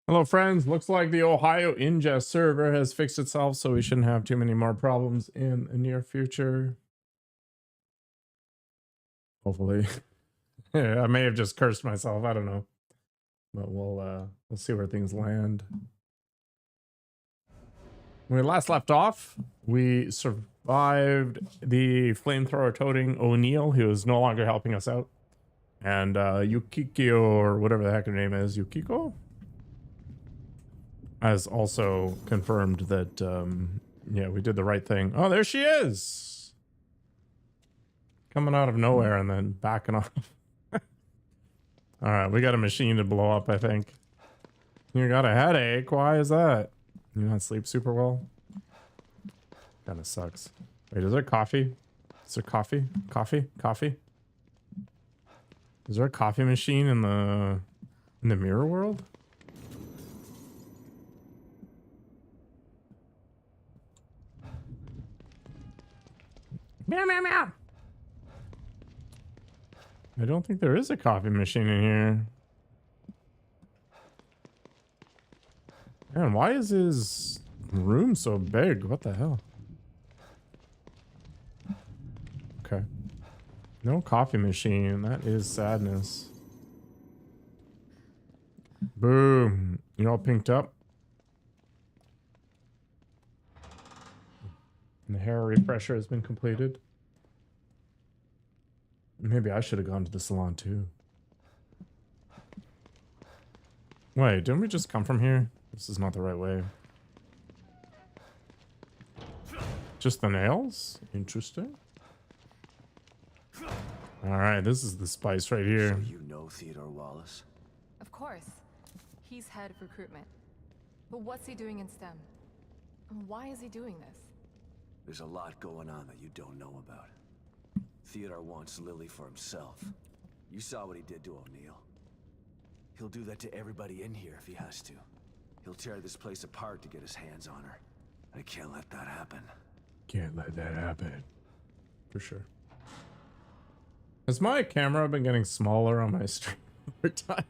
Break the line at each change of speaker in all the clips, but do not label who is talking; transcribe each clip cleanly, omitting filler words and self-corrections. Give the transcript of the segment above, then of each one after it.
Hello, friends. Looks like the Ohio ingest server has fixed itself, so we shouldn't have too many more problems in the near future. Hopefully. Yeah, I may have just cursed myself. I don't know. But we'll see where things land. When we last left off, we survived the flamethrower toting O'Neill, who is no longer helping us out. And Yukiko, or whatever the heck her name is, Yukiko, has also confirmed that yeah, we did the right thing. Oh, there she is, coming out of nowhere and then backing off. All right, we got a machine to blow up, I think. You got a headache? Why is that? You not sleep super well? Kind of sucks. Wait, is there coffee? Is there coffee? Coffee? Is there a coffee machine in the mirror world? Meow, meow, meow. I don't think there is a coffee machine in here. Man, why is his room so big? What the hell? Okay. No coffee machine. That is sadness. Boom. You're all pinked up. And the hair refresher has been completed. Maybe I should have gone to the salon too. Wait, didn't we just come from here? This is not the right way. Just the nails? Interesting. Alright, this is the spice right here.
So you know Theodore Wallace?
Of course. He's head of recruitment. But what's he doing in STEM? And why is he doing this?
There's a lot going on that you don't know about. Theodore wants Lily for himself. You saw what he did to O'Neill. He'll do that to everybody in here if he has to. He'll tear this place apart to get his hands on her. I can't let that happen.
Can't let that happen. For sure. Has my camera been getting smaller on my stream over time?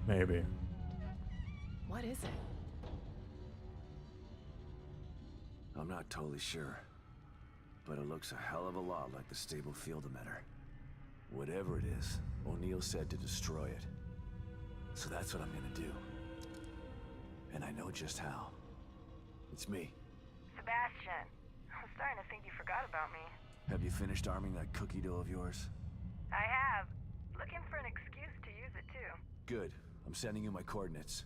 Maybe.
What is it?
I'm not totally sure, but it looks a hell of a lot like the stable field emitter. Whatever it is, O'Neill said to destroy it. So that's what I'm gonna do. And I know just how. It's me.
Sebastian, I'm starting to think you forgot about me.
Have you finished arming that cookie dough of yours?
I have. Looking for an excuse to use it too.
Good. I'm sending you my coordinates.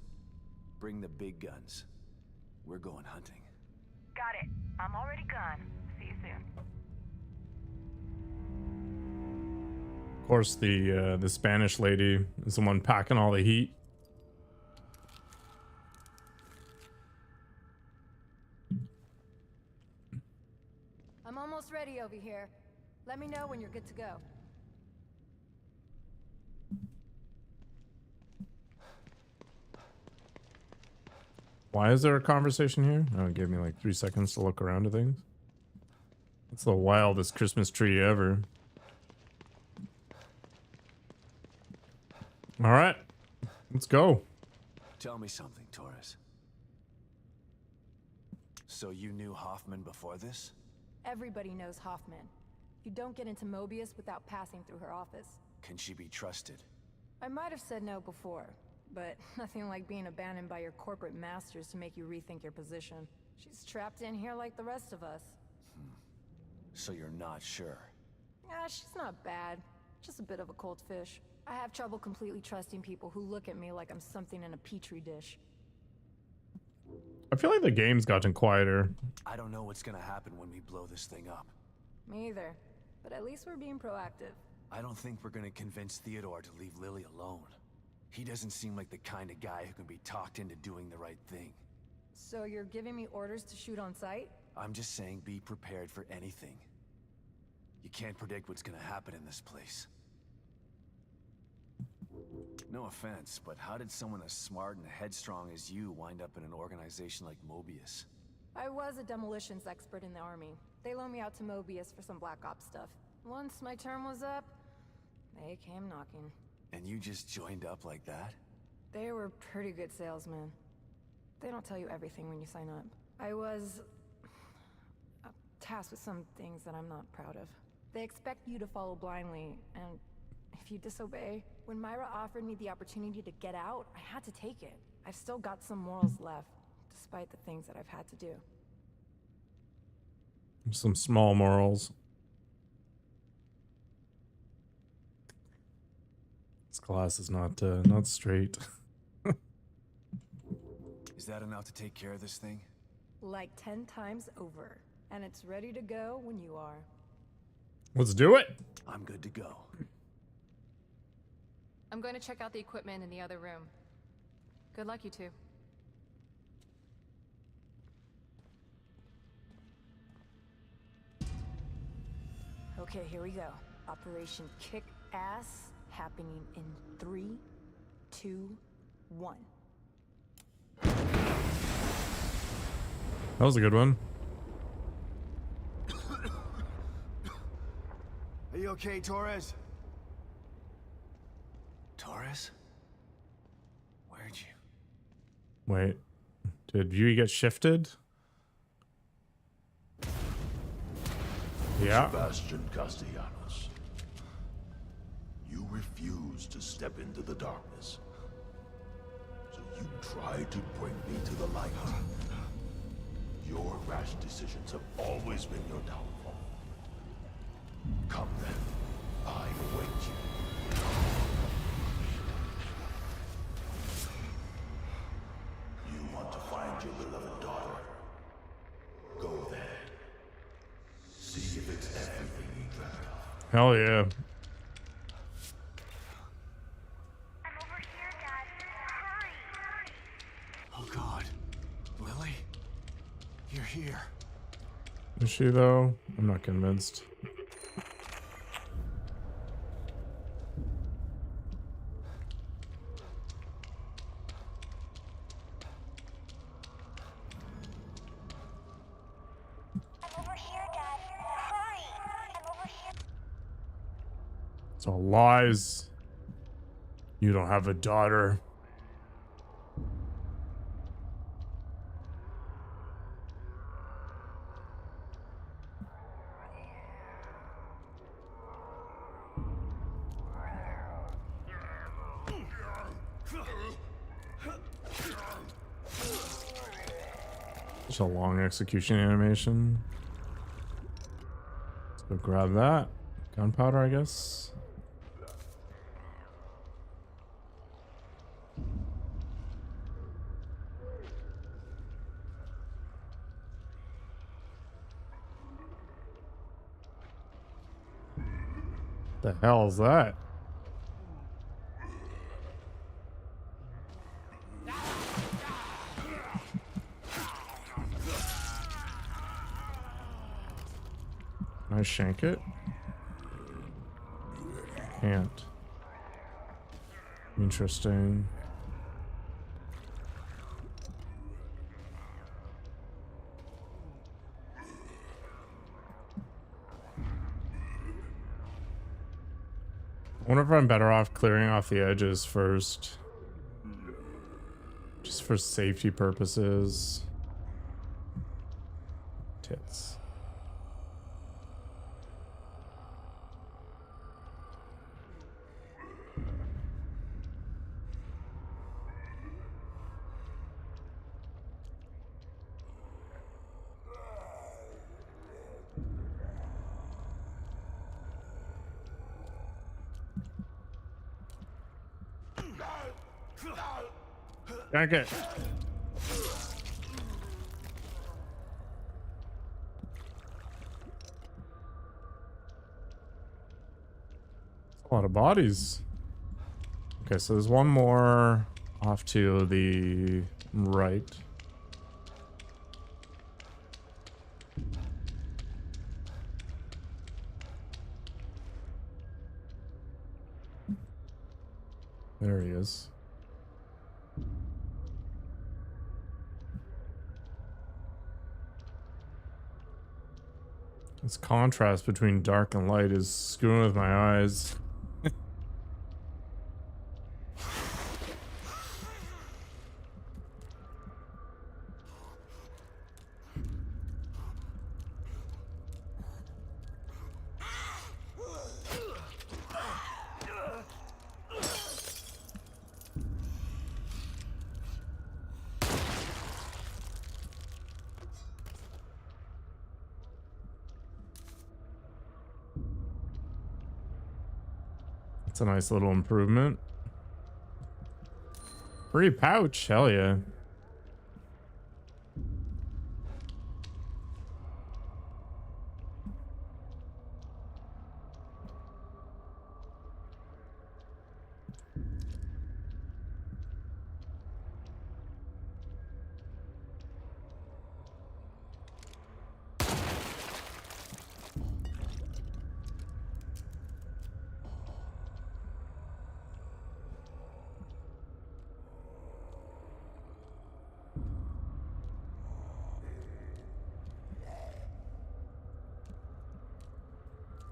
Bring the big guns. We're going hunting.
Got it. I'm already gone. See you soon.
Of course, the Spanish lady is the one packing all the heat.
I'm almost ready over here. Let me know when you're good to go.
Why is there a conversation here? Oh, it gave me like 3 seconds to look around to things. It's the wildest Christmas tree ever. All right, let's go.
Tell me something, Torres. So you knew Hoffman before this?
Everybody knows Hoffman. You don't get into Mobius without passing through her office.
Can she be trusted?
I might have said no before, but nothing like being abandoned by your corporate masters to make you rethink your position. She's trapped in here like the rest of us.
So you're not sure?
Yeah, she's not bad. Just a bit of a cold fish. I have trouble completely trusting people who look at me like I'm something in a petri dish.
I feel like the game's gotten quieter.
I don't know what's gonna happen when we blow this thing up.
Me either. But at least we're being proactive.
I don't think we're gonna convince Theodore to leave Lily alone. He doesn't seem like the kind of guy who can be talked into doing the right thing.
So you're giving me orders to shoot on sight?
I'm just saying be prepared for anything. You can't predict what's gonna happen in this place. No offense, but how did someone as smart and headstrong as you wind up in an organization like Mobius?
I was a demolitions expert in the army. They loaned me out to Mobius for some Black Ops stuff. Once my term was up, they came knocking.
And you just joined up like that?
They were pretty good salesmen. They don't tell you everything when you sign up. I was tasked with some things that I'm not proud of. They expect you to follow blindly, and if you disobey... When Myra offered me the opportunity to get out, I had to take it. I've still got some morals left, despite the things that I've had to do.
Some small morals. This glass is not straight.
Is that enough to take care of this thing?
Like 10 times over. And it's ready to go when you are.
Let's do it.
I'm good to go.
I'm going to check out the equipment in the other room. Good luck, you two.
Okay, here we go. Operation Kick Ass happening in 3, 2, 1.
That was a good one.
Are you okay, Torres? Torres? Where'd you...
Wait. Did you get shifted? Yeah.
Sebastian Castellanos. You refused to step into the darkness. So you tried to bring me to the light. Your rash decisions have always been your downfall. Come then. I await you. You want to find your beloved daughter? Go there. See if it's everything you dreamt of.
Hell yeah.
I'm over here, Dad. Hurry!
Oh God. Lily? You're here.
Is she though? I'm not convinced.
I'm over here, Dad. Hurry! I'm over here.
It's all lies. You don't have a daughter. Just a long execution animation. Let's go grab that. Gunpowder, I guess. The hell is that? Can I shank it? Can't. Interesting. I wonder if I'm better off clearing off the edges first. Just for safety purposes. Tits. Yank it. A lot of bodies. Okay, so there's one more off to the right. There he is. This contrast between dark and light is screwing with my eyes. That's a nice little improvement. Free pouch, hell yeah.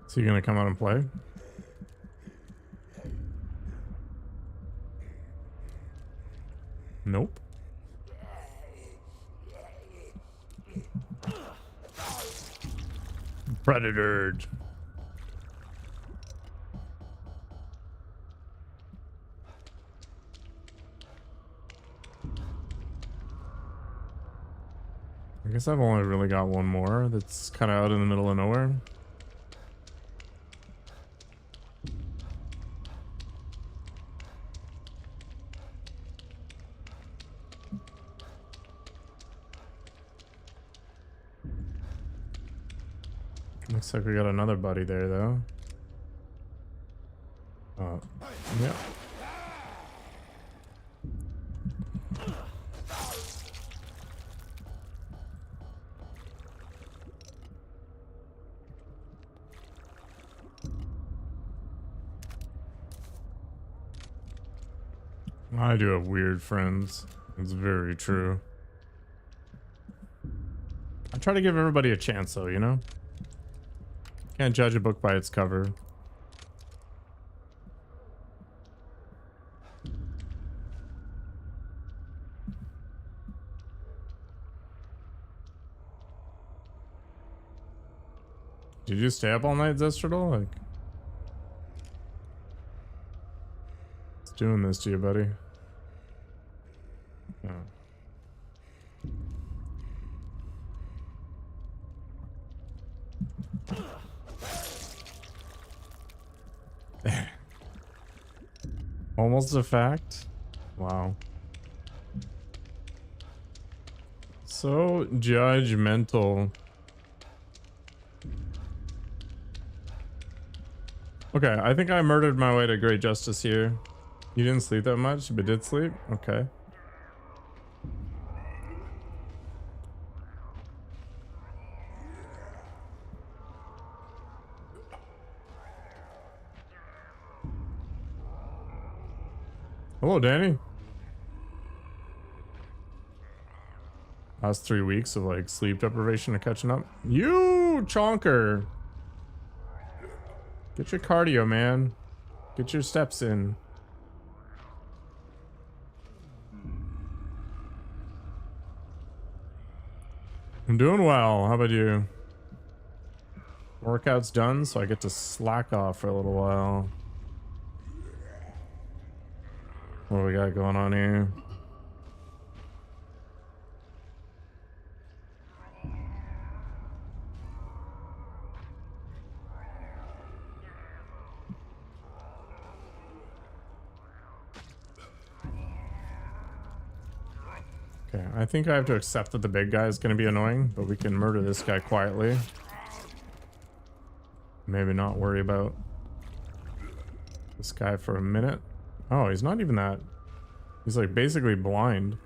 Is he gonna come out and play? Nope. Predator. I guess I've only really got one more that's kind of out in the middle of nowhere. Looks like we got another buddy there, though. Oh, yeah. I do have weird friends. It's very true. I try to give everybody a chance, though, you know? Can't judge a book by its cover. Did you stay up all night, Zestrel? Like, it's doing this to you, buddy. Oh. Almost a fact. Wow. So judgmental. Okay, I think I murdered my way to great justice here. You didn't sleep that much, but did sleep? Okay. Hello, Danny. Last 3 weeks of like sleep deprivation and catching up. You chonker. Get your cardio, man. Get your steps in. I'm doing well. How about you? Workout's done, so I get to slack off for a little while. What do we got going on here? Okay, I think I have to accept that the big guy is going to be annoying, but we can murder this guy quietly. Maybe not worry about this guy for a minute. Oh, he's not even that. He's like basically blind.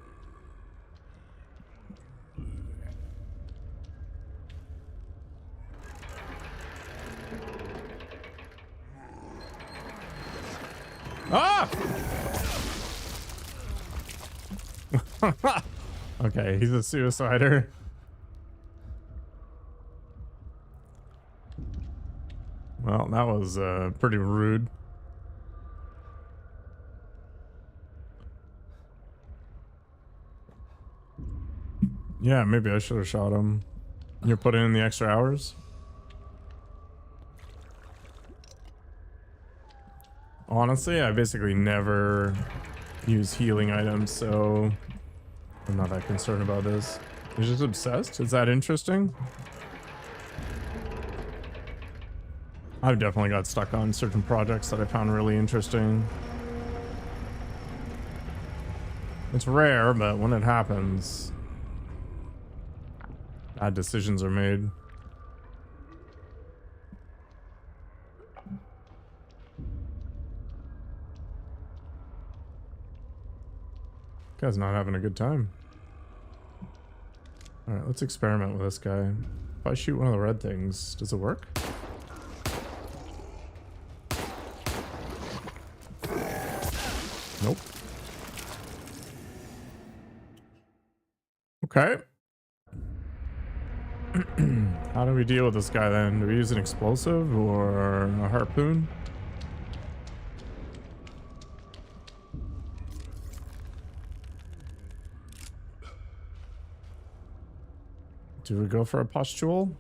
Ah! Okay, he's a suicider. Well, that was pretty rude. Yeah, maybe I should have shot him. You're putting in the extra hours? Honestly, I basically never use healing items, so I'm not that concerned about this. You're just obsessed? Is that interesting? I've definitely got stuck on certain projects that I found really interesting. It's rare, but when it happens, bad decisions are made. Guy's not having a good time. Alright, let's experiment with this guy. If I shoot one of the red things, does it work? Nope. Okay. How do we deal with this guy then? Do we use an explosive or a harpoon? Do we go for a pustule?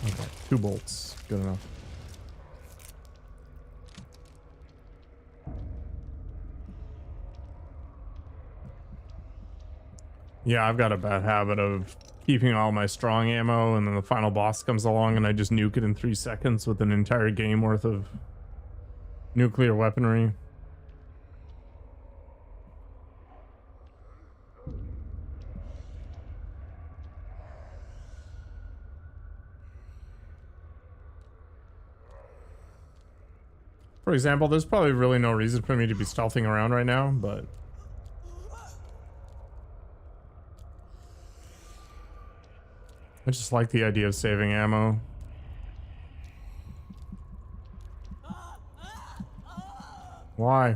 Okay, 2 bolts. Good enough. Yeah, I've got a bad habit of keeping all my strong ammo, and then the final boss comes along and I just nuke it in 3 seconds with an entire game worth of nuclear weaponry. For example, there's probably really no reason for me to be stealthing around right now, but I just like the idea of saving ammo. Why?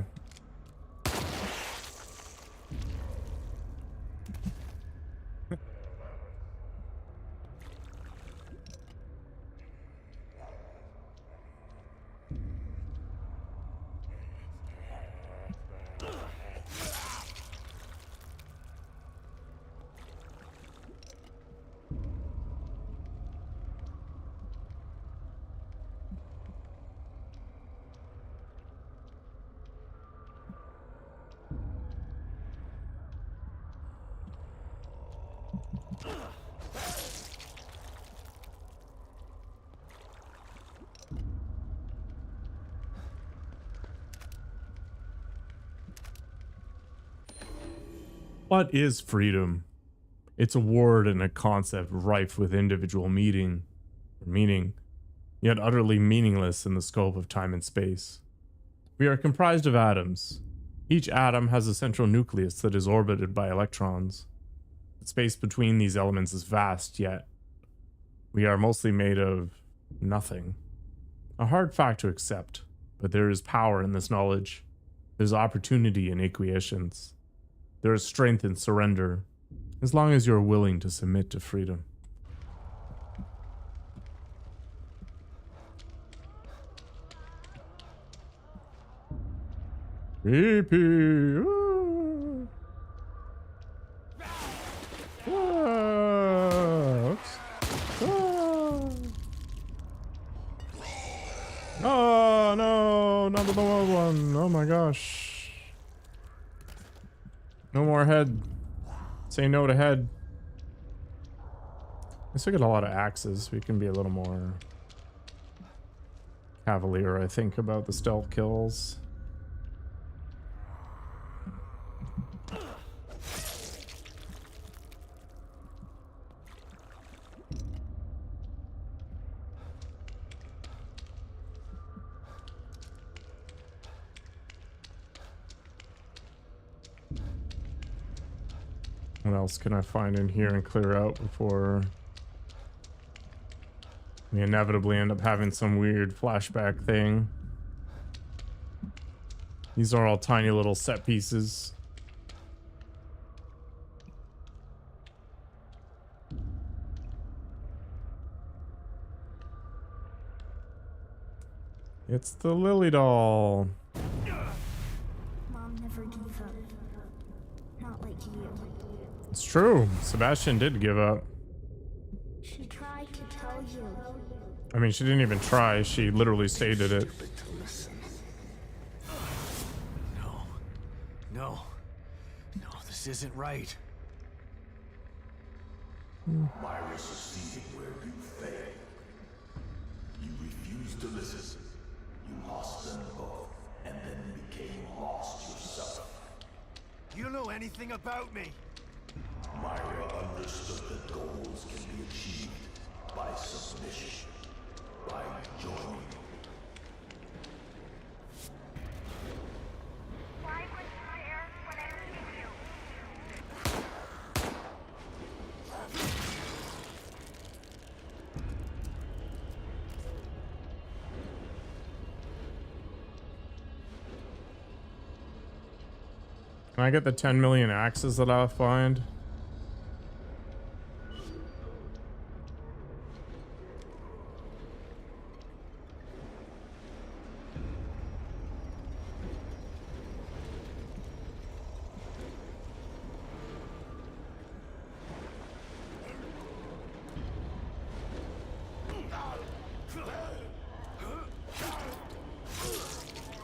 What is freedom? It's a word and a concept rife with individual meaning, yet utterly meaningless in the scope of time and space. We are comprised of atoms. Each atom has a central nucleus that is orbited by electrons. The space between these elements is vast, yet we are mostly made of nothing. A hard fact to accept, but there is power in this knowledge. There's opportunity in acquiescence. There is strength in surrender, as long as you are willing to submit to freedom. Creepy. Ooh. Oops. Oh no, not the wild one. Oh my gosh. No more head. Say no to head. I still get a lot of axes. We can be a little more cavalier, I think, about the stealth kills. What else can I find in here and clear out before we inevitably end up having some weird flashback thing? These are all tiny little set pieces. It's the Lily doll.
Mom never gave up. Not like you.
It's true. Sebastian did give up.
She tried to tell you.
I mean, she didn't even try. She literally stated it.
Stupid to listen. No. No. No, this isn't right.
Myra succeeded where you failed. You refused to listen. You lost them both, and then became lost yourself.
You know anything about me?
Myra understood that goals can be achieved by submission, by joining.
Why were you there when I needed you?
Can I get the 10 million axes that I'll find?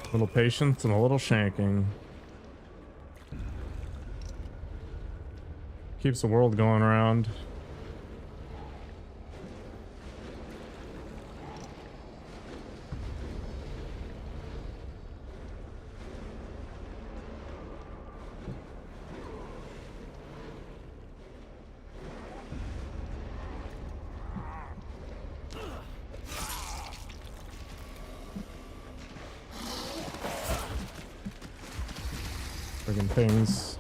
A little patience and a little shanking. Keeps the world going around. Friggin' things.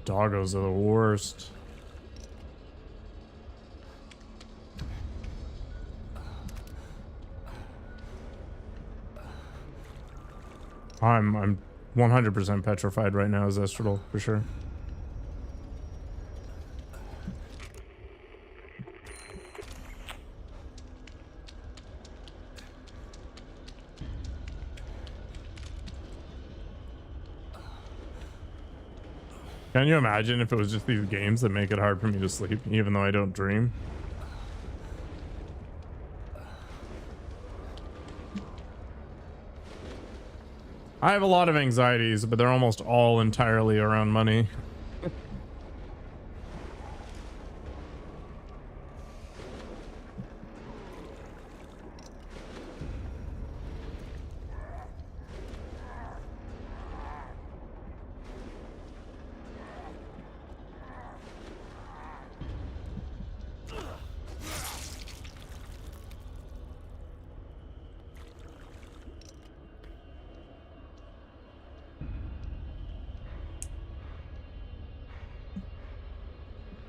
Doggos are the worst. I'm 100% petrified right now, Zestral, for sure. Can you imagine if it was just these games that make it hard for me to sleep, even though I don't dream? I have a lot of anxieties, but they're almost all entirely around money.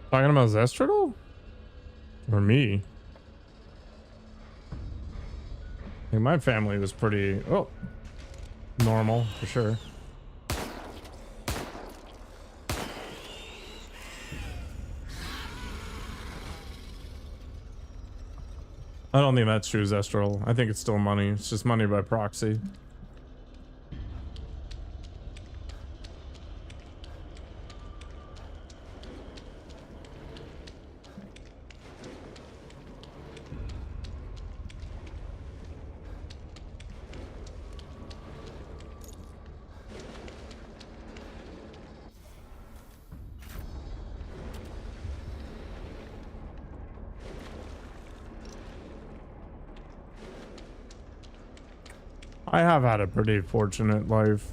Talking about Zestral? Or me? I think my family was pretty, normal, for sure. I don't think that's true, Zestral. I think it's still money. It's just money by proxy. I have had a pretty fortunate life.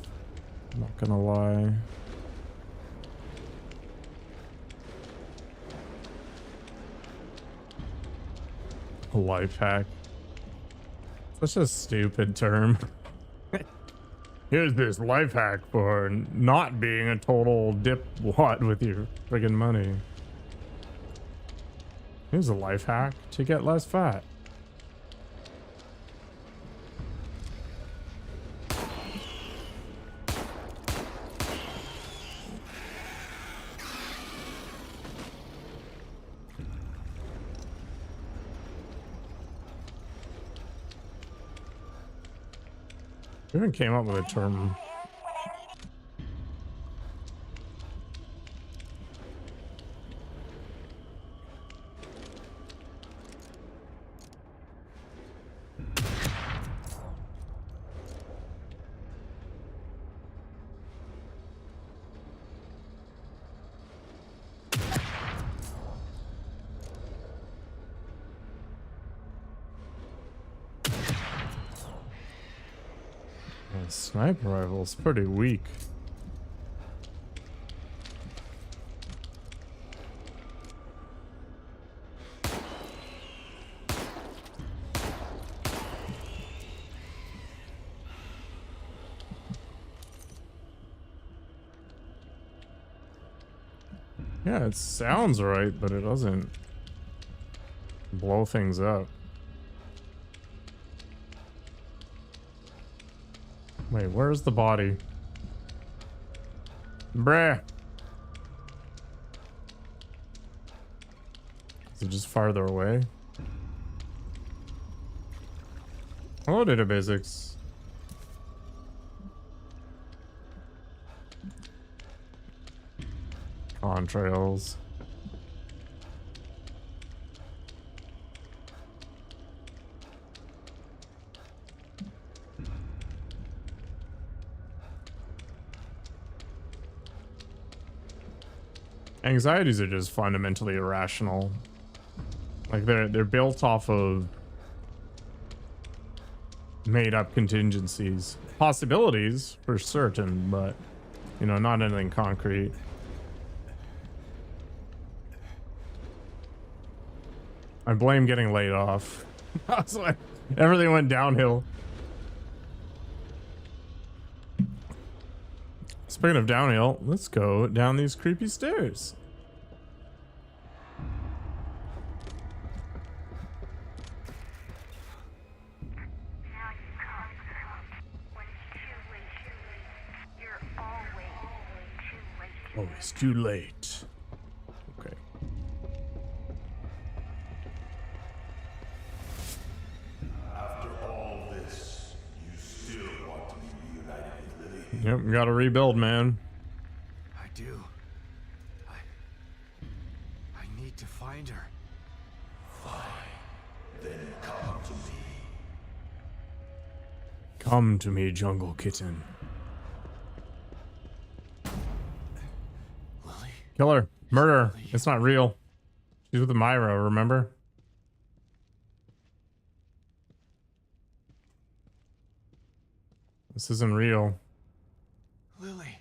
I'm not gonna lie. A life hack. Such a stupid term. Here's this life hack for not being a total dipwad with your friggin' money. Here's a life hack to get less fat. We even came up with a term. Sniper rifle's pretty weak. Yeah, it sounds right, but it doesn't blow things up. Wait, where's the body? Bruh. Is it just farther away? Hello, data basics. Contrails. Anxieties are just fundamentally irrational. Like they're built off of made up contingencies. Possibilities for certain, but you know, not anything concrete. I blame getting laid off. I was like, everything went downhill. Speaking of downhill, let's go down these creepy stairs.
Now you come. When it's too late, you're always too late.
Oh, it's too late. Okay.
After all this, you still want to be reunited with Lily?
Yep, gotta rebuild, man.
I do. I need to find her.
Then come to me.
Come to me, jungle kitten.
Lily?
Kill her. Murder. It's not real. She's with Myra, remember? This isn't real.
Lily.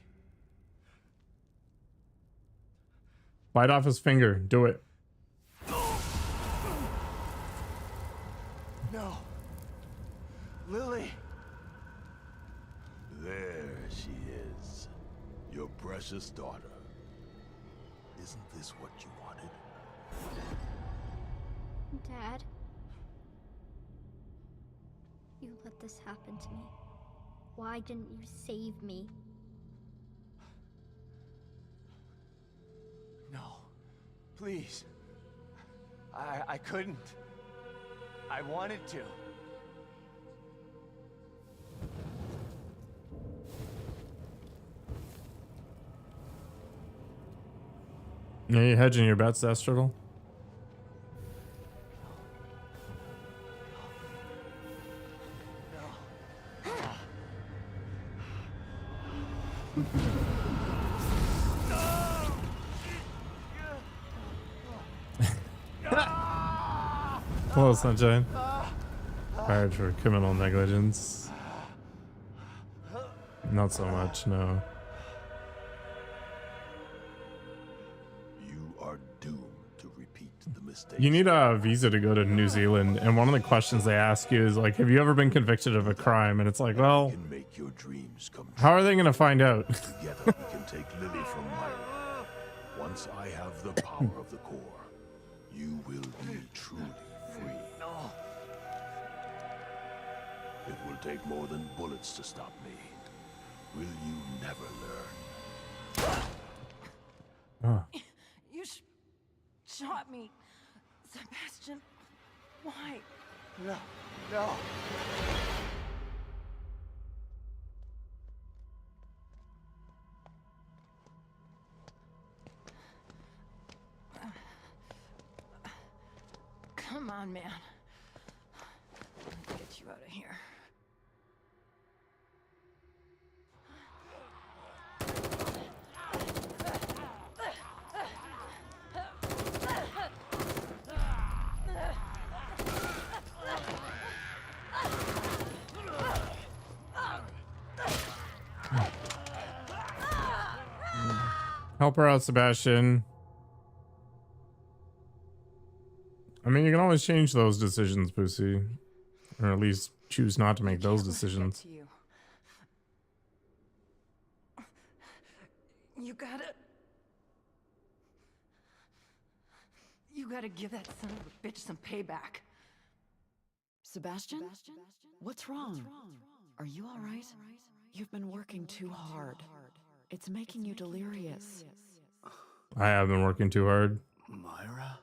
Bite off his finger. Do it.
No. Lily.
There she is. Your precious daughter. Isn't this what you wanted?
Dad, you let this happen to me. Why didn't you save me?
No. Please. I couldn't. I wanted to.
Are you hedging your bets, Estrel? Hello, Sunshine. Fired for criminal negligence. Not so much, no.
You are doomed to repeat the mistake.
You need a visa to go to New Zealand, and one of the questions they ask you is like, have you ever been convicted of a crime? And it's like, well,
can make your dreams come true.
how are they gonna find out?
Together we can take Lily from Myra. Once I have the power of the core, you will be truly free.
No.
It will take more than bullets to stop me. Will you never learn?
Oh.
You shot me. Sebastian, why?
No. No.
Come on, man. Let's get you out of here.
Help her out, Sebastian. I mean, you can always change those decisions, Pussy. Or at least choose not to make those decisions.
You gotta give that son of a bitch some payback.
Sebastian? What's wrong? Are you all right? You've been working too hard. It's making you delirious.
I have been working too hard.
Myra?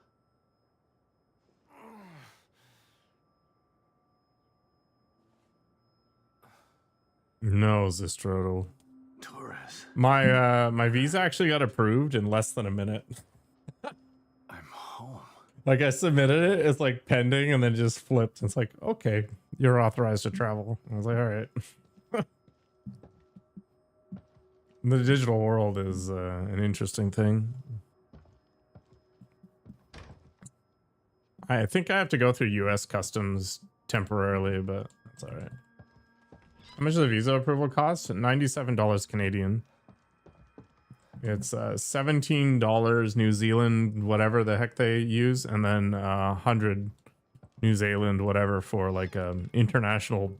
No, Zistrotle.
Torres.
My visa actually got approved in less than a minute.
I'm home.
Like I submitted it, it's like pending, and then just flipped. It's like, okay, you're authorized to travel. I was like, all right. The digital world is an interesting thing. I think I have to go through U.S. customs temporarily, but that's all right. How much does the visa approval cost? $97 Canadian. It's $17 New Zealand, whatever the heck they use, and then 100 New Zealand, whatever, for like international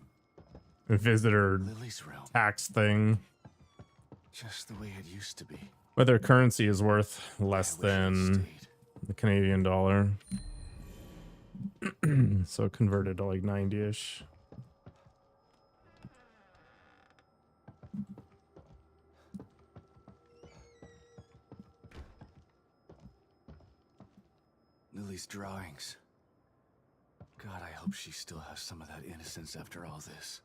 visitor tax thing.
Just the way it used to be.
But their currency is worth less than the Canadian dollar. So converted to like 90-ish.
Lily's drawings. God, I hope she still has some of that innocence after all this.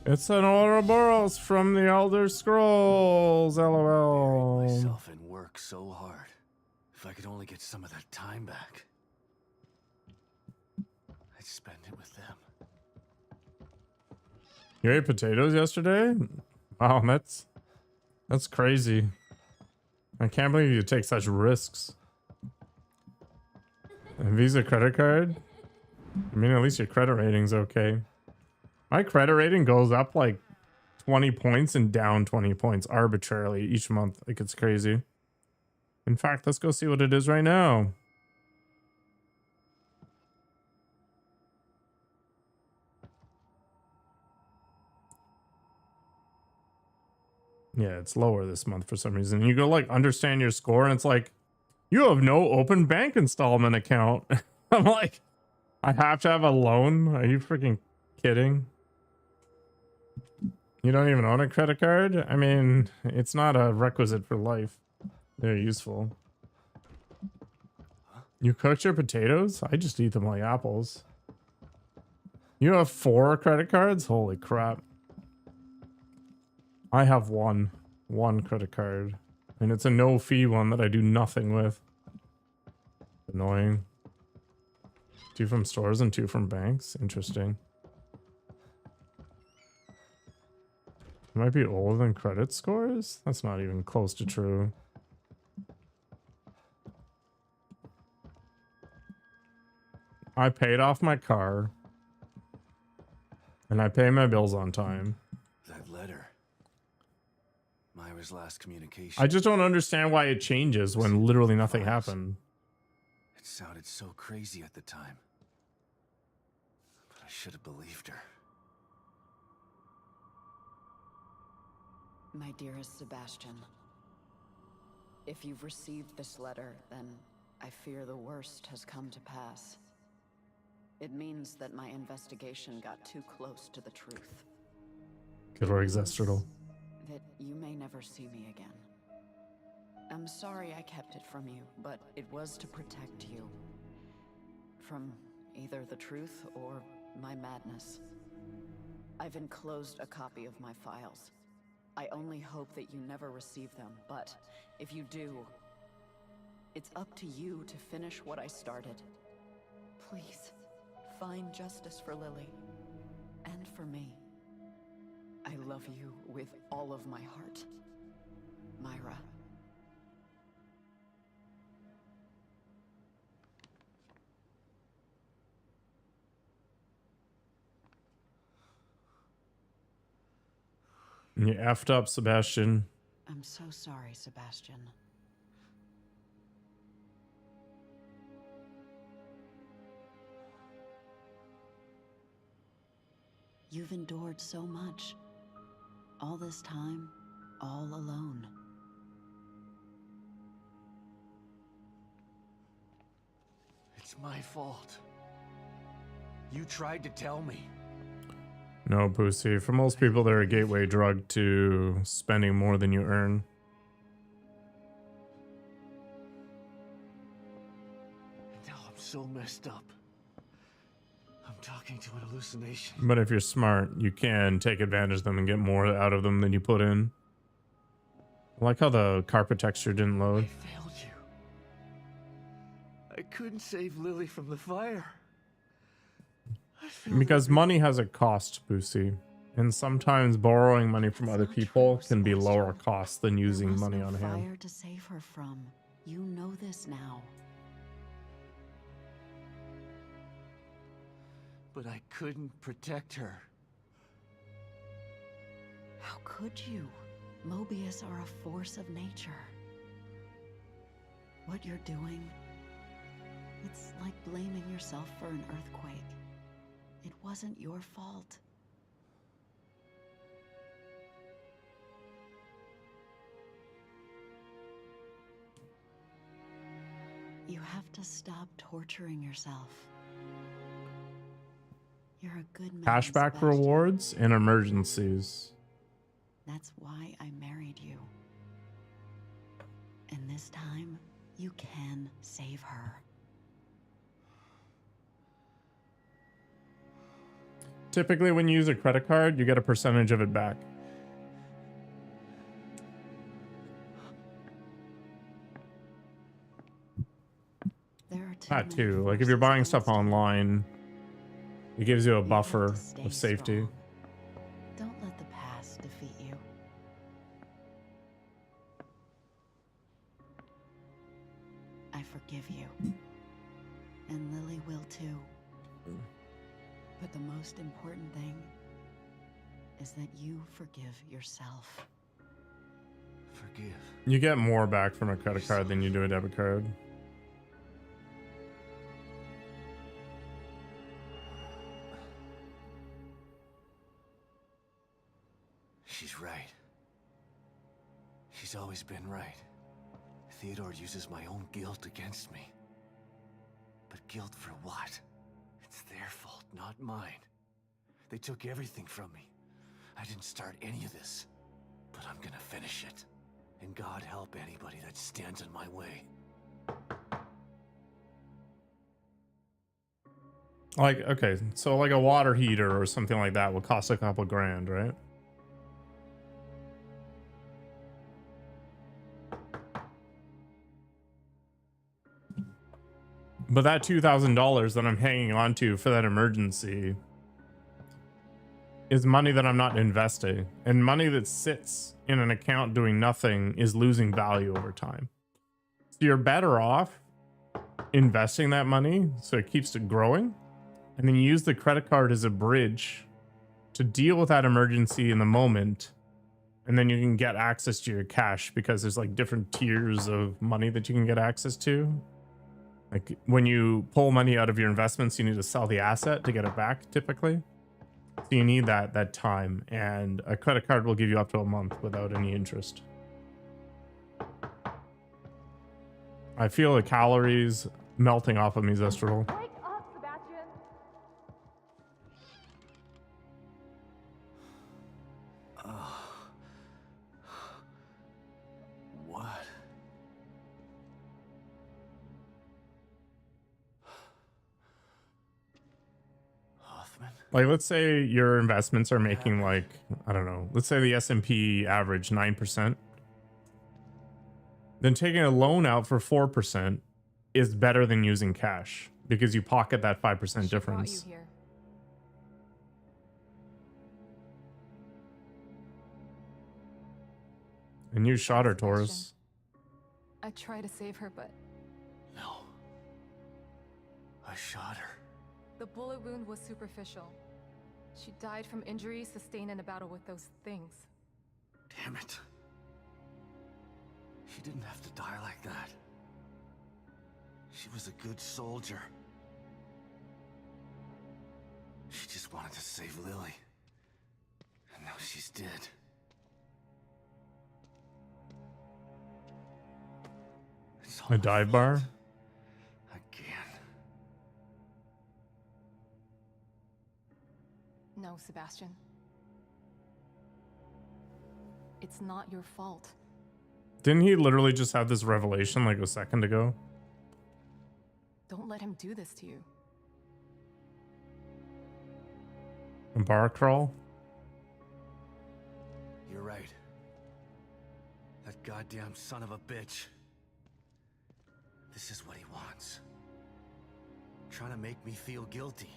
It's an Ouroboros from the Elder Scrolls, LOL.
Burying myself in work so hard. If I could only get some of that time back, I'd spend it with them.
You ate potatoes yesterday? Wow, that's crazy. I can't believe you take such risks. A Visa credit card? I mean, at least your credit rating's okay. My credit rating goes up like 20 points and down 20 points arbitrarily each month. Like, it's crazy. In fact, let's go see what it is right now. Yeah, it's lower this month for some reason. You go like understand your score and it's like, you have no open bank installment account. I'm like, I have to have a loan? Are you freaking kidding? You don't even own a credit card? I mean, it's not a requisite for life. They're useful. You cooked your potatoes? I just eat them like apples. You have 4 credit cards? Holy crap. I have one credit card. And it's a no-fee one that I do nothing with. Annoying. 2 from stores and 2 from banks? Interesting. Might be older than credit scores? That's not even close to true. I paid off my car. And I pay my bills on time.
That letter. Myra's last communication.
I just don't understand why it changes when literally nothing happened.
It sounded so crazy at the time. But I should have believed her.
My dearest Sebastian, if you've received this letter, then I fear the worst has come to pass. It means that my investigation got too close to the truth.
Good work, Zestradal.
That you may never see me again. I'm sorry I kept it from you, but it was to protect you. From either the truth or my madness. I've enclosed a copy of my files. I only hope that you never receive them, but if you do, it's up to you to finish what I started. Please, find justice for Lily, and for me. I love you with all of my heart. Myra.
You effed up, Sebastian.
I'm so sorry, Sebastian. You've endured so much. All this time, all alone.
It's my fault. You tried to tell me.
No, Pussy. For most people, they're a gateway drug to spending more than you earn.
And now I'm so messed up. I'm talking to an hallucination.
But if you're smart, you can take advantage of them and get more out of them than you put in. I like how the carpet texture didn't load.
I failed you. I couldn't save Lily from the fire.
Because money has a cost, Pussy. And sometimes borrowing money from other people can be lower cost than using money on hand.
Fire to save her from. You know this now.
But I couldn't protect her.
How could you? Mobius are a force of nature. What you're doing, it's like blaming yourself for an earthquake. It wasn't your fault. You have to stop torturing yourself. You're a good man,
Cashback
Sebastian.
rewards in emergencies.
That's why I married you. And this time, you can save her.
Typically, when you use a credit card, you get a percentage of it back.
There are
That
many
too. Like if you're
forces
buying
against
stuff
you.
online, it gives you a
You have
buffer
to stay
of safety.
strong. Don't let the past defeat you. I forgive you. And Lily will too. But the most important thing is that you forgive yourself.
Forgive.
You get more back from a credit card than you do a debit card.
She's right. She's always been right. Theodore uses my own guilt against me. But guilt for what? It's their fault, not mine. They took everything from me. I didn't start any of this. But I'm gonna finish it. And God help anybody that stands in my way.
Like, okay, so like a water heater or something like that will cost a couple grand, right? But that $2,000 that I'm hanging on to for that emergency is money that I'm not investing. And money that sits in an account doing nothing is losing value over time. So you're better off investing that money so it keeps it growing. And then you use the credit card as a bridge to deal with that emergency in the moment. And then you can get access to your cash because there's like different tiers of money that you can get access to. Like when you pull money out of your investments, you need to sell the asset to get it back typically. So you need that time, and a credit card will give you up to a month without any interest. I feel the calories melting off of me, Zestral.
Wake up, Sebastian!
What? Hoffman?
Like, let's say your investments are making like, I don't know, let's say the S&P average 9%. Then taking a loan out for 4% is better than using cash because you pocket that 5% difference.
You here.
And you shot her,
Sebastian.
Taurus.
I tried to save her, but
No. I shot her.
the bullet wound was superficial. She died from injuries sustained in a battle with those things.
Damn it. She didn't have to die like that. She was a good soldier. She just wanted to save Lily. And now she's dead. It's all
A
my
dive
fault.
bar?
Again.
No, Sebastian. It's not your fault.
Didn't he literally just have this revelation like a second ago?
Don't let him do this to you.
A bar crawl?
You're right. That goddamn son of a bitch. This is what he wants. Trying to make me feel guilty.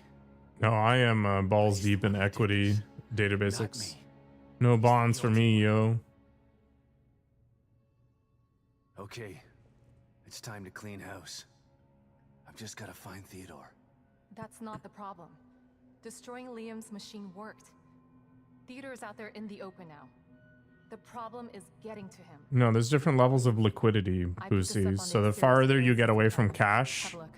No, I am balls deep in equity data
Not
basics.
me.
No bonds for me, yo.
Okay. It's time to clean house. I've just gotta find Theodore.
That's not the problem. Destroying Liam's machine worked. Theodore's out there in the open now. The problem is getting to him.
No, there's different levels of liquidity,
I picked this up on
Pussy.
the
So the
exhibit
farther you
experience
get away
system.
from cash,
Have a look.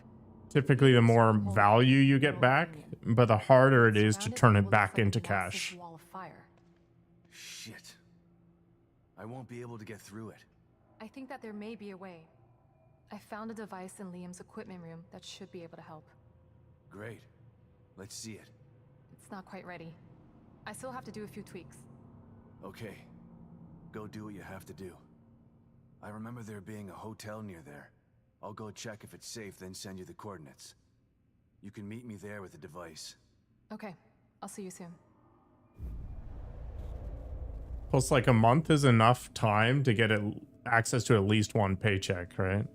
typically the more value you get back, but the harder it is to
Surrounded
turn
by
it
what
back
looks like a
into
massive
cash.
wall of fire.
Shit. I won't be able to get through it.
I think that there may be a way. I found a device in Liam's equipment room that should be able to help.
Great. Let's see it.
It's not quite ready. I still have to do a few tweaks.
Okay. Go do what you have to do. I remember there being a hotel near there. I'll go check if it's safe, then send you the coordinates. You can meet me there with the device.
Okay, I'll see you soon.
Plus, like a month is enough time to get access to at least one paycheck, right?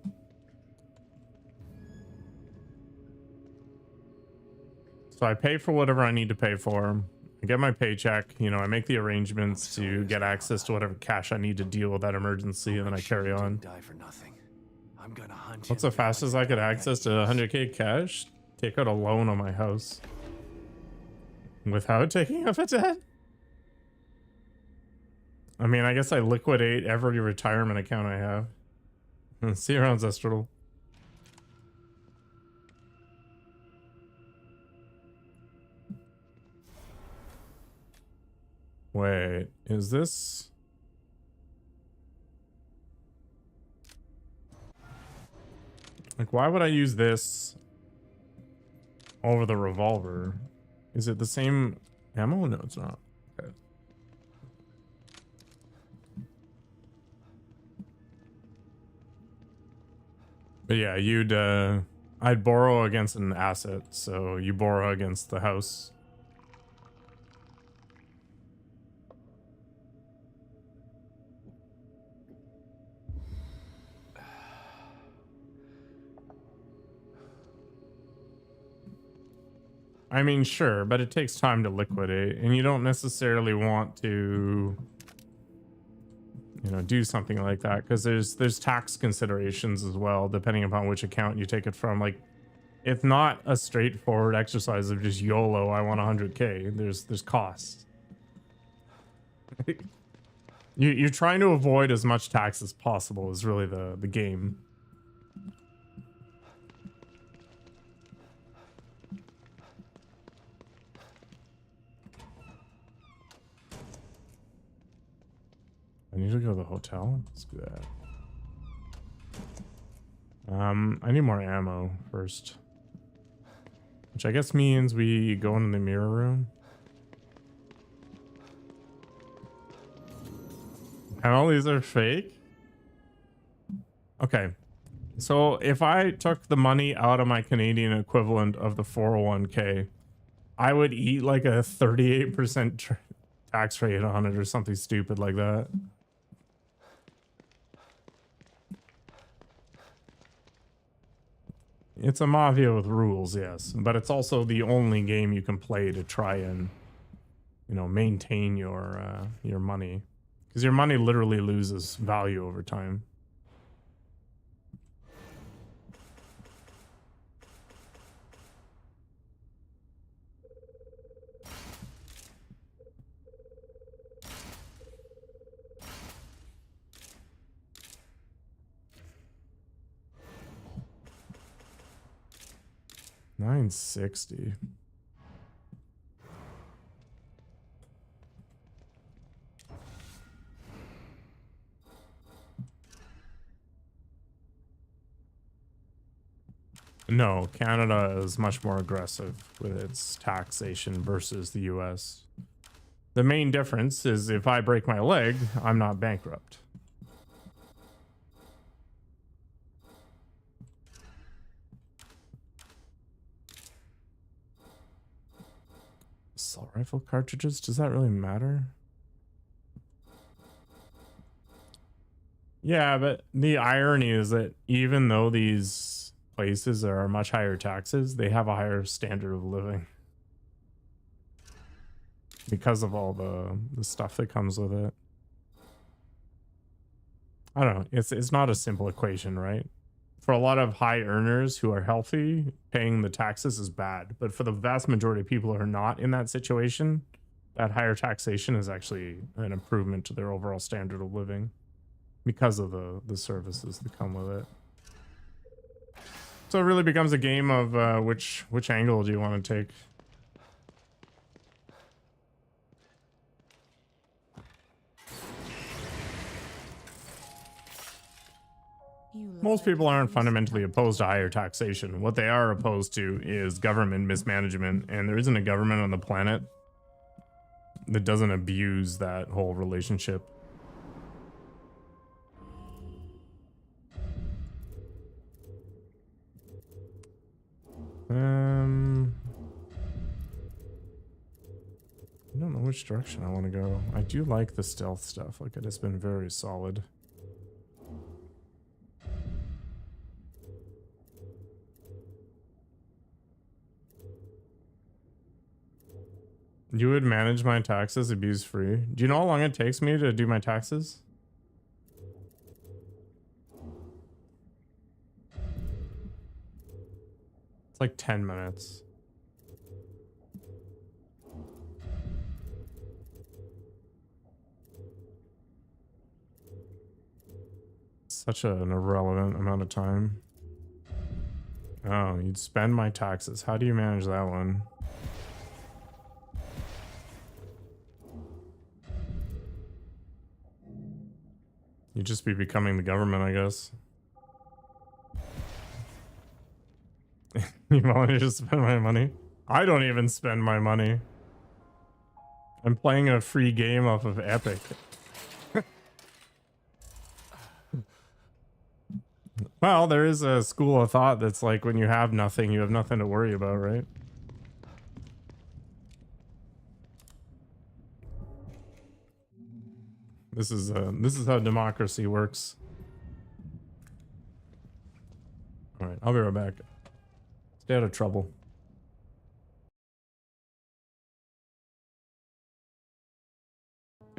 So I pay for whatever I need to pay for. I get my paycheck, you know, I make the arrangements to get access to whatever cash I need to deal with that emergency, and then I carry on.
Die for nothing. I'm gonna hunt
What's
him
the fastest
down
I could
and
access to
get
100k cash? Take out a loan on my house. Without taking up a debt? I mean, I guess I liquidate every retirement account I have. See you around, Zestral. Wait, is this... Like, why would I use this over the revolver? Is it the same ammo? No, it's not. Okay. But yeah, I'd borrow against an asset, so you borrow against the house. I mean, sure, but it takes time to liquidate, and you don't necessarily want to, you know, do something like that because there's tax considerations as well, depending upon which account you take it from. Like, it's not a straightforward exercise of just YOLO, I want 100k. There's costs. You're trying to avoid as much tax as possible is really the game. I need to go to the hotel. Let's do that. I need more ammo first. Which I guess means we go into the mirror room. And all these are fake? Okay. So if I took the money out of my Canadian equivalent of the 401k, I would eat like a 38% tax rate on it or something stupid like that. It's a mafia with rules, yes, but it's also the only game you can play to try and, you know, maintain your money, because your money literally loses value over time. $960. No, Canada is much more aggressive with its taxation versus the US. The main difference is if I break my leg, I'm not bankrupt. Assault rifle cartridges, does that really matter? Yeah, but the irony is that even though these places are much higher taxes, they have a higher standard of living because of all the stuff that comes with it. I don't know. It's not a simple equation, right? For a lot of high earners who are healthy, paying the taxes is bad. But for the vast majority of people who are not in that situation, that higher taxation is actually an improvement to their overall standard of living because of the services that come with it. So it really becomes a game of which angle do you want to take? Most people aren't fundamentally opposed to higher taxation. What they are opposed to is government mismanagement, and there isn't a government on the planet that doesn't abuse that whole relationship. I don't know which direction I want to go. I do like the stealth stuff. Like, it has been very solid. You would manage my taxes abuse free. Do you know how long it takes me to do my taxes? It's like 10 minutes. Such an irrelevant amount of time. Oh, you'd spend my taxes. How do you manage that one? You'd just be becoming the government, I guess. You volunteer to spend my money? I don't even spend my money. I'm playing a free game off of Epic. Well, there is a school of thought that's like when you have nothing, you have nothing to worry about, right? This is how democracy works. All right, I'll be right back. Stay out of trouble.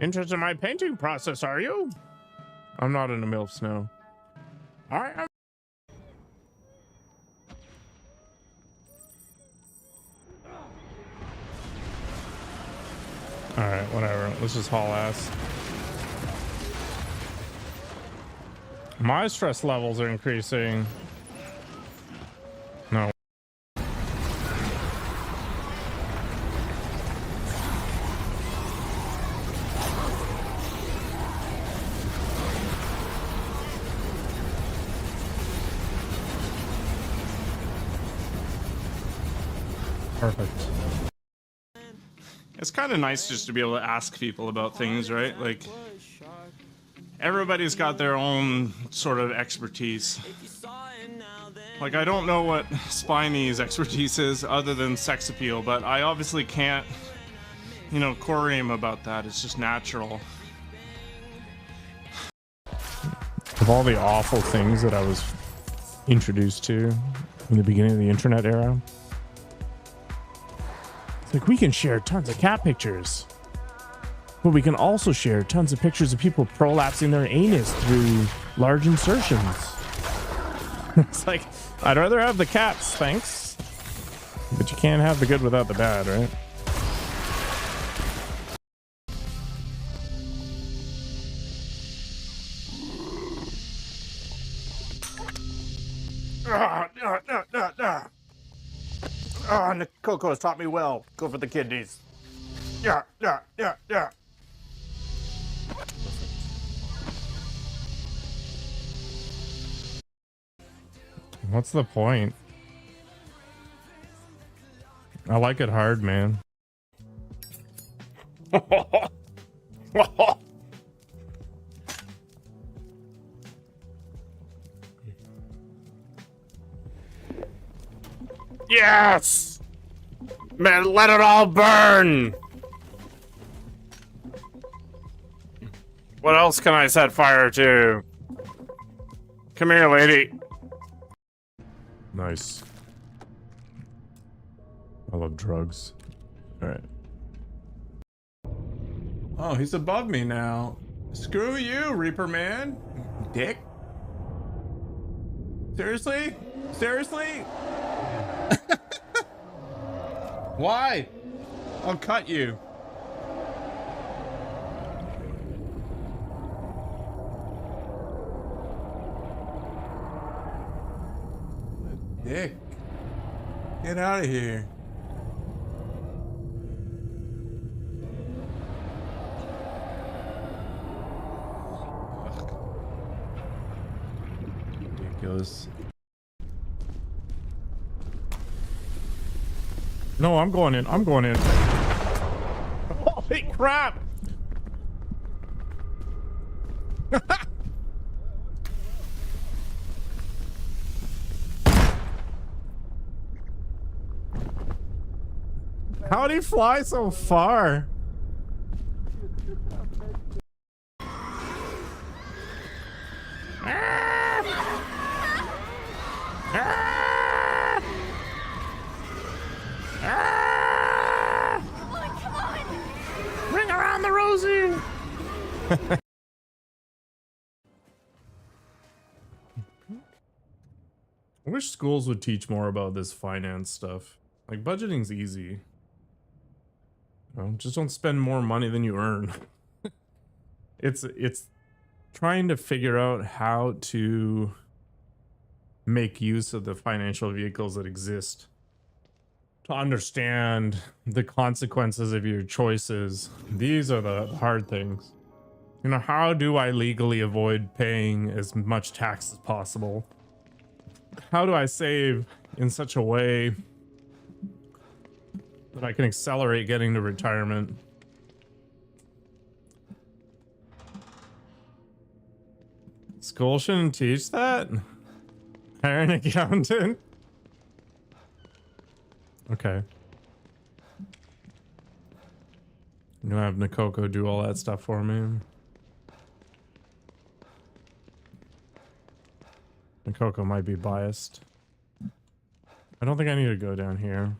Interested in my painting process, are you? I'm not in a MILF, no. All right. All right, whatever. Let's just haul ass. My stress levels are increasing. No. Perfect. It's kind of nice just to be able to ask people about things, right? Like, everybody's got their own sort of expertise. Like, I don't know what Spiney's expertise is other than sex appeal, but I obviously can't, you know, query him about that. It's just natural. Of all the awful things that I was introduced to in the beginning of the internet era, it's like, we can share tons of cat pictures, but we can also share tons of pictures of people prolapsing their anus through large insertions. It's like, I'd rather have the cats, thanks. But you can't have the good without the bad, right? Oh, and the cocoa has taught me well. Go for the kidneys. Yeah. What's the point? I like it hard, man. Yes! Man, let it all burn! What else can I set fire to? Come here, lady. Nice. I love drugs. Alright. Oh, he's above me now. Screw you, Reaper Man. Dick. Seriously? Seriously? Why? I'll cut you. Dick. Get out of here. Ridiculous. No, I'm going in. I'm going in. Holy crap! How'd he fly so far? Ring around the rosy. I wish schools would teach more about this finance stuff. Like, budgeting's easy. Just don't spend more money than you earn. It's trying to figure out how to make use of the financial vehicles that exist, to understand the consequences of your choices. These are the hard things. You know, how do I legally avoid paying as much tax as possible? How do I save in such a way that I can accelerate getting to retirement? School shouldn't teach that? Hire an accountant? Okay. I'm gonna have Nikoko do all that stuff for me. Nikoko might be biased. I don't think I need to go down here.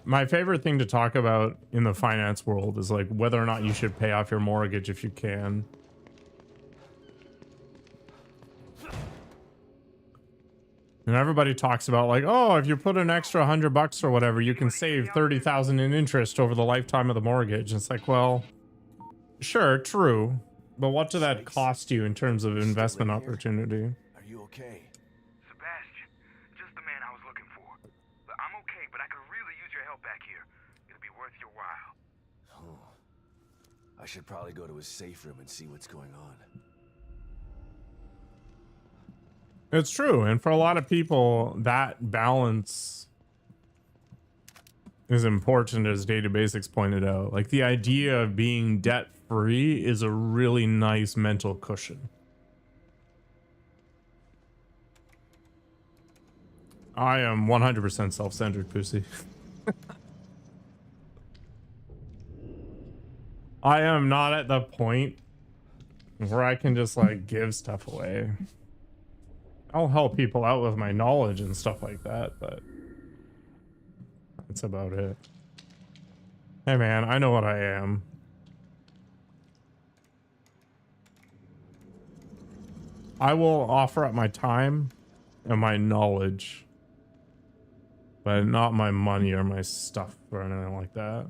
My favorite thing to talk about in the finance world is like whether or not you should pay off your mortgage if you can. And everybody talks about like, oh, if you put an extra $100 or whatever, you can save 30,000 in interest over the lifetime of the mortgage. It's like, well, sure, true, but what did that cost you in terms of investment opportunity?
Are you okay?
Sebastian, just the man I was looking for. But I'm okay, but I could really use your help back here. It'll be worth your while.
Oh. I should probably go to his safe room and see what's going on.
It's true, and for a lot of people, that balance is important, as Data Basics pointed out. Like, the idea of being debt-free is a really nice mental cushion. I am 100% self-centered, Pussy. I am not at the point where I can just, like, give stuff away. I'll help people out with my knowledge and stuff like that, but that's about it. Hey man, I know what I am. I will offer up my time and my knowledge, but not my money or my stuff or anything like that.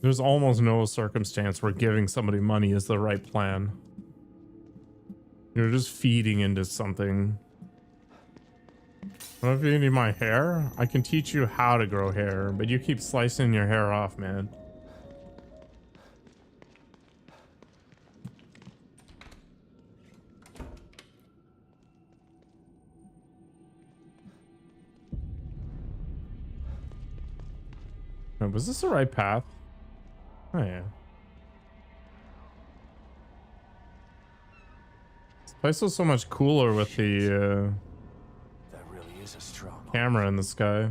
There's almost no circumstance where giving somebody money is the right plan. You're just feeding into something. What if you need my hair? I can teach you how to grow hair, but you keep slicing your hair off, man. Wait, was this the right path? Oh yeah. This place was so much cooler with the
That really is a stronghold.
camera in the sky.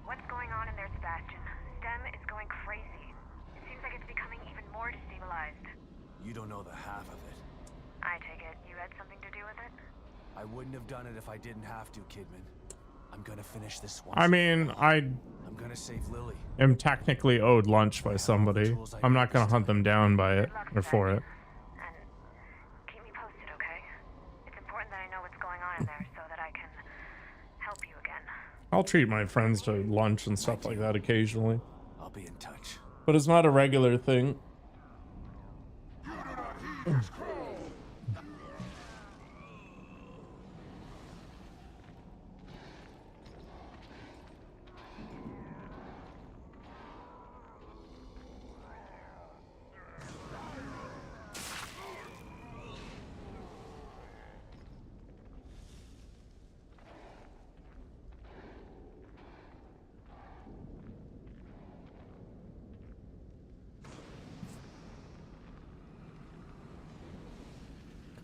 What's going on in there, Sebastian? STEM is going crazy. It seems like it's becoming even more destabilized.
You don't know the half of it.
I take it you had something to do with it?
I wouldn't have done it if I didn't have to, Kidman. I'm gonna finish this one.
I mean,
I'm gonna save Lily.
am technically owed lunch by somebody. I'm not gonna hunt them down by it or for it.
And keep me posted, okay? It's important that I know what's going on in there so that I can help you again.
I'll treat my friends to lunch and stuff like that occasionally,
I'll be in touch.
but it's not a regular thing.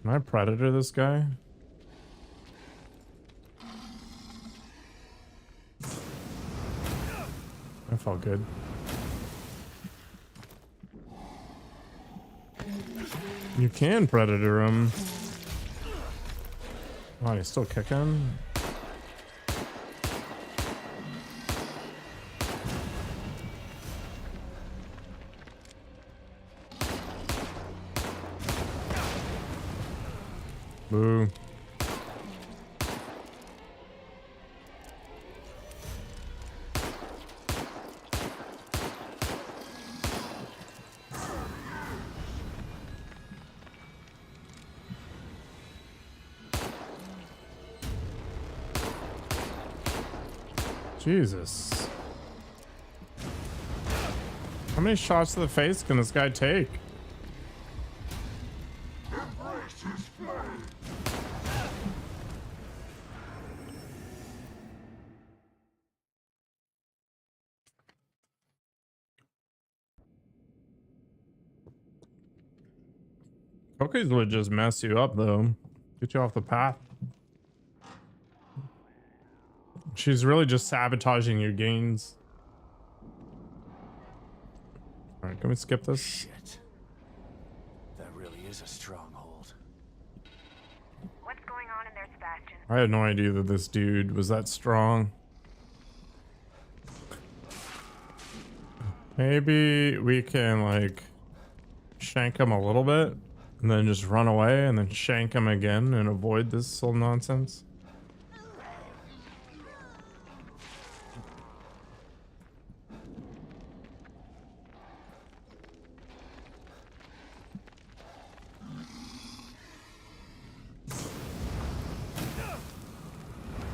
Can I predator this guy? That felt good. You can predator him. Oh, he's still kicking. Boo. Jesus. How many shots to the face can this guy take? Cookies would just mess you up, though. Get you off the path. She's really just sabotaging your gains. Alright, can we skip this?
Shit. That really is a stronghold.
What's going on in there, Sebastian?
I had no idea that this dude was that strong. Maybe we can, like, shank him a little bit and then just run away and then shank him again and avoid this whole nonsense.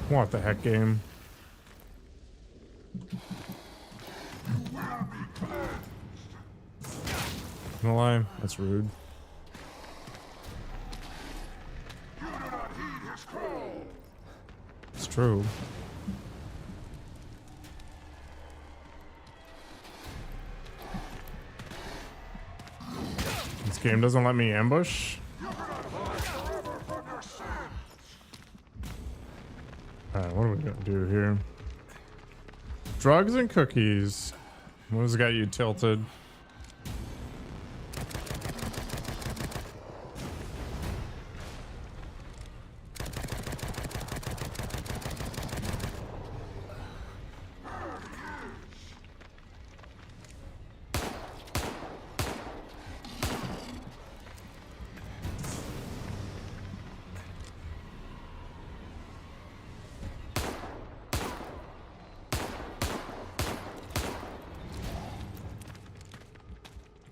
What the heck, game? No lie, that's rude. It's true. This game doesn't let me ambush. Alright, what are we gonna do here? Drugs and cookies. What has got you tilted?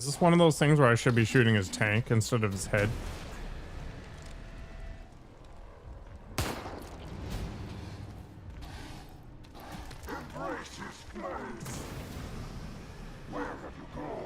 Is this one of those things where I should be shooting his tank instead of his head?
Embrace his flames. Where have you gone?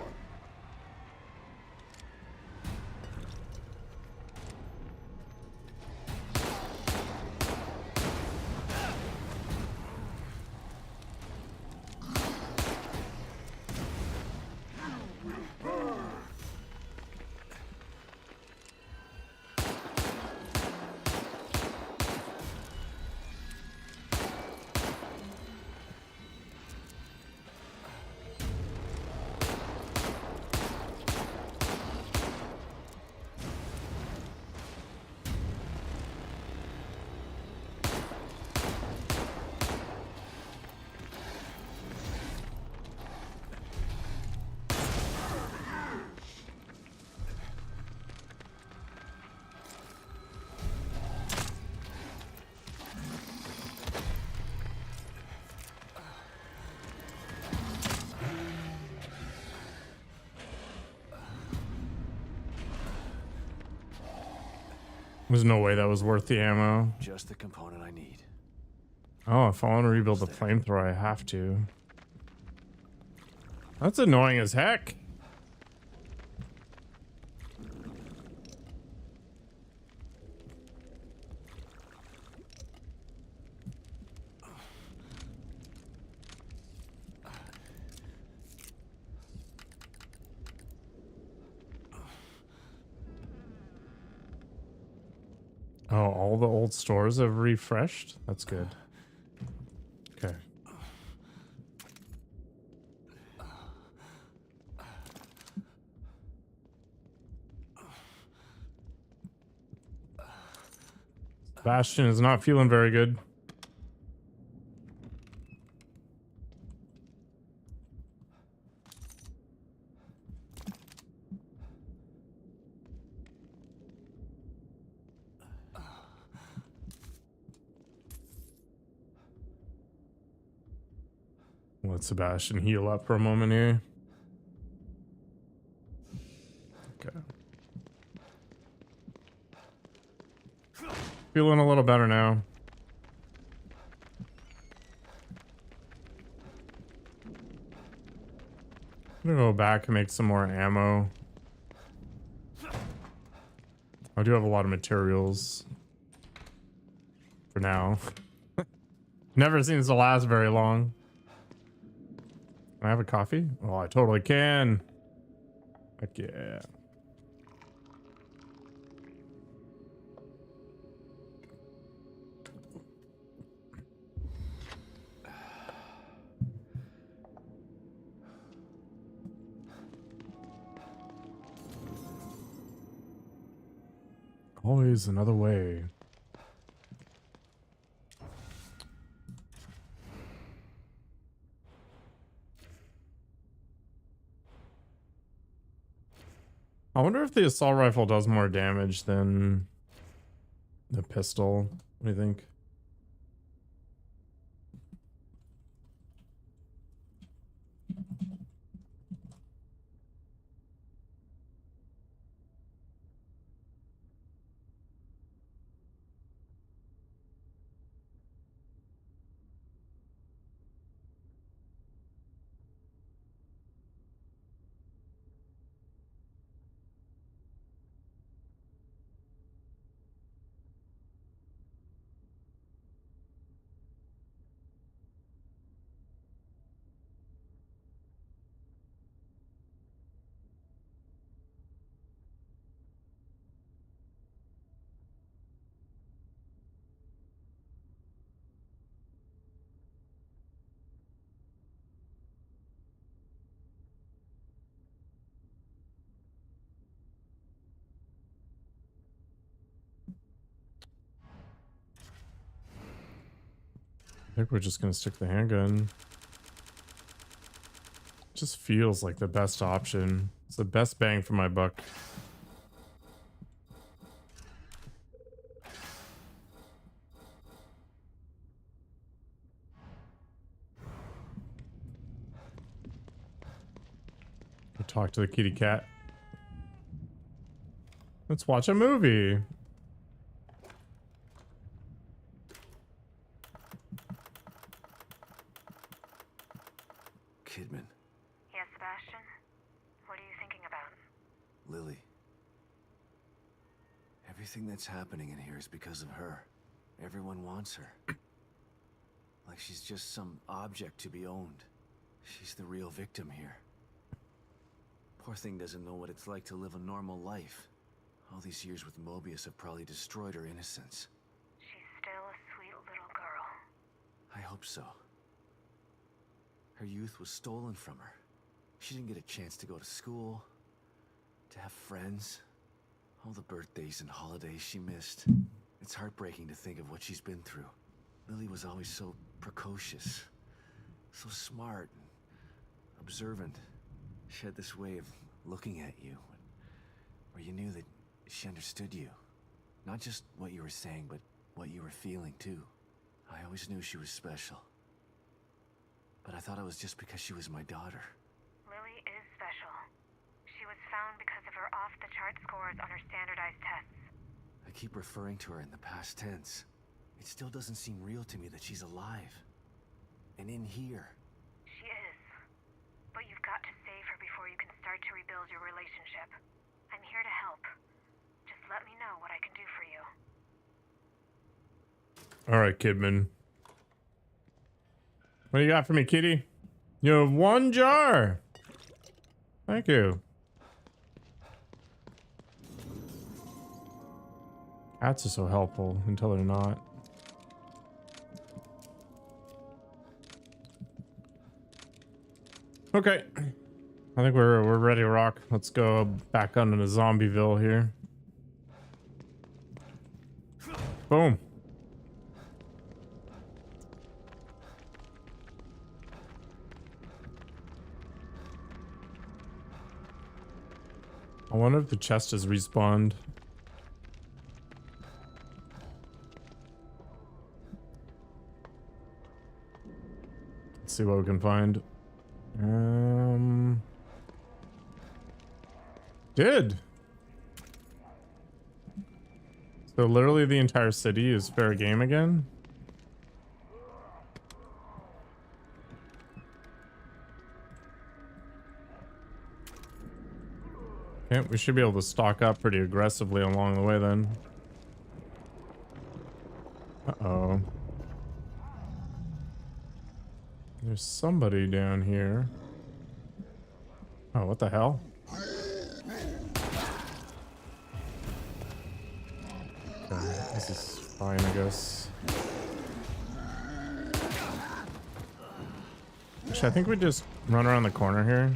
There's no way that was worth the ammo.
Just the component I need.
Oh, if I want to rebuild the flamethrower, I have to. That's annoying as heck. Oh, all the old stores have refreshed? That's good. Okay. Bastion is not feeling very good. Let Sebastian heal up for a moment here. Okay. Feeling a little better now. I'm gonna go back and make some more ammo. I do have a lot of materials for now. Never seems to last very long. Can I have a coffee? Oh, I totally can. Heck yeah. Always another way. I wonder if the assault rifle does more damage than the pistol. What do you think? I think we're just gonna stick the handgun. Just feels like the best option. It's the best bang for my buck. talk to the kitty cat. Let's watch a movie.
Kidman,
Yes, Sebastian? What are you thinking about?
Lily. Everything that's happening in here is because of her. Everyone wants her. Like she's just some object to be owned. She's the real victim here. Poor thing doesn't know what it's like to live a normal life. All these years with Mobius have probably destroyed her innocence.
She's still a sweet little girl.
I hope so. Her youth was stolen from her. She didn't get a chance to go to school, to have friends. All the birthdays and holidays she missed. It's heartbreaking to think of what she's been through. Lily was always so precocious, so smart and observant. She had this way of looking at you, where you knew that she understood you. Not just what you were saying, but what you were feeling too. I always knew she was special. But I thought it was just because she was my daughter.
Lily is special. She was found because of her off-the-chart scores on her standardized tests.
I keep referring to her in the past tense. It still doesn't seem real to me that she's alive. And in here.
She is. But you've got to save her before you can start to rebuild your relationship. I'm here to help. Just let me know what I can do for you.
All right, Kidman. What do you got for me, kitty? You have 1 jar. Thank you. Cats are so helpful until they're not. Okay. I think we're ready to rock. Let's go back on into Zombieville here. Boom. I wonder if the chest is respawned. Let's see what we can find. Did. So literally the entire city is fair game again? Okay, we should be able to stock up pretty aggressively along the way then. Uh-oh. There's somebody down here. Oh, what the hell? Okay, this is fine, I guess. Actually, I think we just run around the corner here.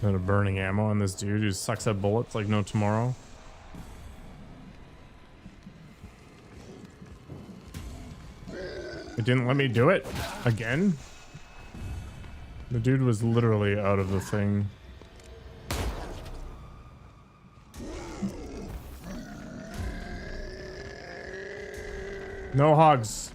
Out of burning ammo on this dude who sucks at bullets like no tomorrow. It didn't let me do it again. The dude was literally out of the thing. No hogs.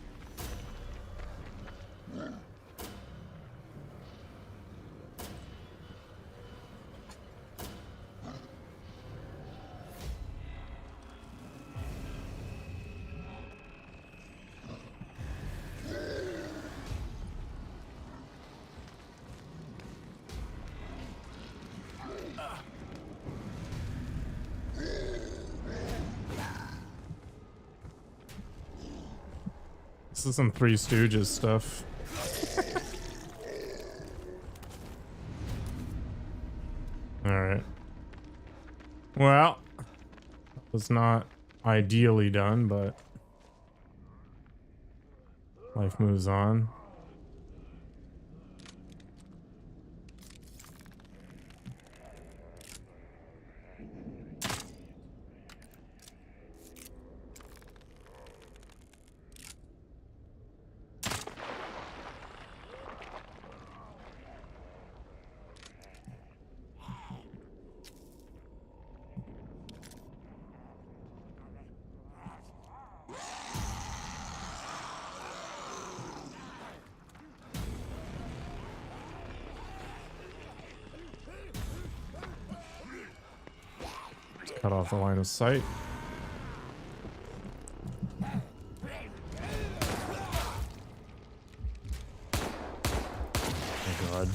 This is some Three Stooges stuff. Alright. Well, that was not ideally done, but life moves on. Cut off the line of sight. Oh god.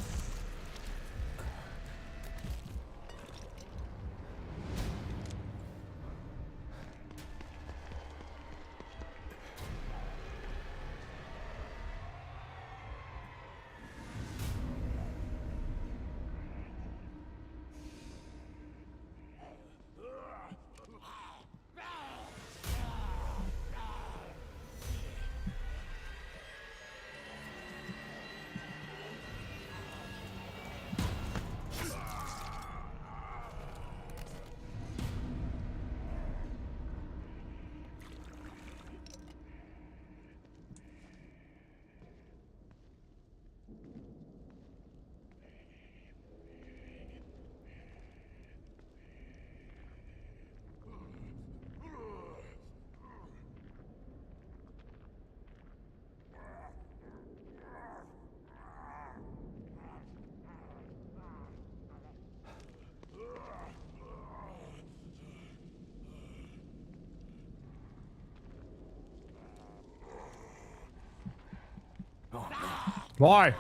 Why?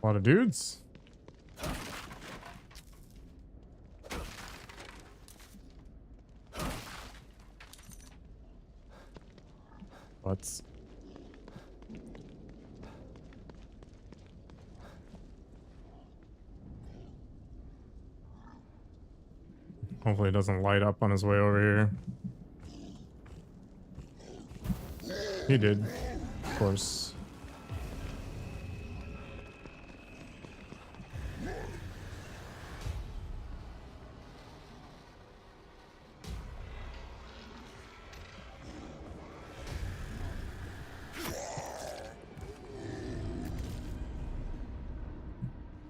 A lot of dudes. Let's. Hopefully it doesn't light up on his way over here. He did, of course.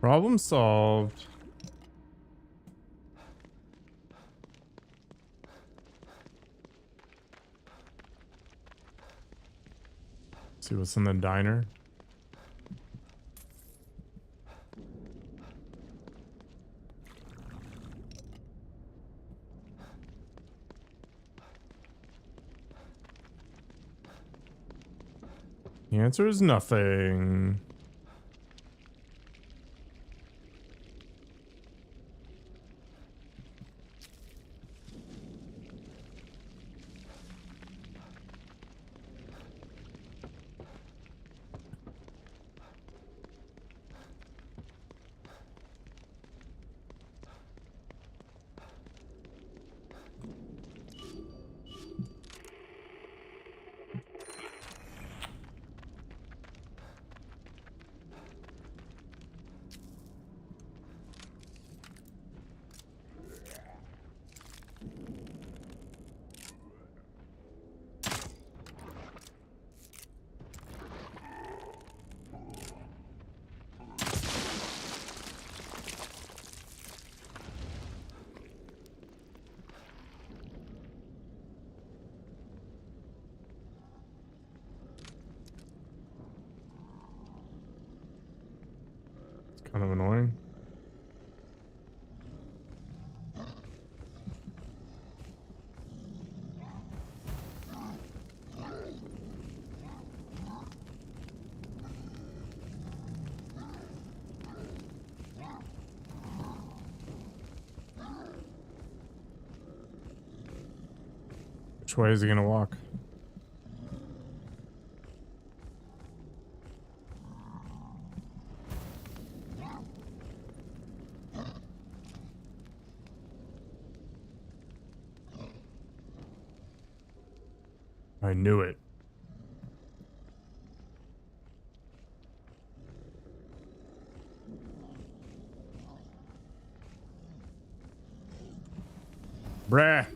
Problem solved. See what's in the diner. The answer is nothing. Kind of annoying. Which way is he gonna walk? I knew it. Bruh.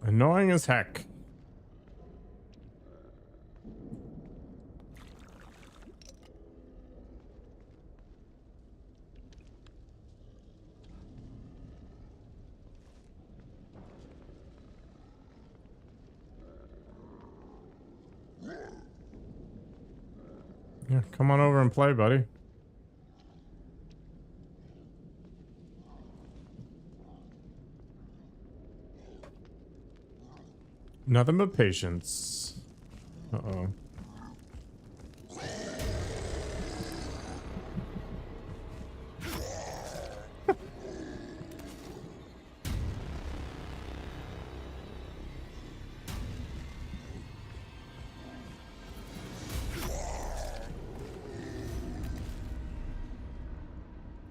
Annoying as heck. Yeah, come on over and play, buddy. Nothing but patience. Uh-oh.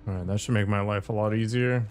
Alright, that should make my life a lot easier.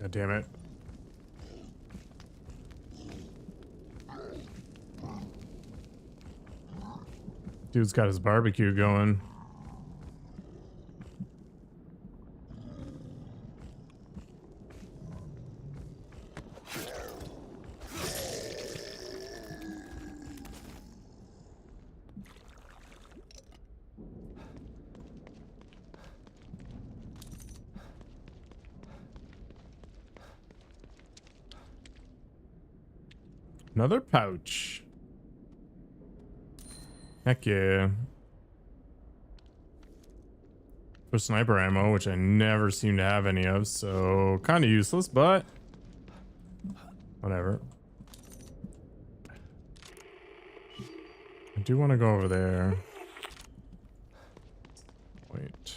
God damn it. Dude's got his barbecue going. Another pouch. Heck yeah. For sniper ammo, which I never seem to have any of, so kind of useless, but whatever. I do want to go over there. Wait.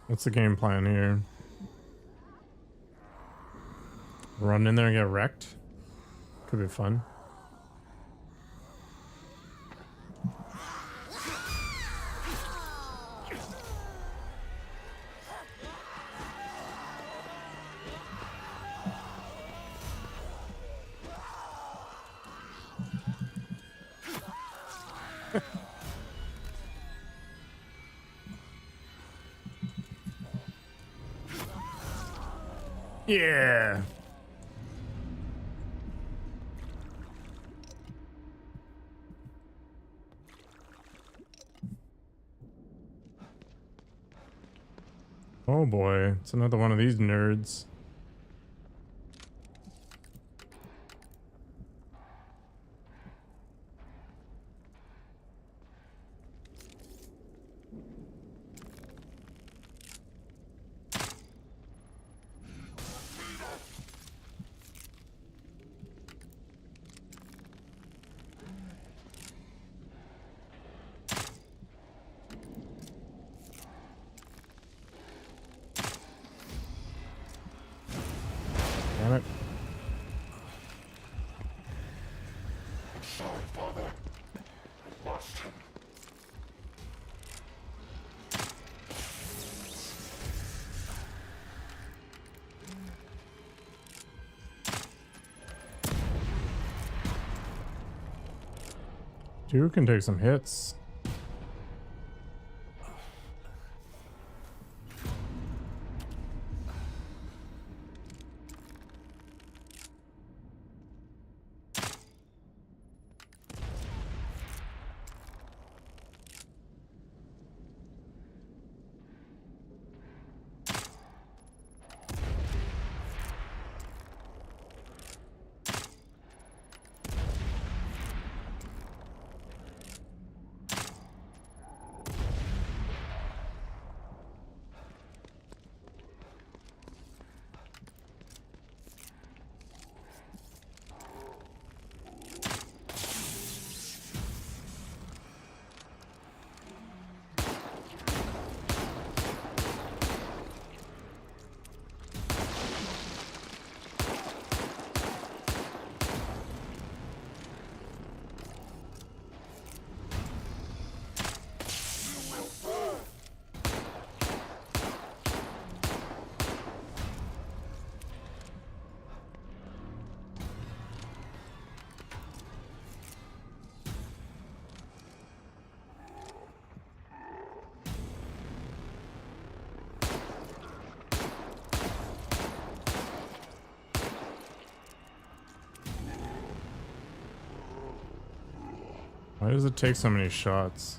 What's the game plan here? Run in there and get wrecked? Could be fun. Yeah. Oh boy, it's another one of these nerds. Damn it.
Sorry, Father. I lost him.
Dude can take some hits. Why does it take so many shots?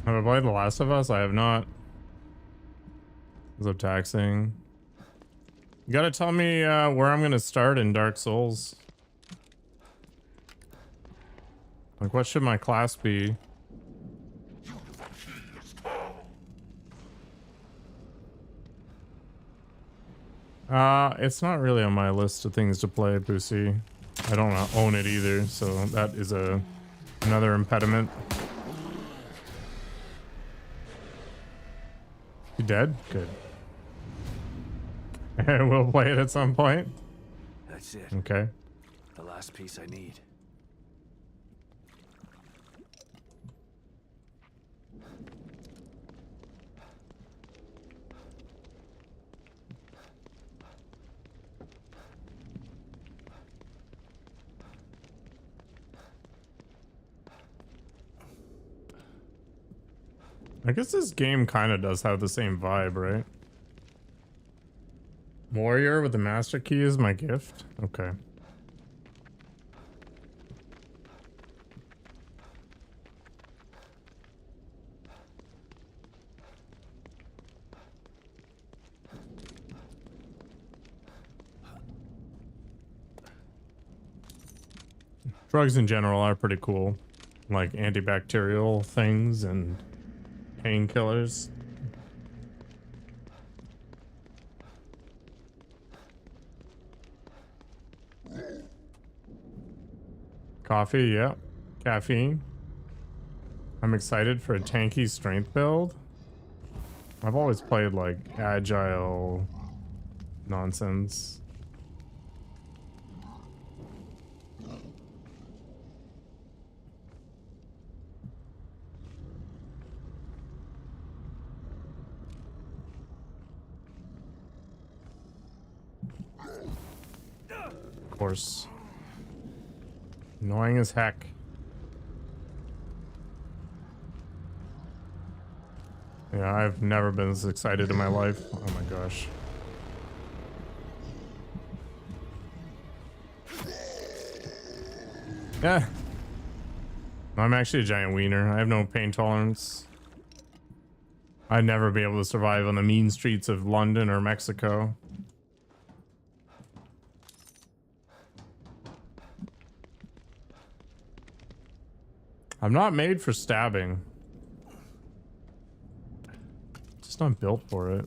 Have I played The Last of Us? I have not. Is it taxing? You gotta tell me where I'm gonna start in Dark Souls. Like, what should my class be? It's not really on my list of things to play, Pussy. I don't own it either, so that is another impediment. You dead? Good. We'll play it at some point.
That's it.
Okay.
The last piece I need.
I guess this game kind of does have the same vibe, right? Warrior with the master key is my gift? Okay. Drugs in general are pretty cool. Like antibacterial things and painkillers. Coffee, yeah. Caffeine. I'm excited for a tanky strength build. I've always played like agile nonsense. Of course. Annoying as heck. Yeah, I've never been this excited in my life. Oh my gosh. Yeah. I'm actually a giant wiener. I have no pain tolerance. I'd never be able to survive on the mean streets of London or Mexico. I'm not made for stabbing. Just not built for it.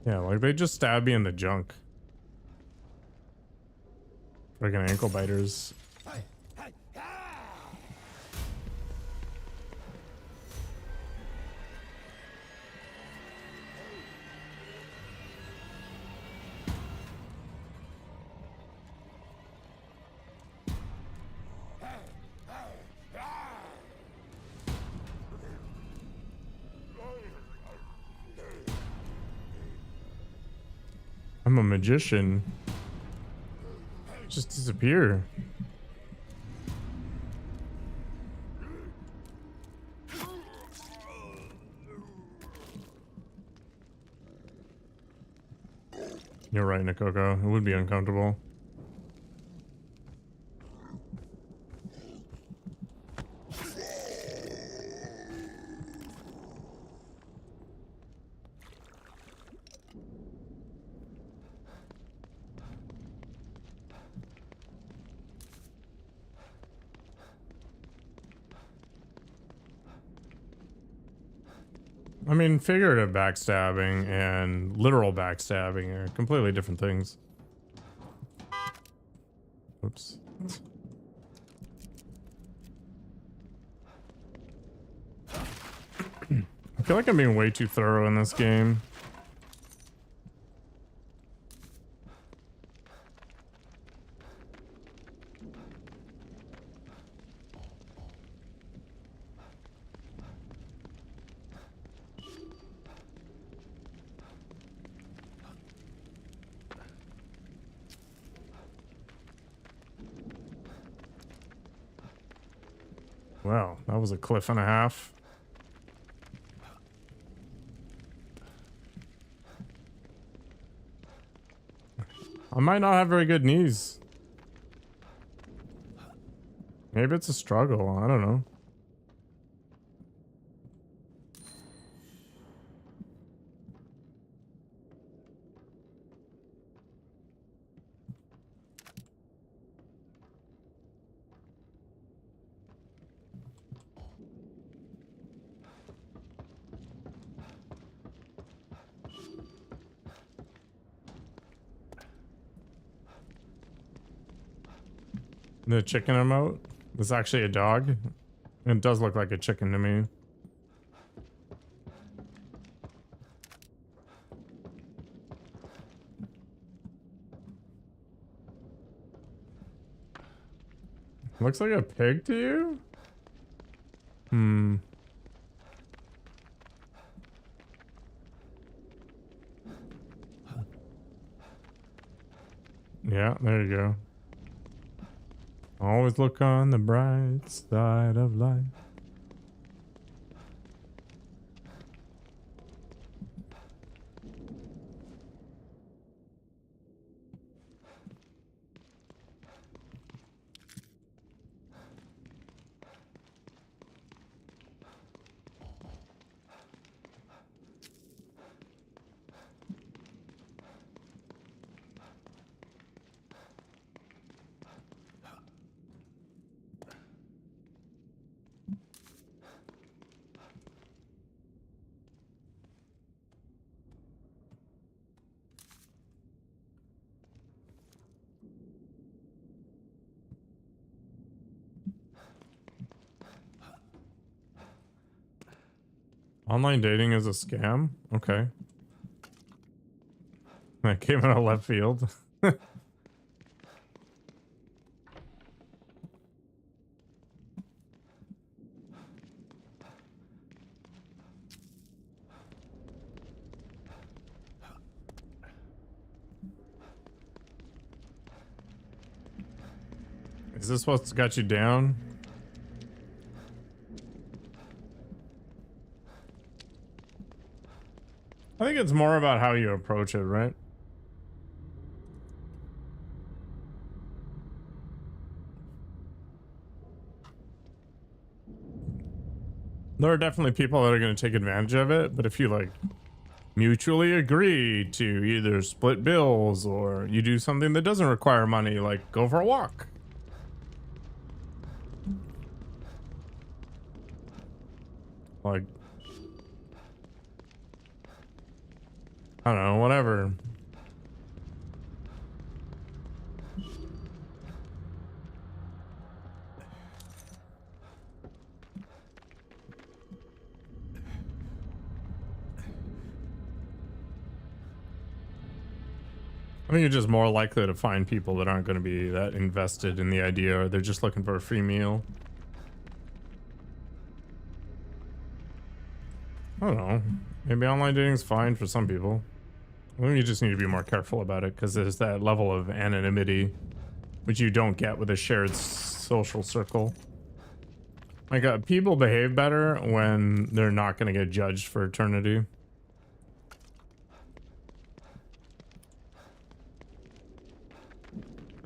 Yeah, like they just stab me in the junk. Freaking ankle biters. I'm a magician. Just disappear. You're right, Nikoko. It would be uncomfortable. I mean, figurative backstabbing and literal backstabbing are completely different things. Oops. I feel like I'm being way too thorough in this game. Well, that was a cliff and a half. I might not have very good knees. Maybe it's a struggle. I don't know. The chicken emote is actually a dog. It does look like a chicken to me. Looks like a pig to you? Hmm. Yeah, there you go. Always look on the bright side of life. Online dating is a scam? Okay. That came out of left field. Is this what's got you down? I think it's more about how you approach it, right? There are definitely people that are going to take advantage of it, but if you like mutually agree to either split bills or you do something that doesn't require money, like go for a walk. Like, I don't know, whatever. I think you're just more likely to find people that aren't going to be that invested in the idea, or they're just looking for a free meal. I don't know. Maybe online dating is fine for some people. I think you just need to be more careful about it because there's that level of anonymity which you don't get with a shared social circle. Like, people behave better when they're not going to get judged for eternity.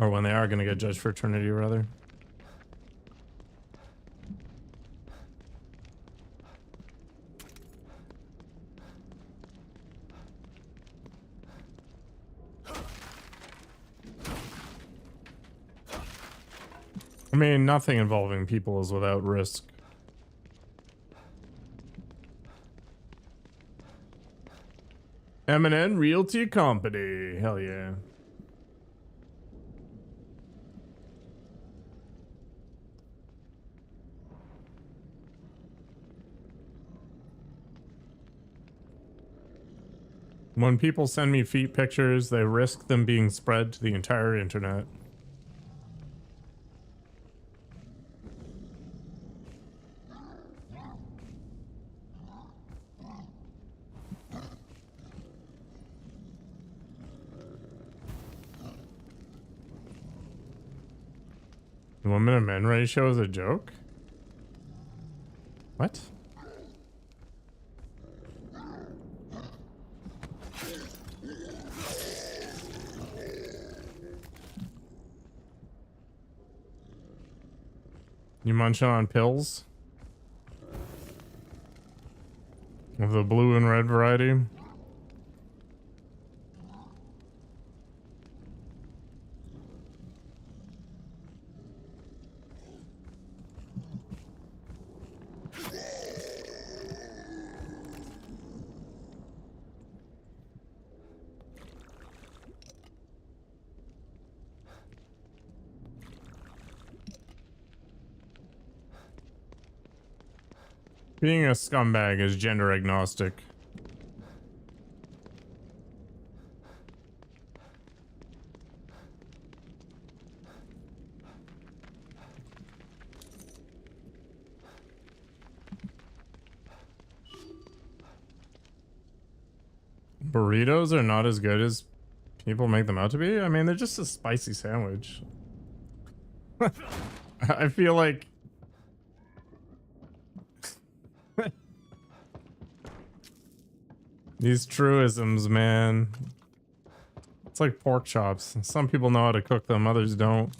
Or when they are going to get judged for eternity, rather. I mean, nothing involving people is without risk. M&N Realty Company. Hell yeah. When people send me feet pictures, they risk them being spread to the entire internet. The women and men ratio is a joke? What? You munching on pills? Of the blue and red variety? Being a scumbag is gender agnostic. Burritos are not as good as people make them out to be. I mean, they're just a spicy sandwich. I feel like these truisms, man. It's like pork chops. Some people know how to cook them, others don't.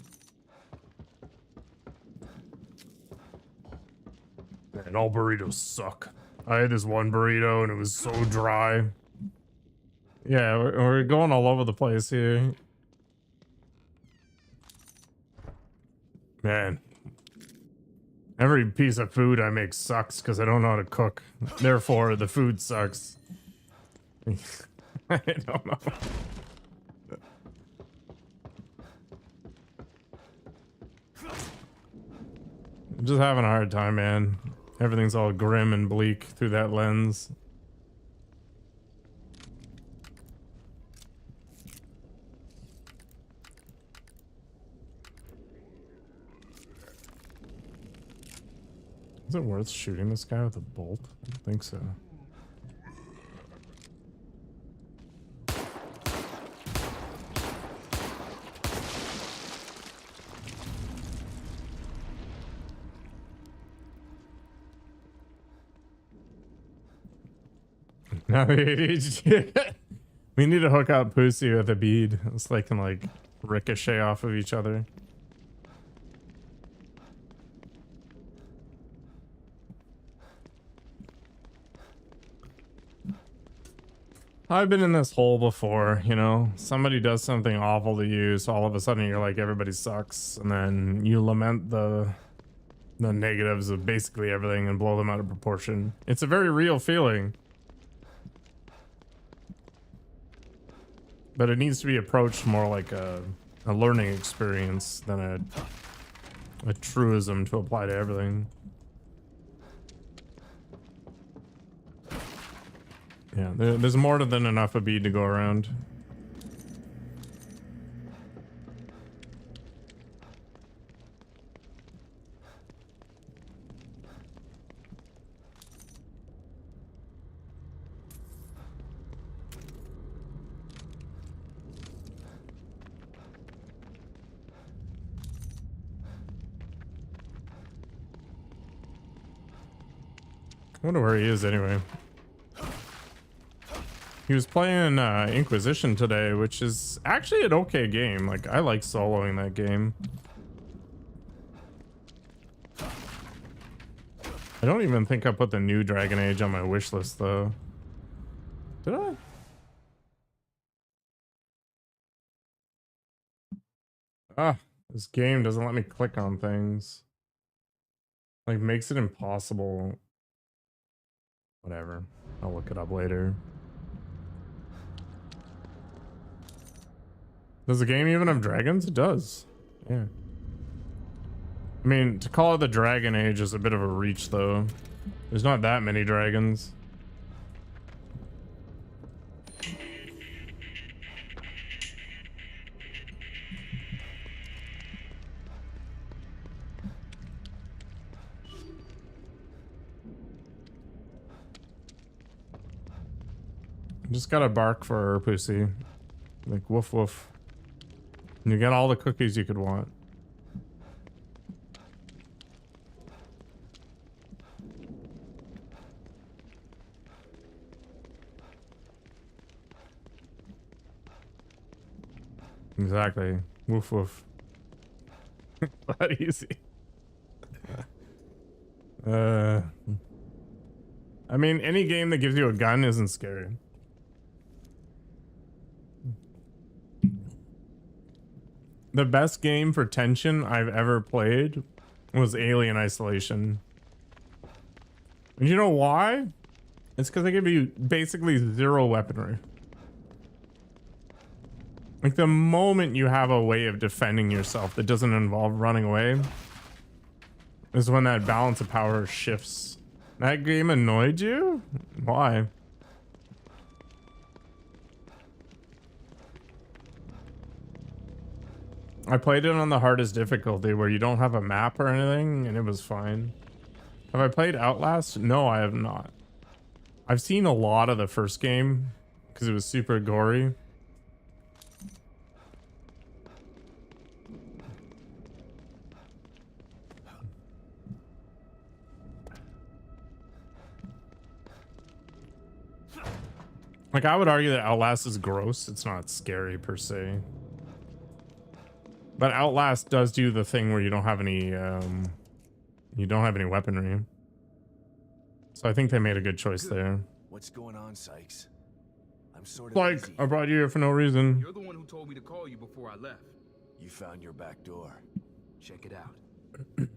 Man, all burritos suck. I had this one burrito and it was so dry. Yeah, we're going all over the place here. Man. Every piece of food I make sucks because I don't know how to cook. Therefore, the food sucks. I don't know. I'm just having a hard time, man. Everything's all grim and bleak through that lens. Is it worth shooting this guy with a bolt? I don't think so. Now the ADHD. We need to hook up Pussy with a bead so they can like ricochet off of each other. I've been in this hole before, you know, somebody does something awful to you, so all of a sudden you're like, everybody sucks, and then you lament the negatives of basically everything and blow them out of proportion. It's a very real feeling. But it needs to be approached more like a learning experience than a truism to apply to everything. Yeah, there's more than enough of bead to go around. I wonder where he is anyway. He was playing Inquisition today, which is actually an okay game. Like, I like soloing that game. I don't even think I put the new Dragon Age on my wish list, though. Did I? Ah, this game doesn't let me click on things. Like, makes it impossible. Whatever. I'll look it up later. Does the game even have dragons? It does. Yeah. I mean, to call it the Dragon Age is a bit of a reach, though. There's not that many dragons. Just gotta bark for her, Pussy. Like, woof woof. And you get all the cookies you could want. Exactly. Woof woof. That easy. I mean, any game that gives you a gun isn't scary. The best game for tension I've ever played was Alien Isolation. And you know why? It's because they give you basically zero weaponry. Like the moment you have a way of defending yourself that doesn't involve running away is when that balance of power shifts. That game annoyed you? Why? I played it on the hardest difficulty where you don't have a map or anything and it was fine. Have I played Outlast? No, I have not. I've seen a lot of the first game because it was super gory. Like, I would argue that Outlast is gross. It's not scary per se. But Outlast does do the thing where you don't have any weaponry. So I think they made a good choice there.
What's going on, Sykes? I'm sort of
Like,
busy.
I brought you here for no reason.
You're the one who told me to call you before I left.
You found your back door. Check it out.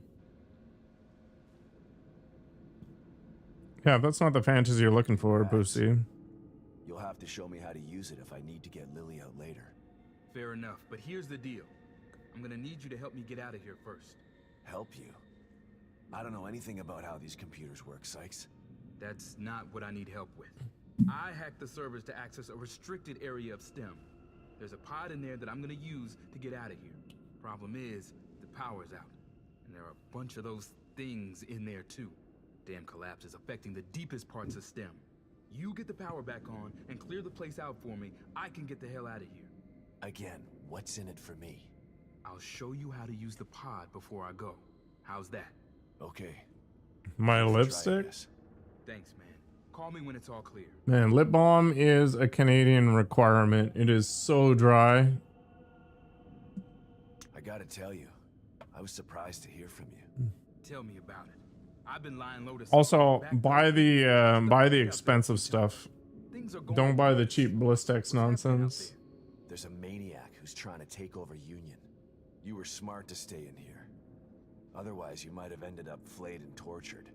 Yeah, that's not the fantasy you're looking for, Boosie.
You'll have to show me how to use it if I need to get Lily out later.
Fair enough, but here's the deal. I'm gonna need you to help me get out of here first.
Help you? I don't know anything about how these computers work, Sykes.
That's not what I need help with. I hacked the servers to access a restricted area of STEM. There's a pod in there that I'm gonna use to get out of here. Problem is, the power's out. And there are a bunch of those things in there too. Damn collapse is affecting the deepest parts of STEM. You get the power back on and clear the place out for me, I can get the hell out of here.
Again, what's in it for me?
I'll show you how to use the pod before I go. How's that?
Okay.
My
Try
lipstick?
this.
Thanks, man. Call me when it's all clear.
Man, lip balm is a Canadian requirement. It is so dry.
I gotta tell you, I was surprised to hear from you.
Tell me about it. I've been lying low to
Also,
back
buy
then.
the expensive stuff.
Things are going
Don't buy the
great.
cheap Blistex
What's happening out
nonsense.
there?
There's a maniac who's trying to take over Union. You were smart to stay in here. Otherwise, you might have ended up flayed and tortured.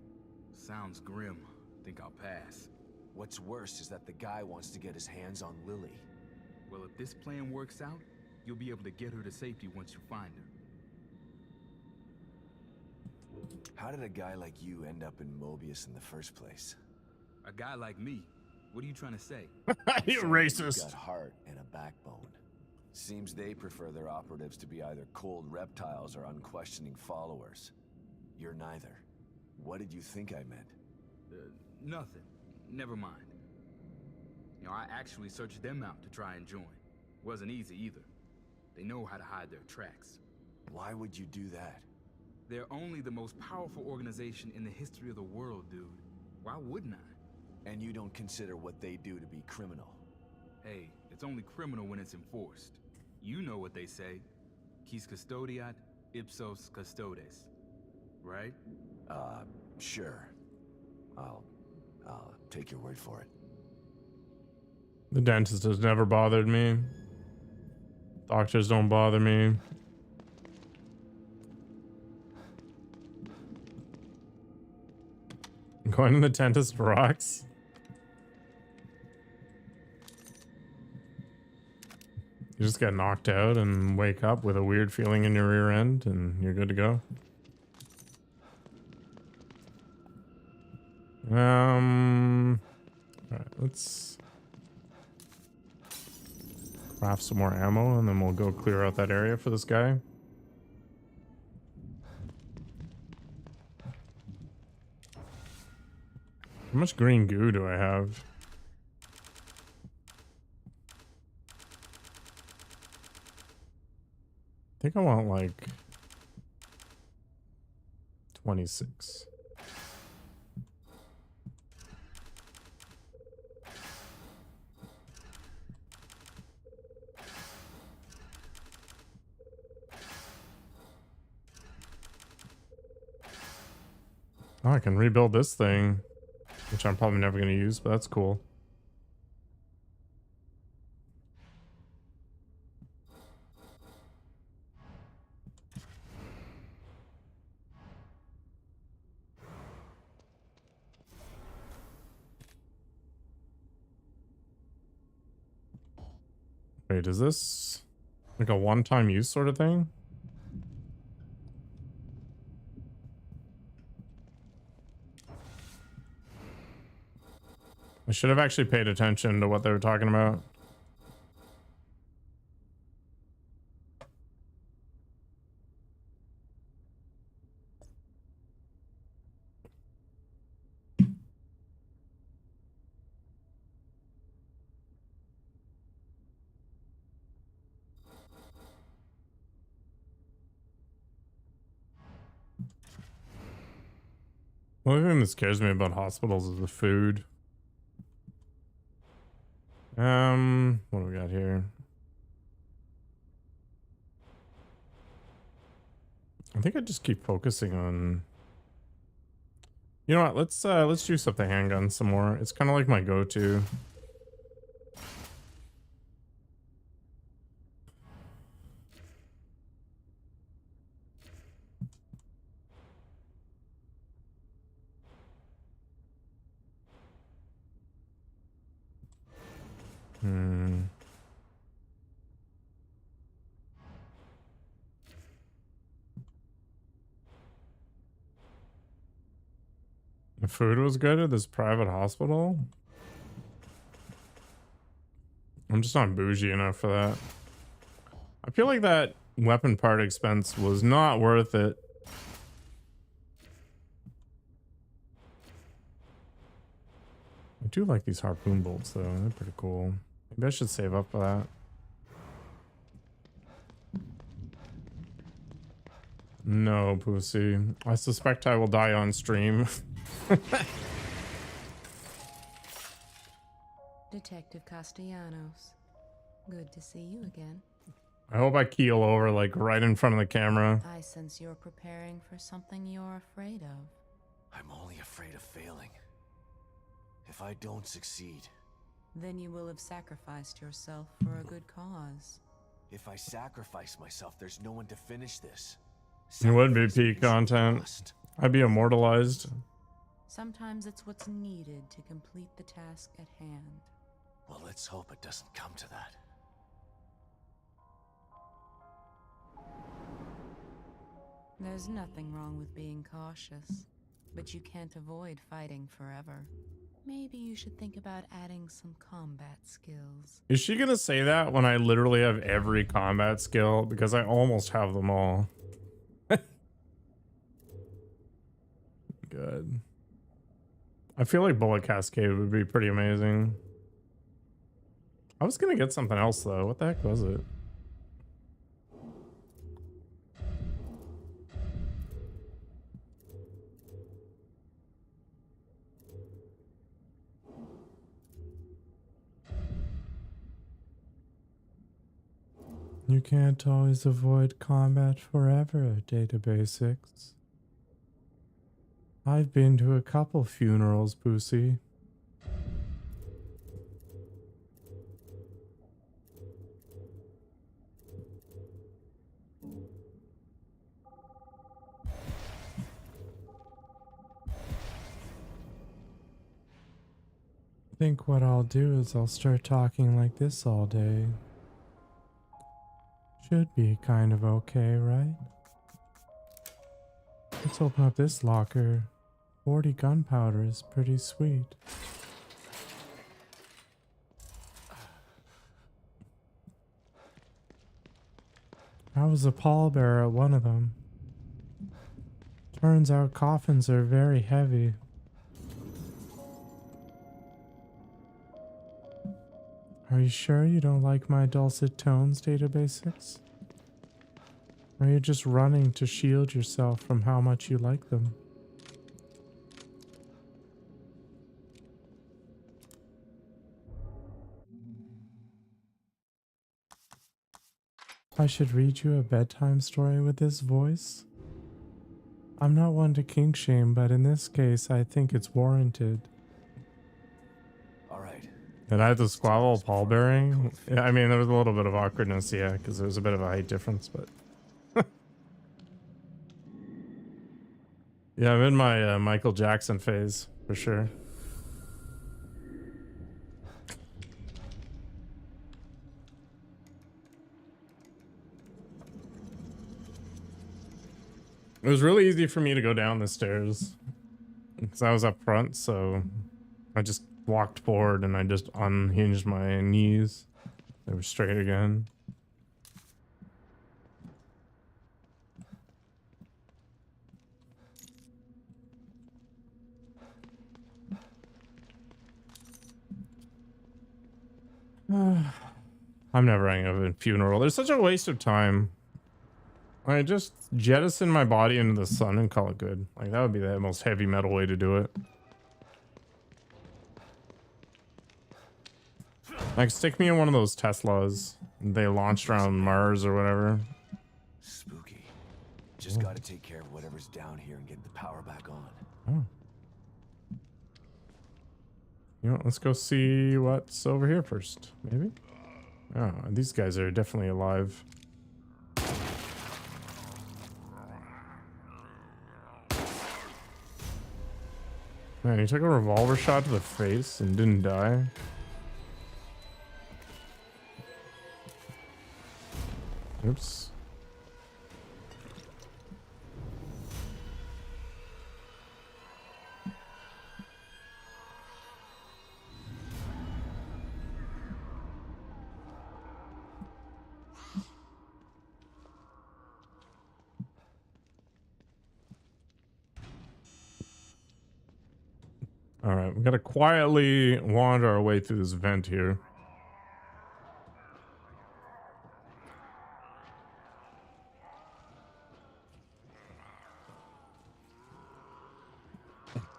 Sounds grim. Think I'll pass.
What's worse is that the guy wants to get his hands on Lily.
Well, if this plan works out, you'll be able to get her to safety once you find her.
How did a guy like you end up in Mobius in the first place?
A guy like me? What are you trying to say?
You
Saying
racist.
You've got heart and a backbone. Seems they prefer their operatives to be either cold reptiles or unquestioning followers. You're neither. What did you think I meant?
Nothing. Never mind. You know, I actually searched them out to try and join. Wasn't easy either. They know how to hide their tracks.
Why would you do that?
They're only the most powerful organization in the history of the world, dude. Why wouldn't I?
And you don't consider what they do to be criminal?
Hey, it's only criminal when it's enforced. You know what they say. Quis custodiat, ipsos custodes. Right?
Sure. I'll take your word for it.
The dentist has never bothered me. Doctors don't bother me. Going to the dentist rocks. You just get knocked out and wake up with a weird feeling in your rear end and you're good to go. Alright, let's craft some more ammo and then we'll go clear out that area for this guy. How much green goo do I have? I think I want like 26. Oh, I can rebuild this thing, which I'm probably never going to use, but that's cool. Wait, is this like a one-time use sort of thing? I should have actually paid attention to what they were talking about. The only thing that scares me about hospitals is the food. What do we got here? I think I just keep focusing on. You know what? Let's juice up the handgun some more. It's kind of like my go-to. The food was good at this private hospital. I'm just not bougie enough for that. I feel like that weapon part expense was not worth it. I do like these harpoon bolts though. They're pretty cool. Maybe I should save up for that. No, pussy. I suspect I will die on stream.
Detective Castellanos, good to see you again.
I hope I keel over like right in front of the camera.
I sense you're preparing for something you're afraid of.
I'm only afraid of failing. If I don't succeed,
Then you will have sacrificed yourself for a good cause.
if I sacrifice myself, there's no one to finish this.
It would be
Sacrifice
peak
means you
content.
must.
I'd be immortalized.
Sometimes it's what's needed to complete the task at hand.
Well, let's hope it doesn't come to that.
There's nothing wrong with being cautious, but you can't avoid fighting forever. Maybe you should think about adding some combat skills.
Is she gonna say that when I literally have every combat skill? Because I almost have them all. Good. I feel like Bullet Cascade would be pretty amazing. I was gonna get something else though. What the heck was it? You can't always avoid combat forever, Data Basics. I've been to a couple funerals, Pussy. I think what I'll do is I'll start talking like this all day. Should be kind of okay, right? Let's open up this locker. 40 gunpowder is pretty sweet. I was a pallbearer at one of them. Turns out coffins are very heavy. Are you sure you don't like my dulcet tones, Data Basics? Or are you just running to shield yourself from how much you like them? I should read you a bedtime story with this voice? I'm not one to kink shame, but in this case, I think it's warranted.
All right.
And I had to squabble pallbearing. Yeah, I mean, there was a little bit of awkwardness, yeah, because there was a bit of a height difference, but yeah, I'm in my Michael Jackson phase for sure. It was really easy for me to go down the stairs because I was up front, so I just walked forward and I just unhinged my knees. They were straight again. I'm never hanging up a funeral. There's such a waste of time. I just jettison my body into the sun and call it good. Like, that would be the most heavy metal way to do it. Like, stick me in one of those Teslas they launched around Mars or whatever.
Spooky. Just gotta take care of whatever's down here and get the power back on.
Oh. You know, let's go see what's over here first, maybe? Oh, these guys are definitely alive. Man, he took a revolver shot to the face and didn't die. Oops. All right, we gotta quietly wander our way through this vent here.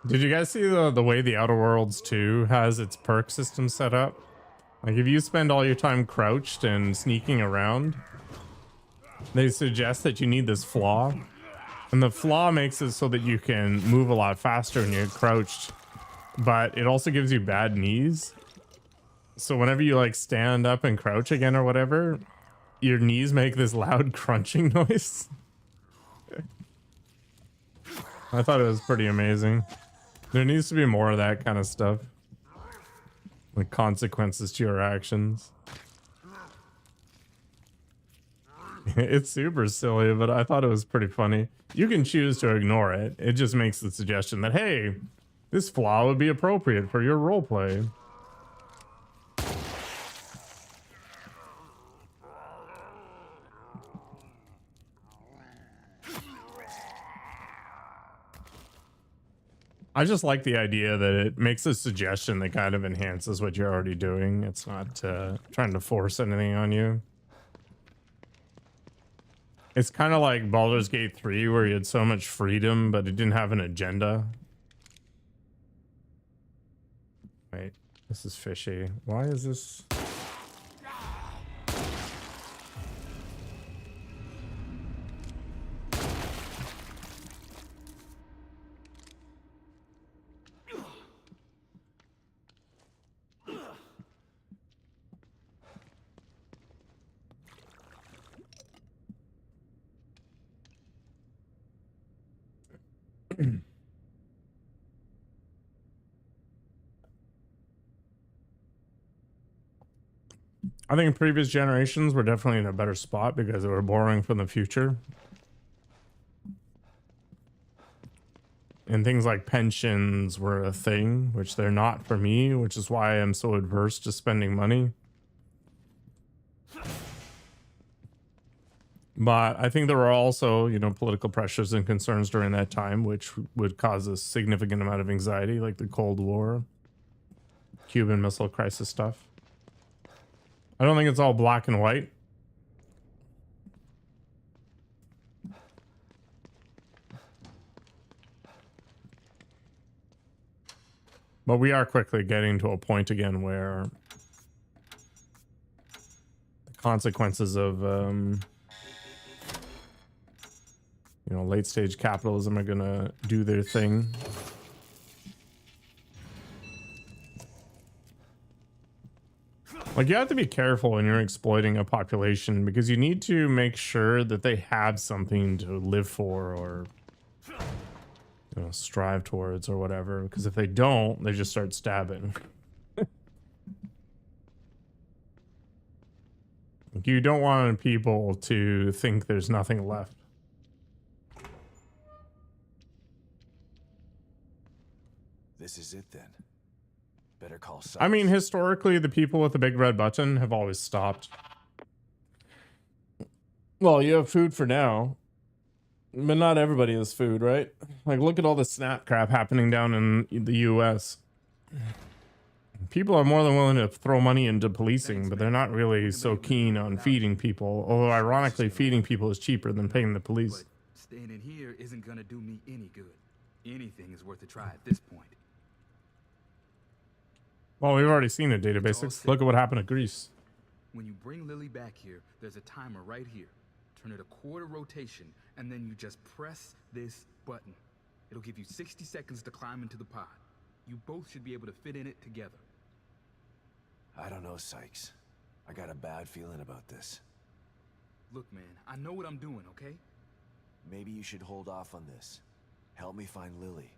Did you guys see the way the Outer Worlds 2 has its perk system set up? Like, if you spend all your time crouched and sneaking around, they suggest that you need this flaw. And the flaw makes it so that you can move a lot faster when you're crouched. But it also gives you bad knees. So whenever you like stand up and crouch again or whatever, your knees make this loud crunching noise. I thought it was pretty amazing. There needs to be more of that kind of stuff. Like consequences to your actions. It's super silly, but I thought it was pretty funny. You can choose to ignore it. It just makes the suggestion that, hey, this flaw would be appropriate for your roleplay. I just like the idea that it makes a suggestion that kind of enhances what you're already doing. It's not trying to force anything on you. It's kind of like Baldur's Gate 3 where you had so much freedom, but it didn't have an agenda. Wait, this is fishy. Why is this? I think previous generations were definitely in a better spot because they were borrowing from the future. And things like pensions were a thing, which they're not for me, which is why I'm so adverse to spending money. But I think there were also, you know, political pressures and concerns during that time, which would cause a significant amount of anxiety, like the Cold War, Cuban Missile Crisis stuff. I don't think it's all black and white. But we are quickly getting to a point again where the consequences of, you you know, late stage capitalism are gonna do their thing. Like, you have to be careful when you're exploiting a population because you need to make sure that they have something to live for or, you know, strive towards or whatever. Because if they don't, they just start stabbing. Like, you don't want people to think there's nothing left.
This is it then. Better call Sykes.
I mean, historically, the people with the big red button have always stopped. Well, you have food for now, but not everybody has food, right? Like, look at all the snap crap happening down in the US. People are more than willing to throw money into policing, but they're not really so keen on feeding people. Although, ironically, feeding people is cheaper than paying the police.
But staying in here isn't gonna do me any good. Anything is worth a try at this point.
Well, we've already seen it, Data Basics. Look at what happened to Greece.
When you bring Lily back here, there's a timer right here. Turn it a quarter rotation, and then you just press this button. It'll give you 60 seconds to climb into the pod. You both should be able to fit in it together.
I don't know, Sykes. I got a bad feeling about this.
Look, man, I know what I'm doing, okay?
Maybe you should hold off on this. Help me find Lily,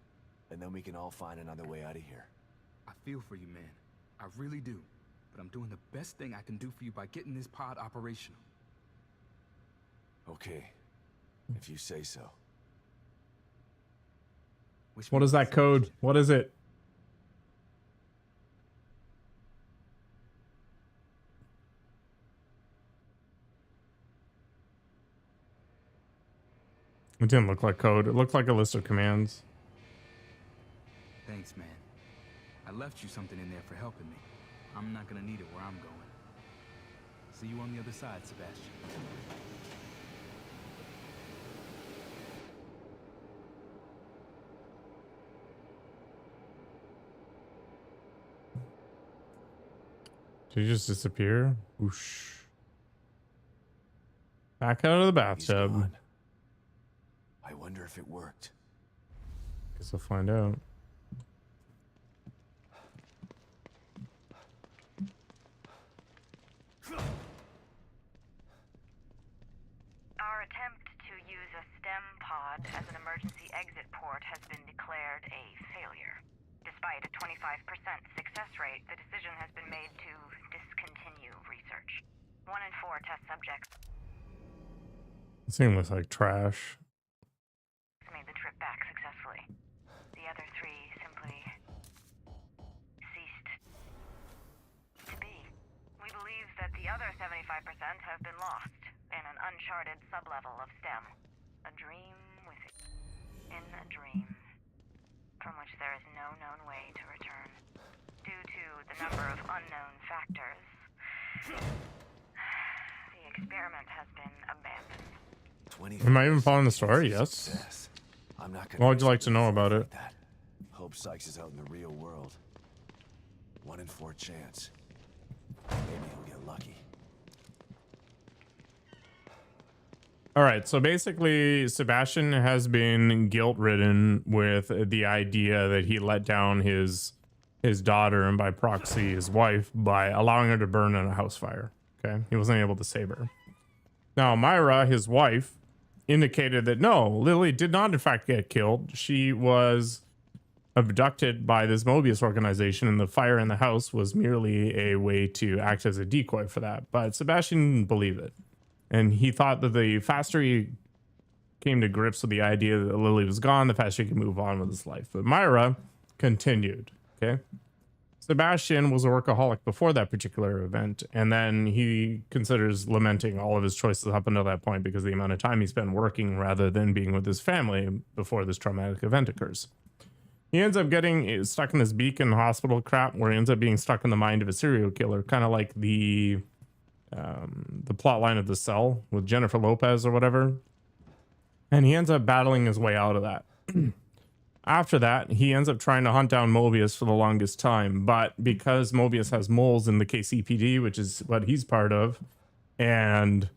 and then we can all find another way out of here.
I feel for you, man. I really do. But I'm doing the best thing I can do for you by getting this pod operational.
Okay, if you say so.
What is that code? What is it? It didn't look like code. It looked like a list of commands.
Thanks, man. I left you something in there for helping me. I'm not gonna need it where I'm going. See you on the other side, Sebastian.
Did he just disappear? Whoosh. Back out of the bathtub.
I wonder if it worked.
Guess we'll find out.
Our attempt to use a STEM pod as an emergency exit port has been declared a failure. Despite a 25% success rate, the decision has been made to discontinue research. 1 in 4 test subjects
It seems like trash.
made the trip back successfully. The other 3 simply ceased to be. We believe that the other 75% have been lost in an uncharted sublevel of STEM. A dream within a dream, from which there is no known way to return. Due to the number of unknown factors, the experiment has been abandoned.
Am I even following the story? Yes.
Success. I'm not gonna
What would you like
risk
to know about
like
it?
that. Hope Sykes is out in the real world. 1 in 4 chance. Maybe he'll get lucky.
All right, so basically, Sebastian has been guilt-ridden with the idea that he let down his daughter and by proxy his wife by allowing her to burn in a house fire. Okay, he wasn't able to save her. Now, Myra, his wife, indicated that no, Lily did not in fact get killed. She was abducted by this Mobius organization, and the fire in the house was merely a way to act as a decoy for that. But Sebastian didn't believe it. And he thought that the faster he came to grips with the idea that Lily was gone, the faster he could move on with his life. But Myra continued, okay? Sebastian was a workaholic before that particular event, and then he considers lamenting all of his choices up until that point because of the amount of time he spent working rather than being with his family before this traumatic event occurs. He ends up getting stuck in this Beacon hospital crap where he ends up being stuck in the mind of a serial killer, kind of like the plot line of The Cell with Jennifer Lopez or whatever. And he ends up battling his way out of that. After that, he ends up trying to hunt down Mobius for the longest time. But because Mobius has moles in the KCPD, which is what he's part of, and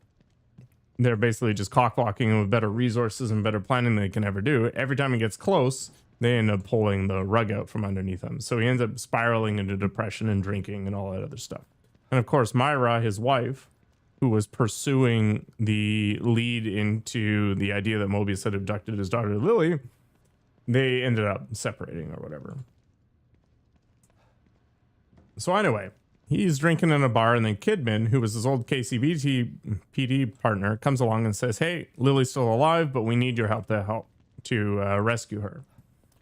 they're basically just cock-blocking him with better resources and better planning than they can ever do. Every time he gets close, they end up pulling the rug out from underneath him. So he ends up spiraling into depression and drinking and all that other stuff. And of course, Myra, his wife, who was pursuing the lead into the idea that Mobius had abducted his daughter Lily, they ended up separating or whatever. So anyway, he's drinking in a bar, and then Kidman, who was his old KCBT PD partner, comes along and says, hey, Lily's still alive, but we need your help to rescue her.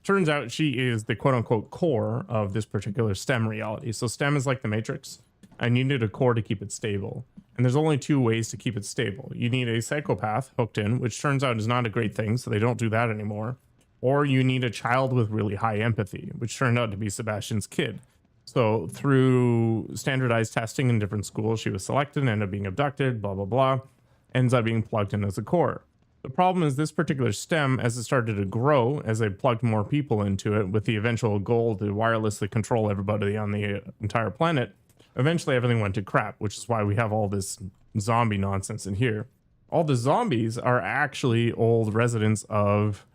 Turns out she is the quote-unquote core of this particular STEM reality. So STEM is like the Matrix, and you need a core to keep it stable. And there's only two ways to keep it stable. You need a psychopath hooked in, which turns out is not a great thing, so they don't do that anymore. Or you need a child with really high empathy, which turned out to be Sebastian's kid. So through standardized testing in different schools, she was selected and ended up being abducted, blah, blah, blah, ends up being plugged in as a core. The problem is this particular STEM, as it started to grow, as they plugged more people into it with the eventual goal to wirelessly control everybody on the entire planet, eventually everything went to crap, which is why we have all this zombie nonsense in here. All the zombies are actually old residents of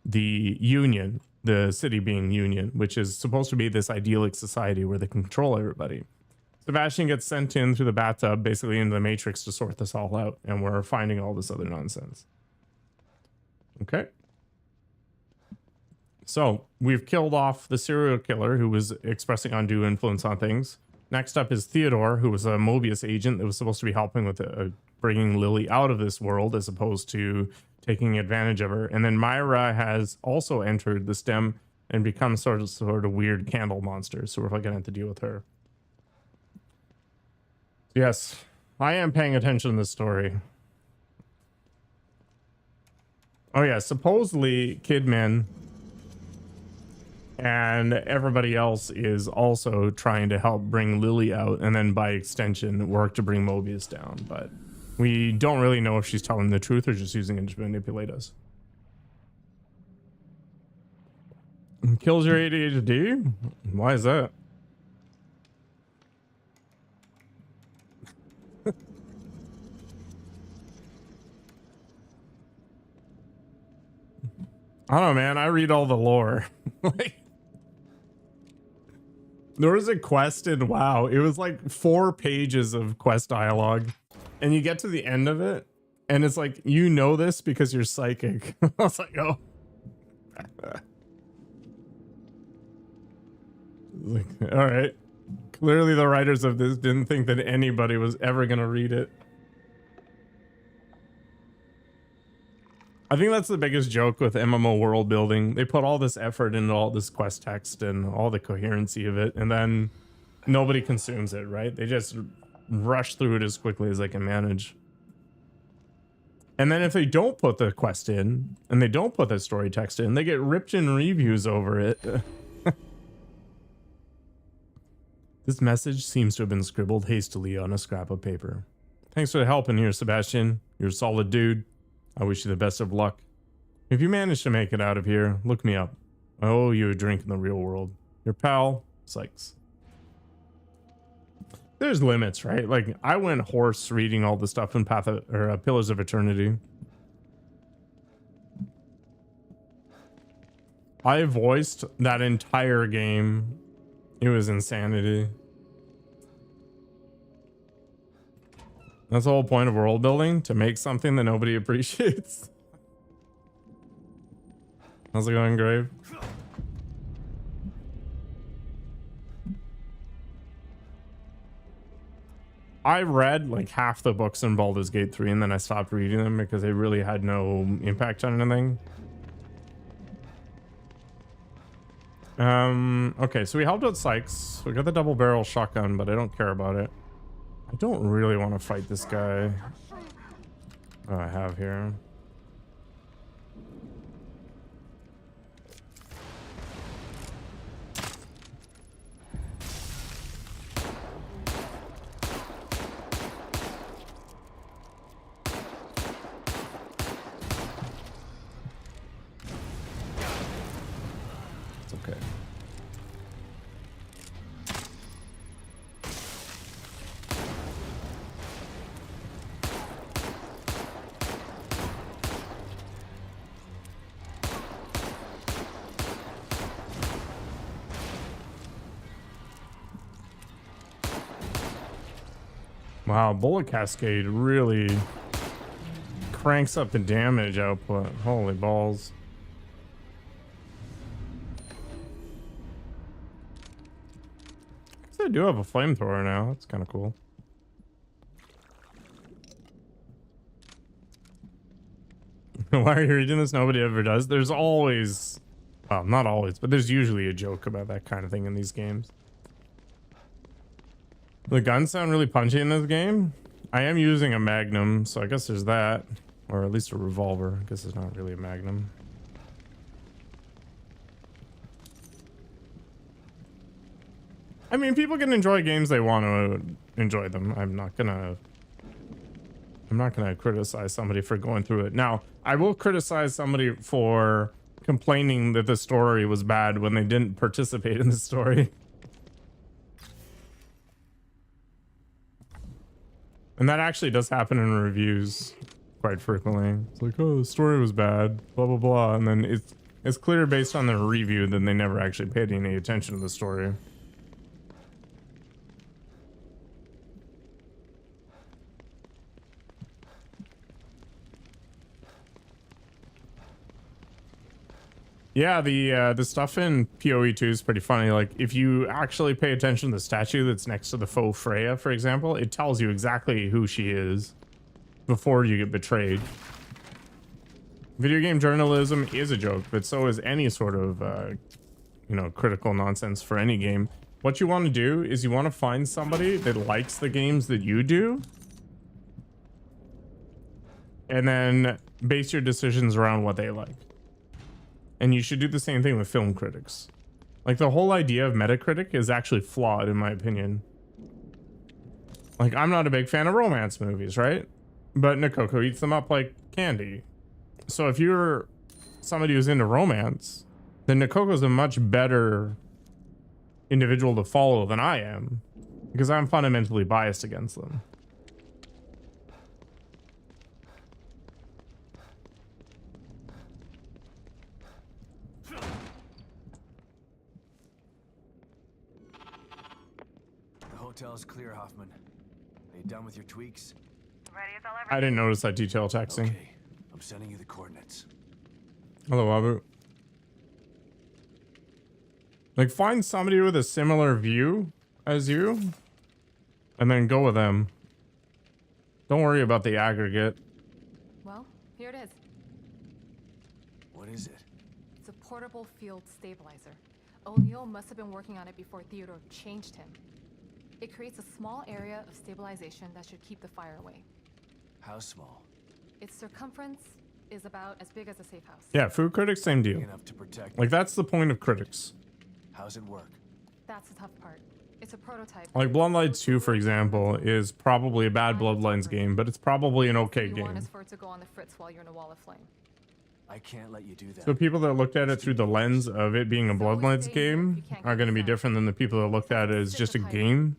the Union, the city being Union, which is supposed to be this idyllic society where they control everybody. Sebastian gets sent in through the bathtub, basically into the Matrix, to sort this all out, and we're finding all this other nonsense. Okay. So we've killed off the serial killer who was expressing undue influence on things. Next up is Theodore, who was a Mobius agent that was supposed to be helping with bringing Lily out of this world as opposed to taking advantage of her. And then Myra has also entered the STEM and become sort of weird candle monster. So we're going to have to deal with her. Yes, I am paying attention to this story. Oh yeah, supposedly Kidman and everybody else is also trying to help bring Lily out, and then by extension work to bring Mobius down. But we don't really know if she's telling the truth or just using it to manipulate us. Kills your ADHD? Why is that? I don't know, man. I read all the lore. Like, there was a quest in WoW. It was like 4 pages of quest dialogue. And you get to the end of it, and it's like, you know this because you're psychic. I was like, oh. Like, all right. Clearly the writers of this didn't think that anybody was ever going to read it. I think that's the biggest joke with MMO world building. They put all this effort into all this quest text and all the coherency of it, and then nobody consumes it, right? They just rush through it as quickly as they can manage. And then if they don't put the quest in, and they don't put the story text in, they get ripped in reviews over it. This message seems to have been scribbled hastily on a scrap of paper. Thanks for the help in here, Sebastian. You're a solid dude. I wish you the best of luck. If you manage to make it out of here, look me up. I owe you a drink in the real world. Your pal, Sykes. There's limits, right? Like, I went hoarse reading all the stuff in Pillars of Eternity. I voiced that entire game. It was insanity. That's the whole point of world building, to make something that nobody appreciates. How's it going, Grave? I read like half the books in Baldur's Gate 3, and then I stopped reading them because they really had no impact on anything. Okay, so we helped out Sykes. We got the double barrel shotgun, but I don't care about it. I don't really want to fight this guy. Oh, I have here. It's okay. Wow, Bullet Cascade really cranks up the damage output. Holy balls. I do have a flamethrower now. That's kind of cool. Why are you reading this? Nobody ever does. There's always, well, not always, but there's usually a joke about that kind of thing in these games. The guns sound really punchy in this game. I am using a Magnum, so I guess there's that. Or at least a revolver. I guess it's not really a Magnum. I mean, people can enjoy games they want to enjoy them. I'm not gonna criticize somebody for going through it. Now, I will criticize somebody for complaining that the story was bad when they didn't participate in the story. And that actually does happen in reviews quite frequently. It's like, oh, the story was bad, blah, blah, blah. And then it's clear based on the review that they never actually paid any attention to the story. Yeah, the stuff in PoE2 is pretty funny. Like, if you actually pay attention to the statue that's next to the faux Freya, for example, it tells you exactly who she is before you get betrayed. Video game journalism is a joke, but so is any sort of, you know, critical nonsense for any game. What you want to do is you want to find somebody that likes the games that you do, and then base your decisions around what they like. And you should do the same thing with film critics. Like, the whole idea of Metacritic is actually flawed, in my opinion. Like, I'm not a big fan of romance movies, right? But Nakoko eats them up like candy. So if you're somebody who's into romance, then Nakoko's a much better individual to follow than I am, because I'm fundamentally biased against them.
Hotel's clear, Hoffman. Are you done with your tweaks?
Ready as I'll ever
I didn't notice that detail texting.
Okay, I'm sending you the coordinates.
Hello, Abu. Like, find somebody with a similar view as you, and then go with them. Don't worry about the aggregate.
Well, here it is.
What is it?
It's a portable field stabilizer. O'Neill must have been working on it before Theodore changed him. It creates a small area of stabilization that should keep the fire away.
How small?
Its circumference is about as big as a safe house.
Yeah, food critics, same deal.
Big enough to protect.
Like, that's the point of critics.
How's it work?
That's the tough part. It's a prototype.
Like, Bloodlines 2, for example, is probably a bad Bloodlines game, but it's probably an okay
You want
game.
us for it to go on the fritz while you're in a wall of flame.
I can't let you do that.
So people that looked at it through the lens of it being a Bloodlines game are going to be different than the people that looked at it as just a game.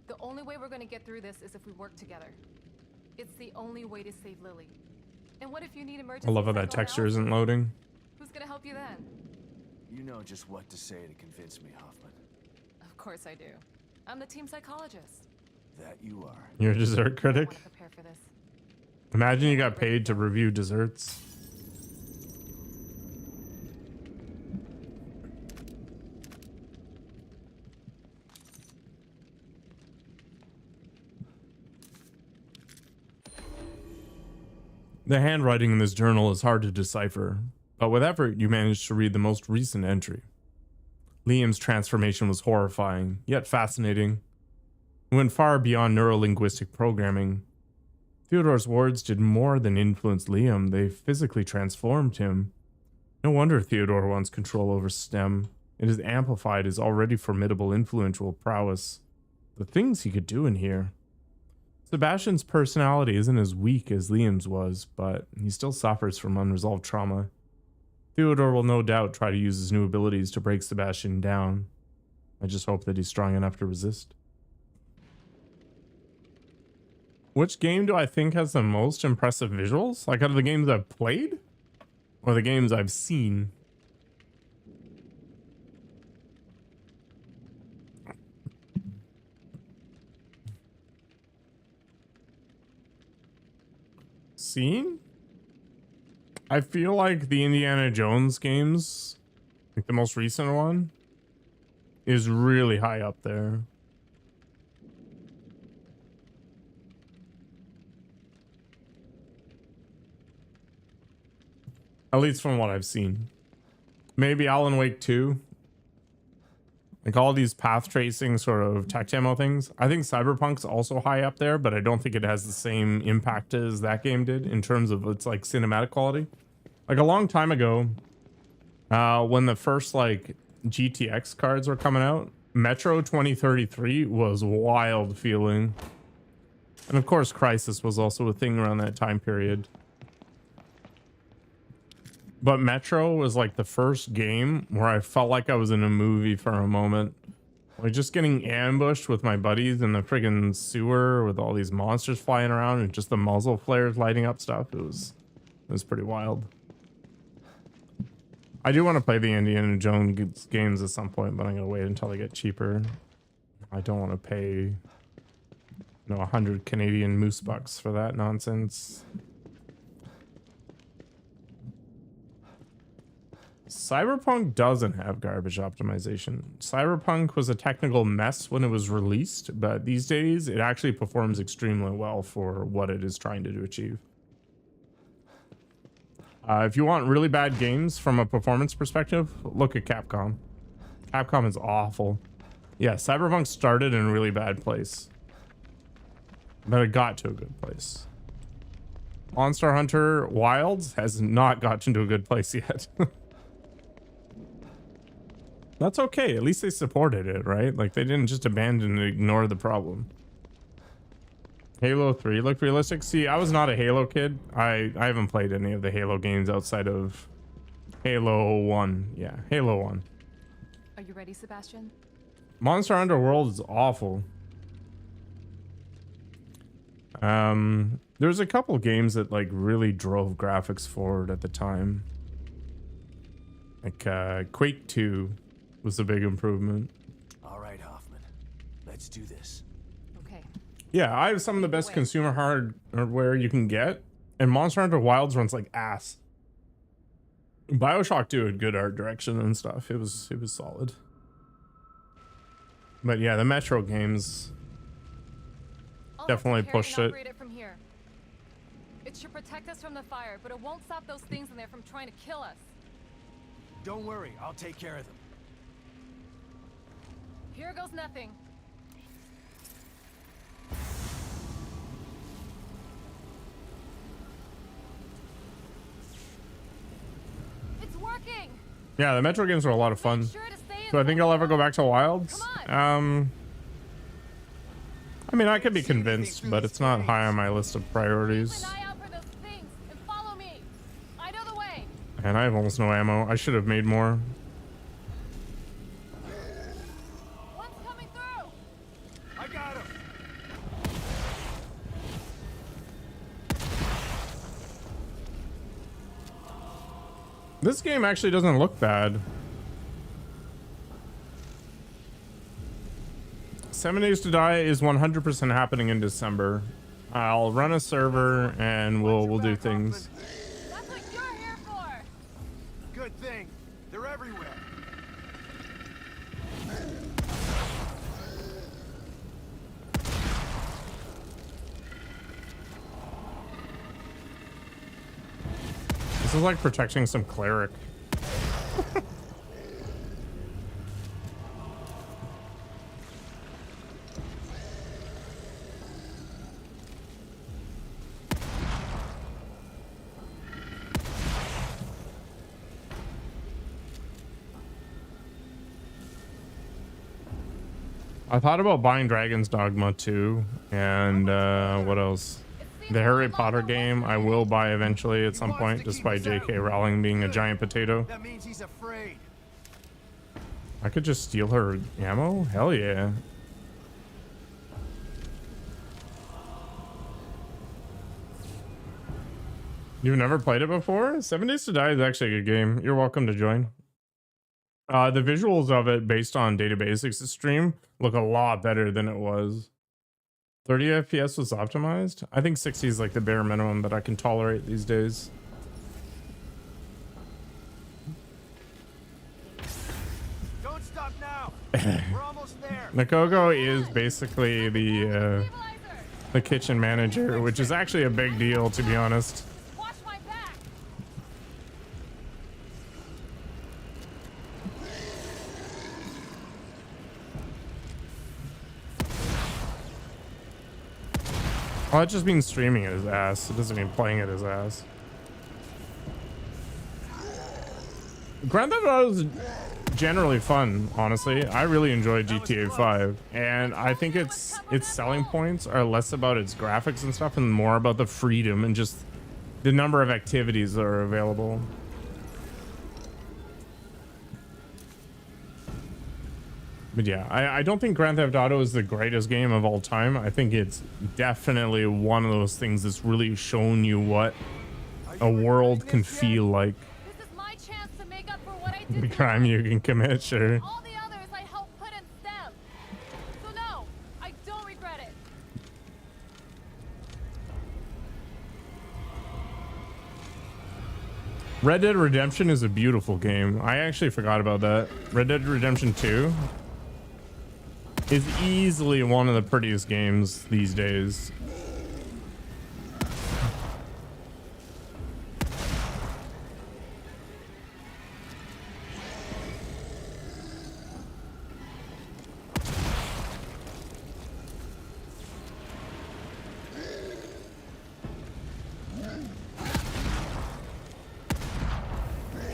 The only way we're going to get through this is if we work together. It's the only way to save Lily. And what if you need emergency?
I love how that texture isn't loading.
Who's going to help you then?
You know just what to say to convince me, Hoffman.
Of course I do. I'm the team psychologist.
That you are.
You're a dessert
I want
critic?
to prepare for this.
Imagine you got paid to review desserts. The handwriting in this journal is hard to decipher, but with effort you managed to read the most recent entry. Liam's transformation was horrifying, yet fascinating. It went far beyond neurolinguistic programming. Theodore's words did more than influence Liam, they physically transformed him. No wonder Theodore wants control over STEM. It has amplified his already formidable influential prowess. The things he could do in here. Sebastian's personality isn't as weak as Liam's was, but he still suffers from unresolved trauma. Theodore will no doubt try to use his new abilities to break Sebastian down. I just hope that he's strong enough to resist. Which game do I think has the most impressive visuals? Like, out of the games I've played? Or the games I've seen? seen. I feel like the Indiana Jones games, like the most recent one, is really high up there. At least from what I've seen. Maybe Alan Wake 2. Like all these path tracing sort of tech demo things. I think Cyberpunk's also high up there, but I don't think it has the same impact as that game did in terms of its like cinematic quality. Like a long time ago, when the first like GTX cards were coming out, Metro 2033 was wild feeling. And of course, Crysis was also a thing around that time period. But Metro was like the first game where I felt like I was in a movie for a moment. Like just getting ambushed with my buddies in the friggin' sewer with all these monsters flying around and just the muzzle flares lighting up stuff. It was pretty wild. I do want to play the Indiana Jones games at some point, but I'm gonna wait until they get cheaper. I don't want to pay, you know, 100 Canadian moose bucks for that nonsense. Cyberpunk doesn't have garbage optimization. Cyberpunk was a technical mess when it was released, but these days it actually performs extremely well for what it is trying to achieve. If you want really bad games from a performance perspective, look at Capcom. Capcom is awful. Yeah, Cyberpunk started in a really bad place, but it got to a good place. Monster Hunter Wilds has not gotten to a good place yet. That's okay. At least they supported it, right? Like they didn't just abandon and ignore the problem. Halo 3 looked realistic. See, I was not a Halo kid. I haven't played any of the Halo games outside of Halo 1. Yeah, Halo 1.
Are you ready, Sebastian?
Monster Hunter World is awful. There's a couple games that like really drove graphics forward at the time. Like Quake 2 was a big improvement.
All right, Hoffman. Let's do this.
Okay.
Yeah, I have some of the best consumer hardware you can get, and Monster Hunter Wilds runs like ass. BioShock 2 had good art direction and stuff. It was solid. But yeah, the Metro games definitely pushed it.
From here. It should protect us from the fire, but it won't stop those things in there from trying to kill us.
Don't worry, I'll take care of them.
Here goes nothing. It's working.
Yeah, the Metro games were a lot of fun. So I think I'll ever go back to Wilds. I mean, I could be convinced, but it's not high on my list of priorities.
Keep an eye out for those things and follow me. I know the way.
And I have almost no ammo. I should have made more.
One's coming through.
I got him.
This game actually doesn't look bad. 7 Days to Die is 100% happening in December. I'll run a server and we'll do things.
That's what you're here for.
Good thing. They're everywhere.
This is like protecting some cleric. I thought about buying Dragon's Dogma 2 and what else? The Harry Potter game I will buy eventually at some point, despite J.K. Rowling being a giant potato.
That means he's afraid.
I could just steal her ammo? Hell yeah. You've never played it before? 7 Days to Die is actually a good game. You're welcome to join. The visuals of it, based on Data Basics' stream, look a lot better than it was. 30 FPS was optimized. I think 60 is like the bare minimum that I can tolerate these days.
Don't stop now. We're almost there.
Nakogo is basically the kitchen manager, which is actually a big deal, to be honest.
Watch my back.
Oh, it just means streaming at his ass. It doesn't mean playing at his ass. Grand Theft Auto is generally fun, honestly. I really enjoyed GTA 5, and I think its selling points are less about its graphics and stuff and more about the freedom and just the number of activities that are available. But yeah, I don't think Grand Theft Auto is the greatest game of all time. I think it's definitely one of those things that's really shown you what a world can feel like.
This is my chance to make up for what I did.
The crime you can commit, sure.
All the others I helped put in STEM. So no, I don't regret it.
Red Dead Redemption is a beautiful game. I actually forgot about that. Red Dead Redemption 2 is easily one of the prettiest games these days.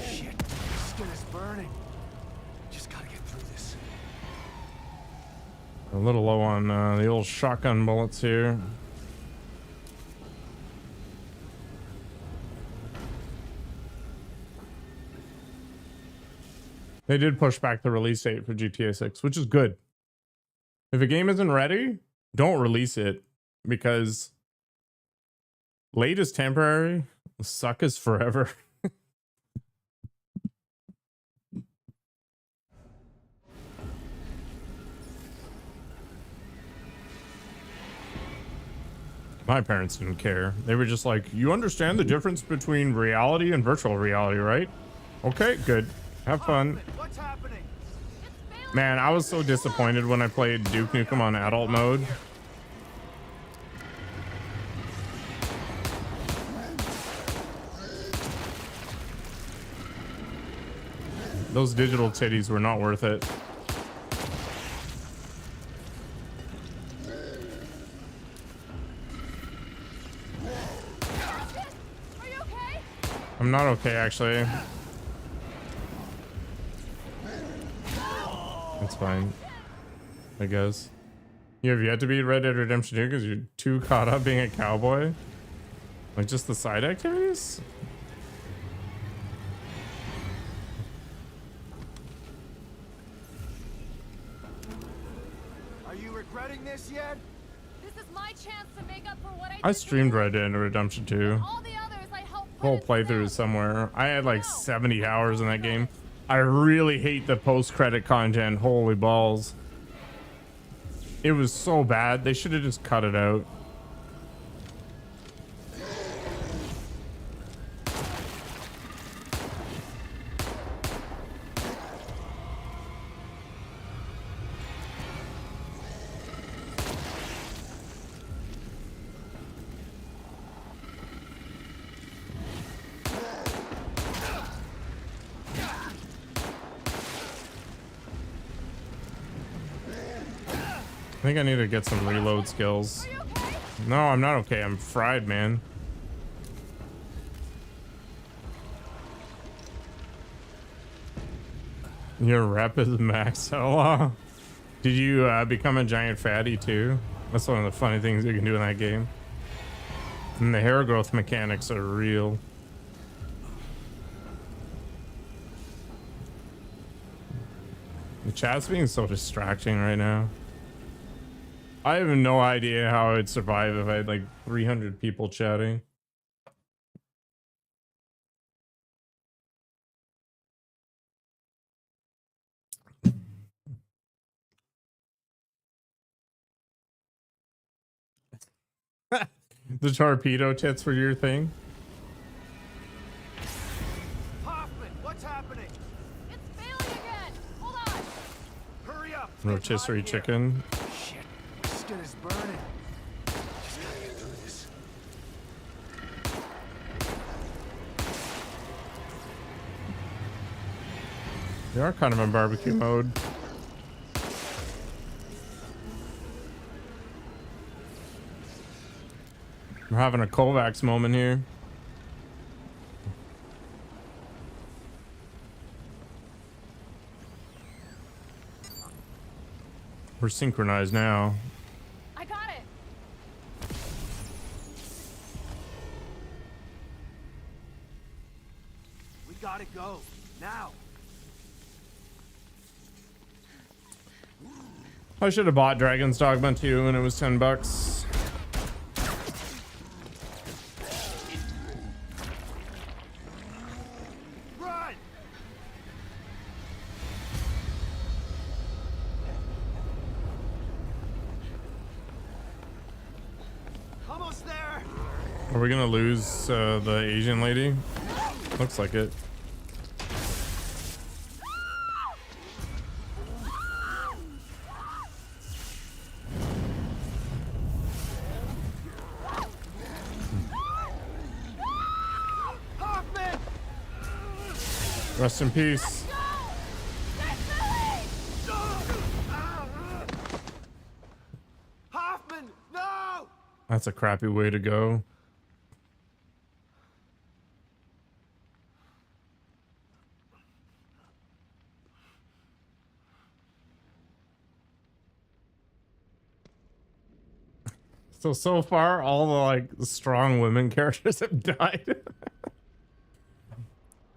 Shit, my skin is burning. Just gotta get through this.
A little low on the old shotgun bullets here. They did push back the release date for GTA 6, which is good. If a game isn't ready, don't release it, because late is temporary, suck is forever. My parents didn't care. They were just like, you understand the difference between reality and virtual reality, right? Okay, good. Have fun.
What's happening?
Man, I was so disappointed when I played Duke Nukem on adult mode. Those digital titties were not worth it.
Are you okay?
I'm not okay, actually. It's fine, I guess. You have yet to beat Red Dead Redemption 2 because you're too caught up being a cowboy? Like, just the side activities?
Are you regretting this yet?
This is my chance to make up for what I did.
I streamed Red Dead Redemption 2.
All the others I helped put
Whole
in
playthrough
STEM.
somewhere. I had like 70 hours in that game. I really hate the post-credit content. Holy balls. It was so bad. They should have just cut it out. I think I need to get some reload skills.
Are you okay?
No, I'm not okay. I'm fried, man. Your rep is max. Hello. Did you become a giant fatty too? That's one of the funny things you can do in that game. And the hair growth mechanics are real. The chat's being so distracting right now. I have no idea how I'd survive if I had like 300 people chatting. The torpedo tits were your thing?
Hoffman, what's happening?
It's failing again. Hold on.
Hurry up.
Rotisserie chicken.
Shit, my skin is burning. Just gotta get through this.
We are kind of in barbecue mode. We're having a Kovacs moment here. We're synchronized now.
I got it.
We gotta go. Now.
I should have bought Dragon's Dogma 2 when it was $10.
Run! Almost there.
Are we gonna lose the Asian lady? Looks like it.
Hoffman!
Rest in peace.
Hoffman, no!
That's a crappy way to go. So far, all the like strong women characters have died.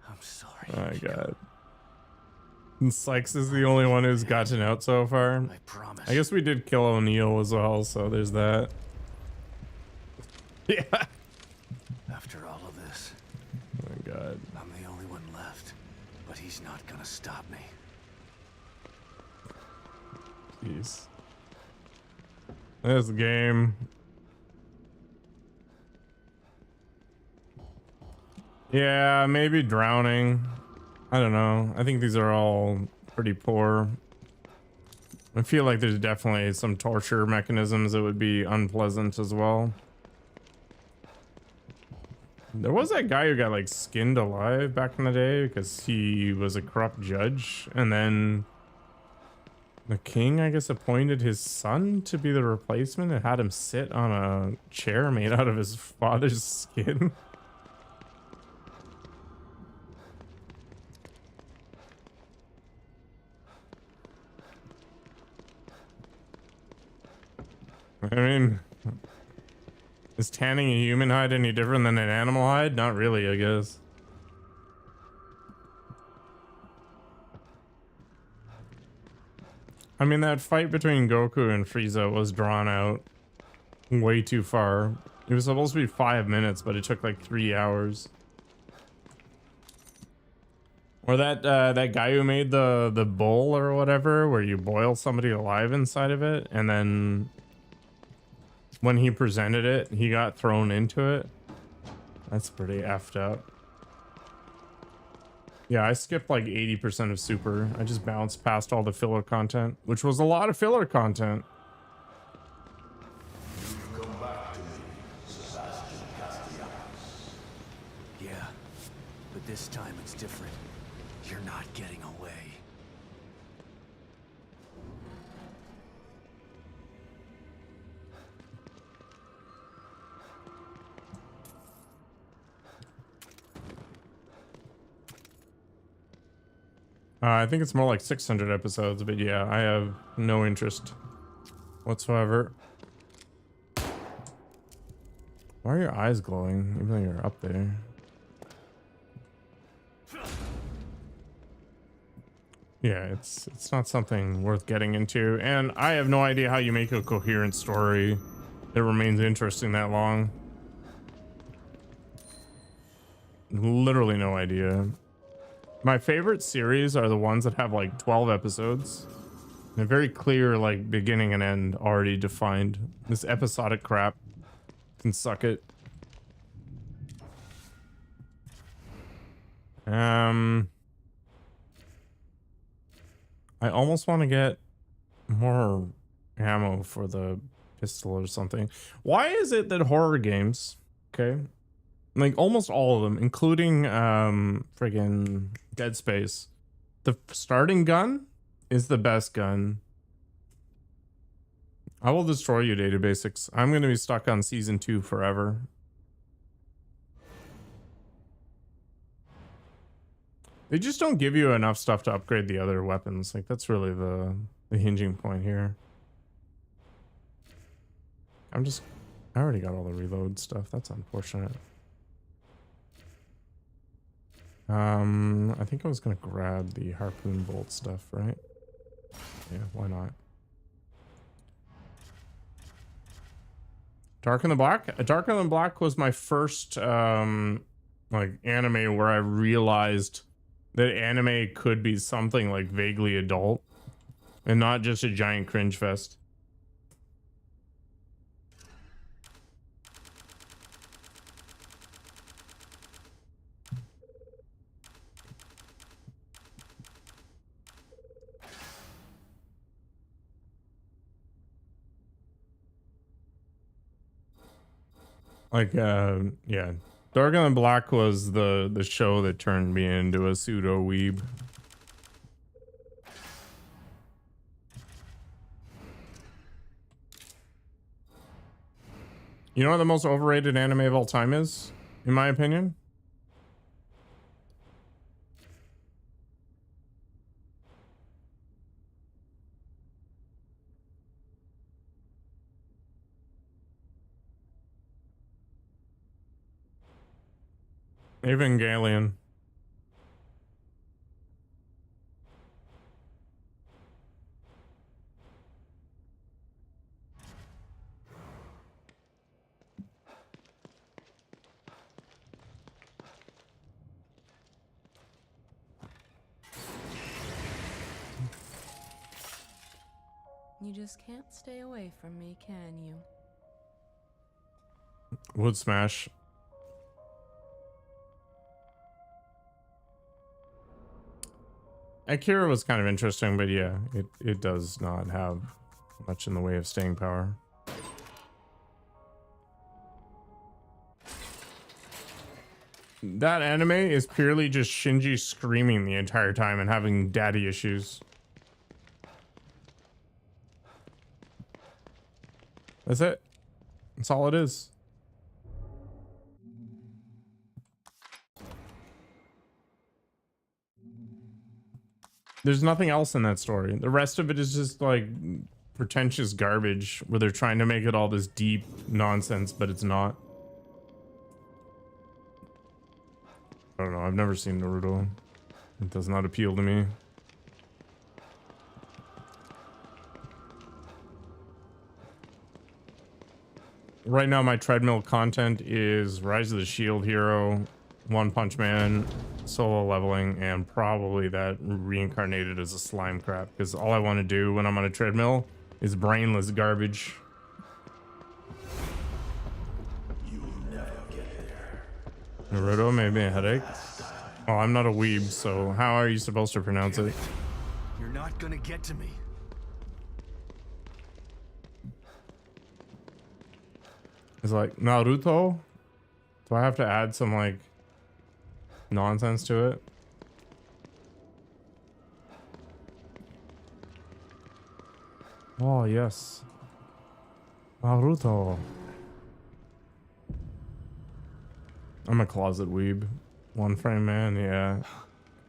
I'm sorry.
Oh my god. And Sykes is the only one who's gotten out so far.
I promise.
I guess we did kill O'Neill as well, so there's that. Yeah.
After all of this,
Oh my god.
I'm the only one left. But he's not gonna stop me.
Jeez. This game. Yeah, maybe drowning. I don't know. I think these are all pretty poor. I feel like there's definitely some torture mechanisms that would be unpleasant as well. There was that guy who got like skinned alive back in the day because he was a corrupt judge, and then the king, I guess, appointed his son to be the replacement and had him sit on a chair made out of his father's skin. I mean, is tanning a human hide any different than an animal hide? Not really, I guess. I mean, that fight between Goku and Frieza was drawn out way too far. It was supposed to be 5 minutes, but it took like 3 hours. Or that that guy who made the bowl or whatever, where you boil somebody alive inside of it, and then when he presented it, he got thrown into it. That's pretty effed up. Yeah, I skipped like 80% of Super. I just bounced past all the filler content, which was a lot of filler content.
Come back to me, Sebastian Castellanos.
Yeah, but this time it's different. You're not getting away.
I think it's more like 600 episodes, but yeah, I have no interest whatsoever. Why are your eyes glowing, even though you're up there? Yeah, it's not something worth getting into, and I have no idea how you make a coherent story that remains interesting that long. Literally no idea. My favorite series are the ones that have like 12 episodes. They're very clear, like beginning and end already defined. This episodic crap Can suck it. I almost want to get more ammo for the pistol or something. Why is it that horror games, okay, like almost all of them, including friggin' Dead Space, the starting gun is the best gun? I will destroy you, Data Basics. I'm going to be stuck on season 2 forever. They just don't give you enough stuff to upgrade the other weapons. Like, that's really the hinging point here. I already got all the reload stuff. That's unfortunate. I think I was gonna grab the harpoon bolt stuff, right? Yeah, why not? Dark in the Black? Dark in the Black was my first like anime where I realized that anime could be something like vaguely adult and not just a giant cringe fest. Like yeah, Dark in the Black was the show that turned me into a pseudo weeb. You know what the most overrated anime of all time is, in my opinion? Evangelion.
You just can't stay away from me, can you?
Wood Smash. Akira was kind of interesting, but yeah, it does not have much in the way of staying power. That anime is purely just Shinji screaming the entire time and having daddy issues. That's it. That's all it is. There's nothing else in that story. The rest of it is just like pretentious garbage where they're trying to make it all this deep nonsense, but it's not. I don't know. I've never seen Naruto. It does not appeal to me. Right now, my treadmill content is Rise of the Shield Hero, One Punch Man, solo leveling, and probably that reincarnated as a slime crap. Because all I want to do when I'm on a treadmill is brainless garbage.
You'll never get there.
Naruto, maybe a headache. Well, I'm not a weeb, so how are you supposed to pronounce it?
You're not gonna get to me.
It's like Naruto. Do I have to add some like nonsense to it? Oh yes, Naruto. I'm a closet weeb. One frame man, yeah.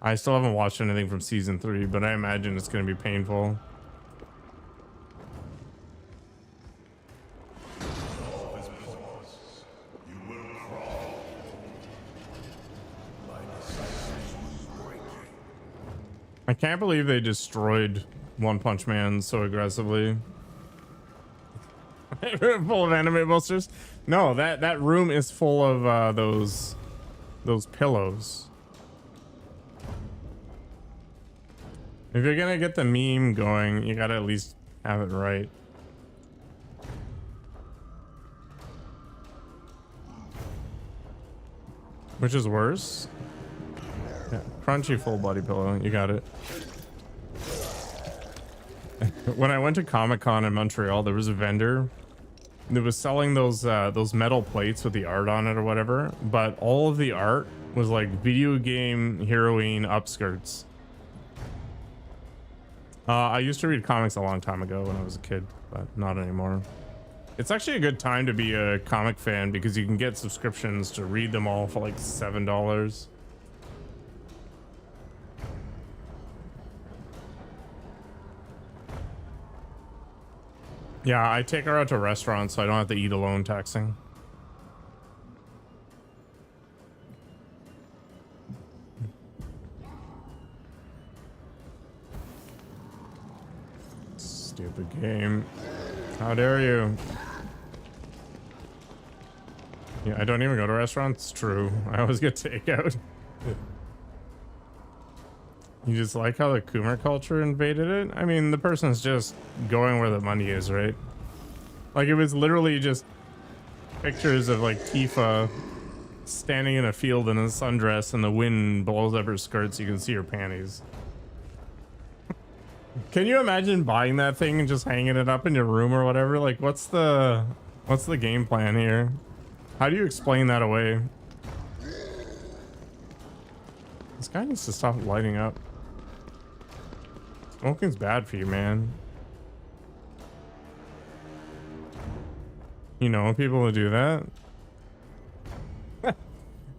I still haven't watched anything from season 3, but I imagine it's gonna be painful. I can't believe they destroyed One Punch Man so aggressively. Full of anime posters. No, that room is full of those pillows. If you're gonna get the meme going, you gotta at least have it right. Which is worse? Yeah, crunchy full body pillow. You got it. When I went to Comic-Con in Montreal, there was a vendor that was selling those metal plates with the art on it or whatever, but all of the art was like video game heroine upskirts. I used to read comics a long time ago when I was a kid, but not anymore. It's actually a good time to be a comic fan because you can get subscriptions to read them all for like $7. Yeah, I take her out to restaurants so I don't have to eat alone taxing. Stupid game. How dare you? Yeah, I don't even go to restaurants. True. I always get takeout. You just like how the Coomer culture invaded it? I mean, the person's just going where the money is, right? Like, it was literally just pictures of, like, Tifa standing in a field in a sundress and the wind blows up her skirts. You can see her panties. Can you imagine buying that thing and just hanging it up in your room or whatever? Like, what's the game plan here? How do you explain that away? This guy needs to stop lighting up. Smoking's bad for you, man. You know people who do that?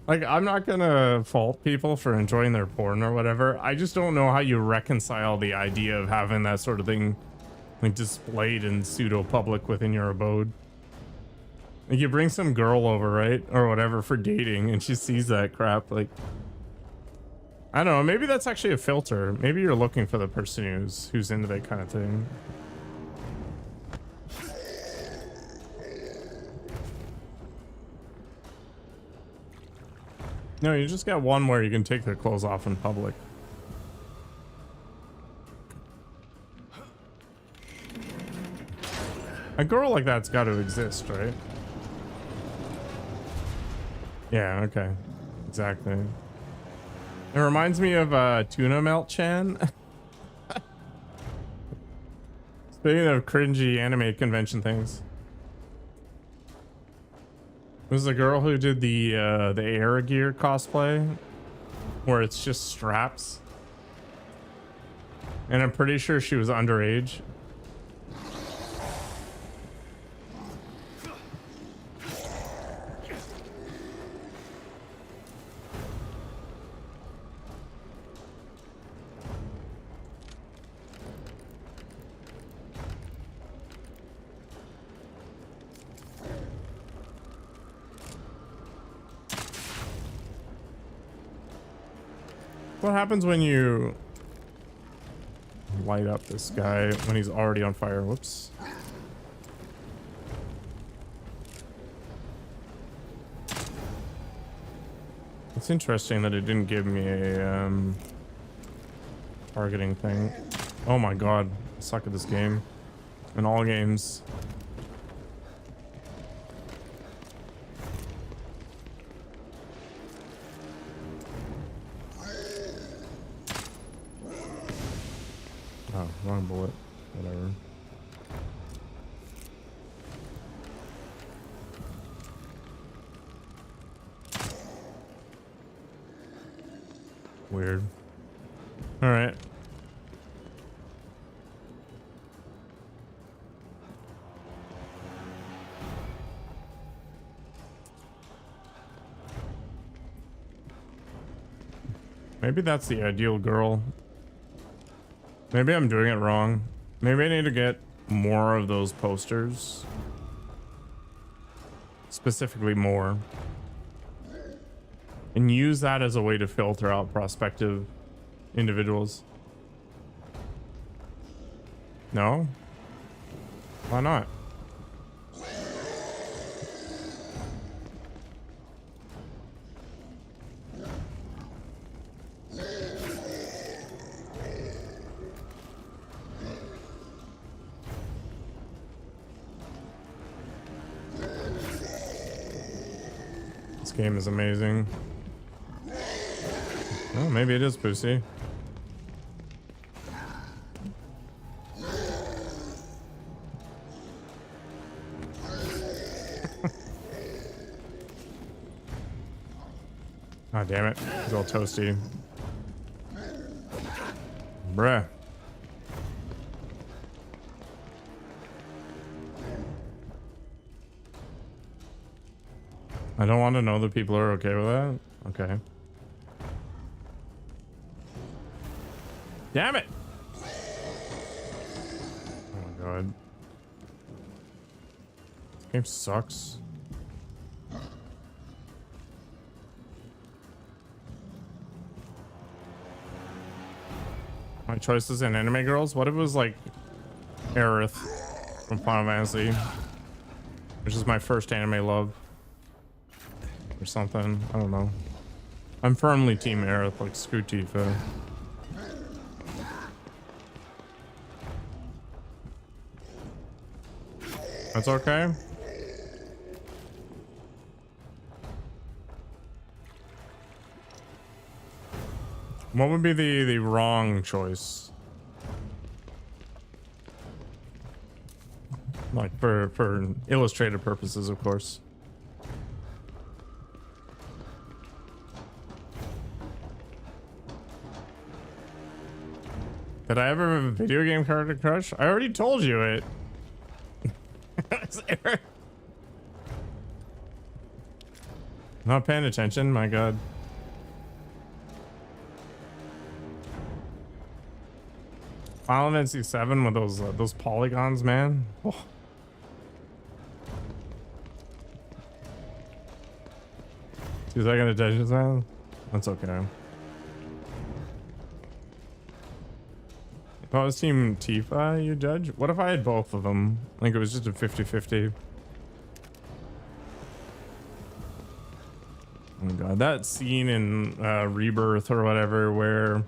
Like, I'm not gonna fault people for enjoying their porn or whatever. I just don't know how you reconcile the idea of having that sort of thing like displayed in pseudo public within your abode. Like, you bring some girl over, right? Or whatever for dating, and she sees that crap, like, I don't know, maybe that's actually a filter. Maybe you're looking for the person who's into that kind of thing. No, you just got one where you can take their clothes off in public. A girl like that's got to exist, right? Yeah, okay. Exactly. It reminds me of Tuna Melt Chan. Speaking of cringy anime convention things. It was the girl who did the Air Gear cosplay where it's just straps. And I'm pretty sure she was underage. What happens when you light up this guy when he's already on fire? Whoops. It's interesting that it didn't give me a targeting thing. Oh my god, I suck at this game. In all games. Oh, wrong bullet. Whatever. Weird. All right. Maybe that's the ideal girl. Maybe I'm doing it wrong. Maybe I need to get more of those posters. Specifically more. And use that as a way to filter out prospective individuals. No? Why not? This game is amazing. Oh, maybe it is Pussy. Oh, damn it. He's all toasty. Bruh. I don't want to know that people are okay with that. Okay. Damn it! Oh my god. This game sucks. My choices in anime girls? What if it was like Aerith from Final Fantasy? Which is my first anime love. Or something. I don't know. I'm firmly team Aerith, like screw Tifa. That's okay. What would be the wrong choice? Like for illustrative purposes, of course. Did I ever have a video game character crush? I already told you it. Not paying attention, my god. Final Fantasy 7 with those polygons, man. Oh. Two-second attention span? That's okay. If I was team Tifa, you judge? What if I had both of them? I think it was just a 50-50. Oh my god, that scene in Rebirth or whatever where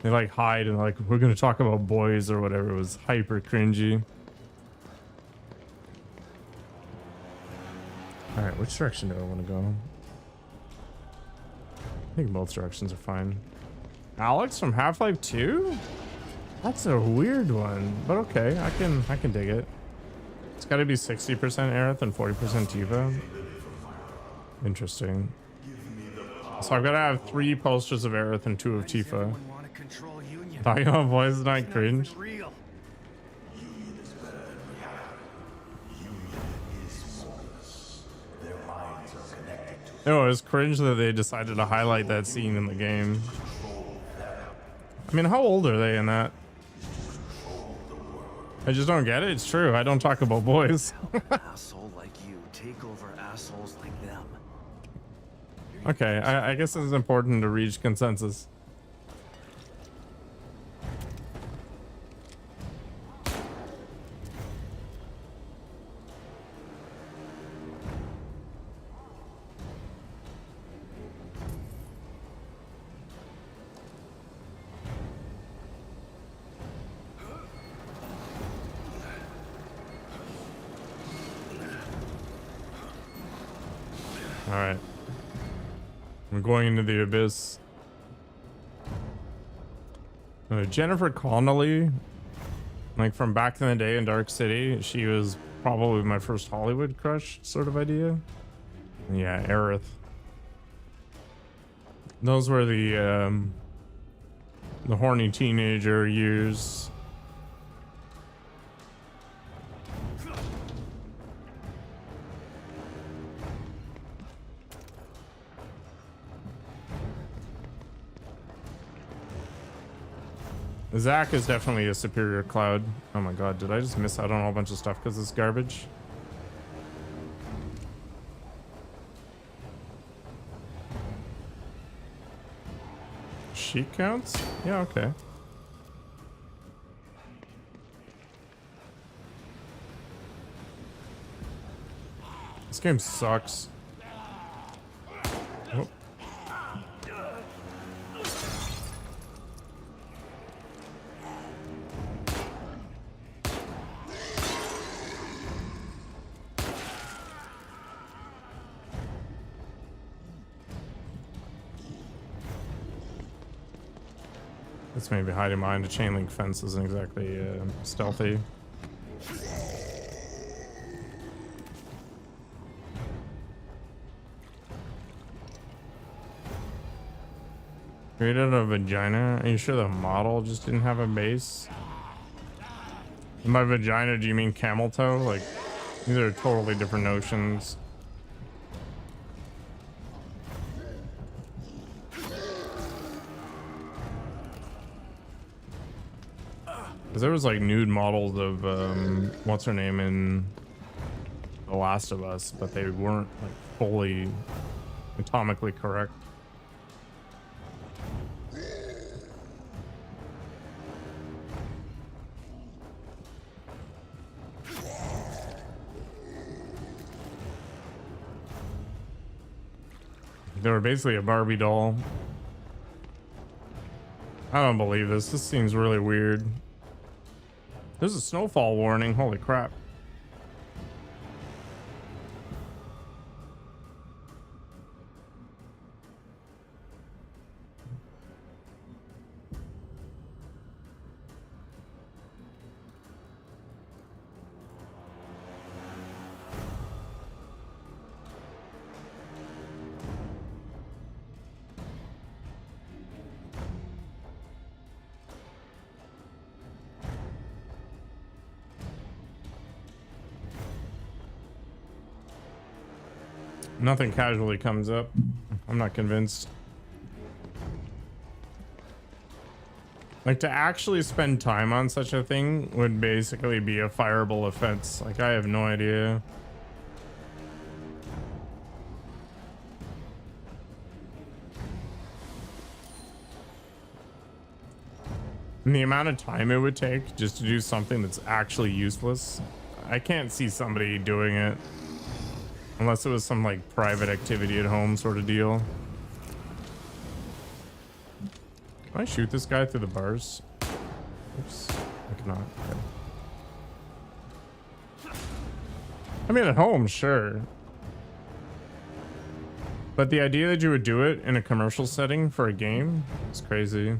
they like hide and like, we're gonna talk about boys or whatever, was hyper cringy. Alright, which direction do I want to go? I think both directions are fine. Alex from Half-Life 2? That's a weird one, but okay, I can dig it. It's got to be 60% Aerith and 40% Tifa. Interesting. So I've got to have 3 posters of Aerith and 2 of Tifa. Talking about boys not cringe. No, it was cringe that they decided to highlight that scene in the game. I mean, how old are they in that? I just don't get it. It's true. I don't talk about boys.
Asshole like you take over assholes like them.
Okay, I guess it's important to reach consensus. All right. I'm going into the abyss. Jennifer Connelly, like from back in the day in Dark City, she was probably my first Hollywood crush sort of idea. Yeah, Aerith. Those were the horny teenager years. Zach is definitely a superior Cloud. Oh my god, did I just miss out on a whole bunch of stuff because it's garbage? Sheet counts? Yeah, okay. This game sucks. Oh. That's maybe hiding behind a chain link fence isn't exactly stealthy. Created a vagina? Are you sure the model just didn't have a base? And by vagina, do you mean camel toe? Like, these are totally different notions. Because there was like nude models of what's her name in The Last of Us, but they weren't like fully anatomically correct. They were basically a Barbie doll. I don't believe this. This seems really weird. There's a snowfall warning. Holy crap. Nothing casually comes up. I'm not convinced. Like, to actually spend time on such a thing would basically be a fireable offense. Like, I have no idea. And the amount of time it would take just to do something that's actually useless, I can't see somebody doing it. Unless it was some like private activity at home sort of deal. Can I shoot this guy through the bars? Oops, I cannot. Okay. I mean, at home, sure. But the idea that you would do it in a commercial setting for a game is crazy.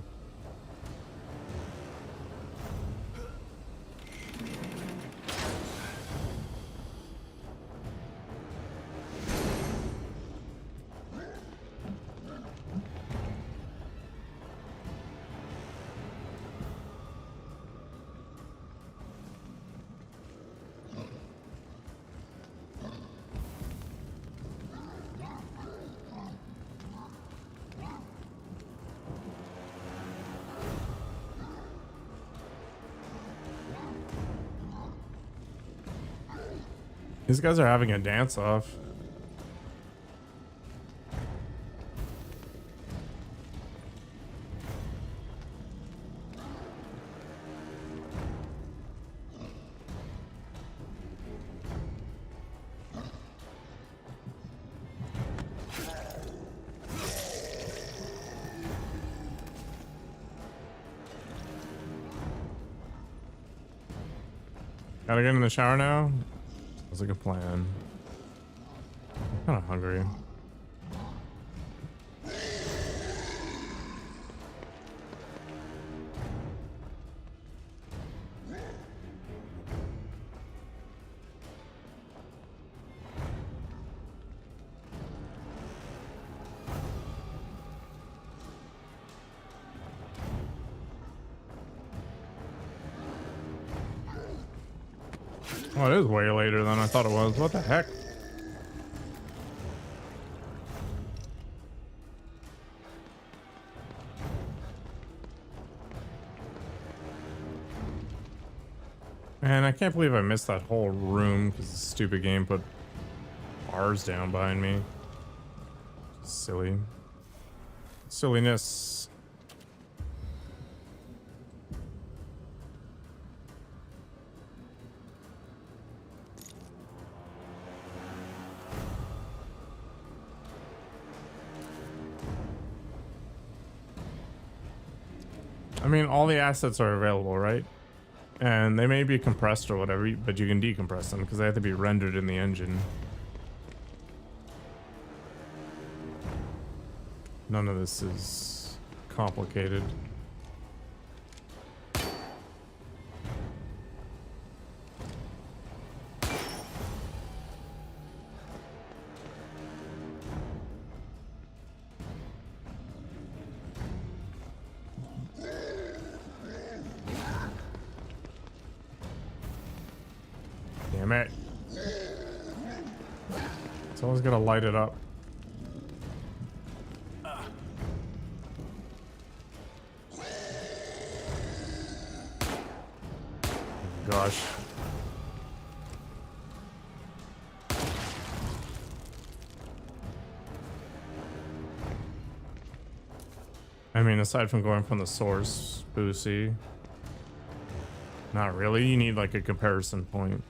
These guys are having a dance off. Gotta get in the shower now? Sounds like a plan. I'm kind of hungry. Oh, it is way later than I thought it was. What the heck? Man, I can't believe I missed that whole room because the stupid game put bars down behind me. Silly. Silliness. I mean, all the assets are available, right? And they may be compressed or whatever, but you can decompress them because they have to be rendered in the engine. None of this is complicated. It's always gonna light it up. Gosh. I mean, aside from going from the source, Boosie, not really. You need like a comparison point.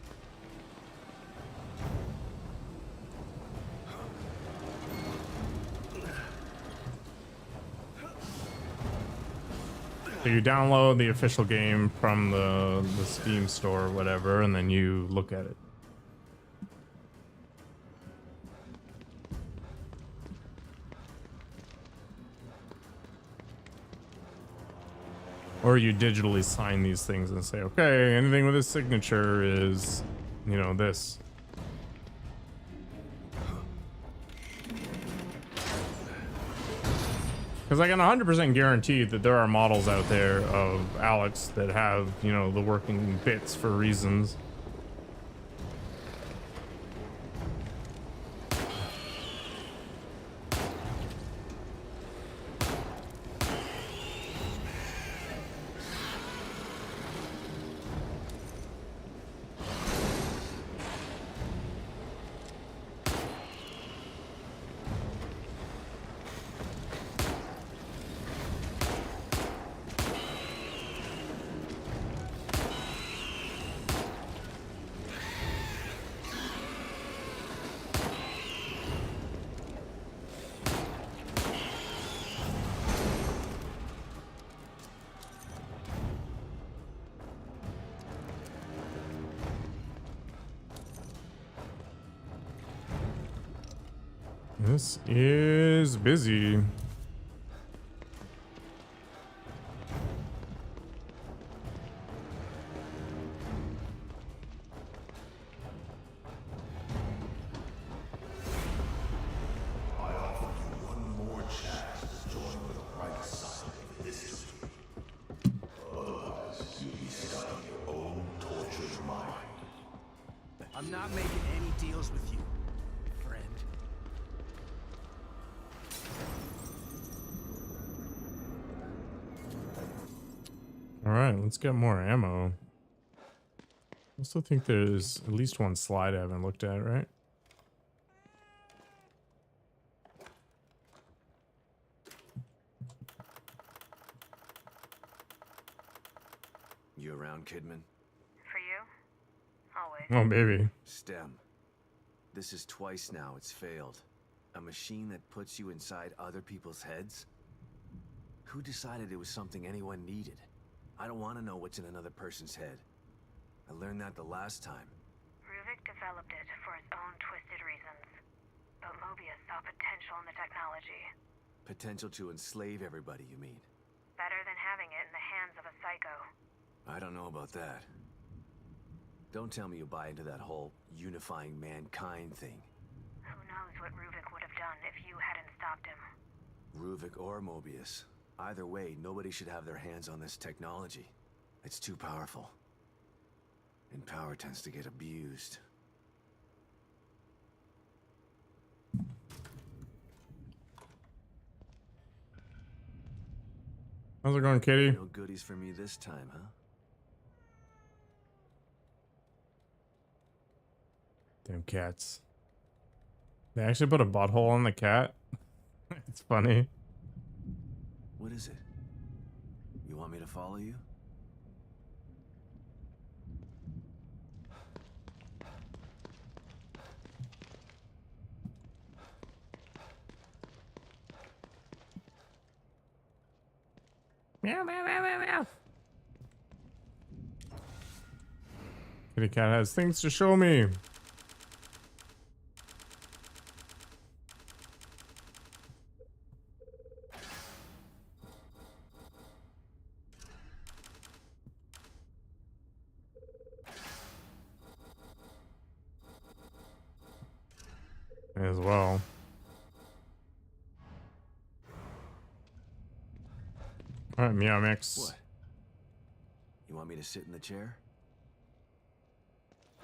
So you download the official game from the Steam store or whatever, and then you look at it. Or you digitally sign these things and say, okay, anything with a signature is, you know, this. Because I can 100% guarantee that there are models out there of Alex that have, you know, the working bits for reasons. This is busy.
I offer you one more chance to join the right side of history. Otherwise, you'll be stuck in your own tortured mind.
I'm not making any deals with you, friend.
All right, let's get more ammo. I also think there's at least one slide I haven't looked at, right?
You around, Kidman?
For you? Always.
Oh, baby.
STEM. This is twice now it's failed. A machine that puts you inside other people's heads? Who decided it was something anyone needed? I don't want to know what's in another person's head. I learned that the last time.
Ruvik developed it for his own twisted reasons. But Mobius saw potential in the technology.
Potential to enslave everybody, you mean?
Better than having it in the hands of a psycho.
I don't know about that. Don't tell me you buy into that whole unifying mankind thing.
Who knows what Ruvik would have done if you hadn't stopped him.
Ruvik or Mobius. Either way, nobody should have their hands on this technology. It's too powerful. And power tends to get abused.
How's it going, Kitty?
No goodies for me this time, huh?
Damn cats. They actually put a butthole on the cat. It's funny.
What is it? You want me to follow you?
Meow, meow, meow, meow, meow. Kitty cat has things to show me. As well. All right, meow mix.
What? You want me to sit in the chair?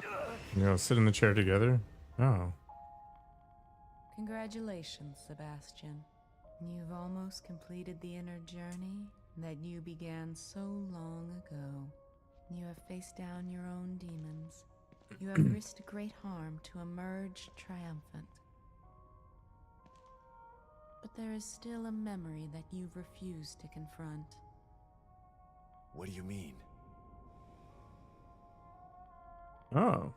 You know, sit in the chair together. Oh.
Congratulations, Sebastian. You've almost completed the inner journey that you began so long ago. You have faced down your own demons. You have risked great harm to emerge triumphant. But there is still a memory that you've refused to confront.
What do you mean?
Oh.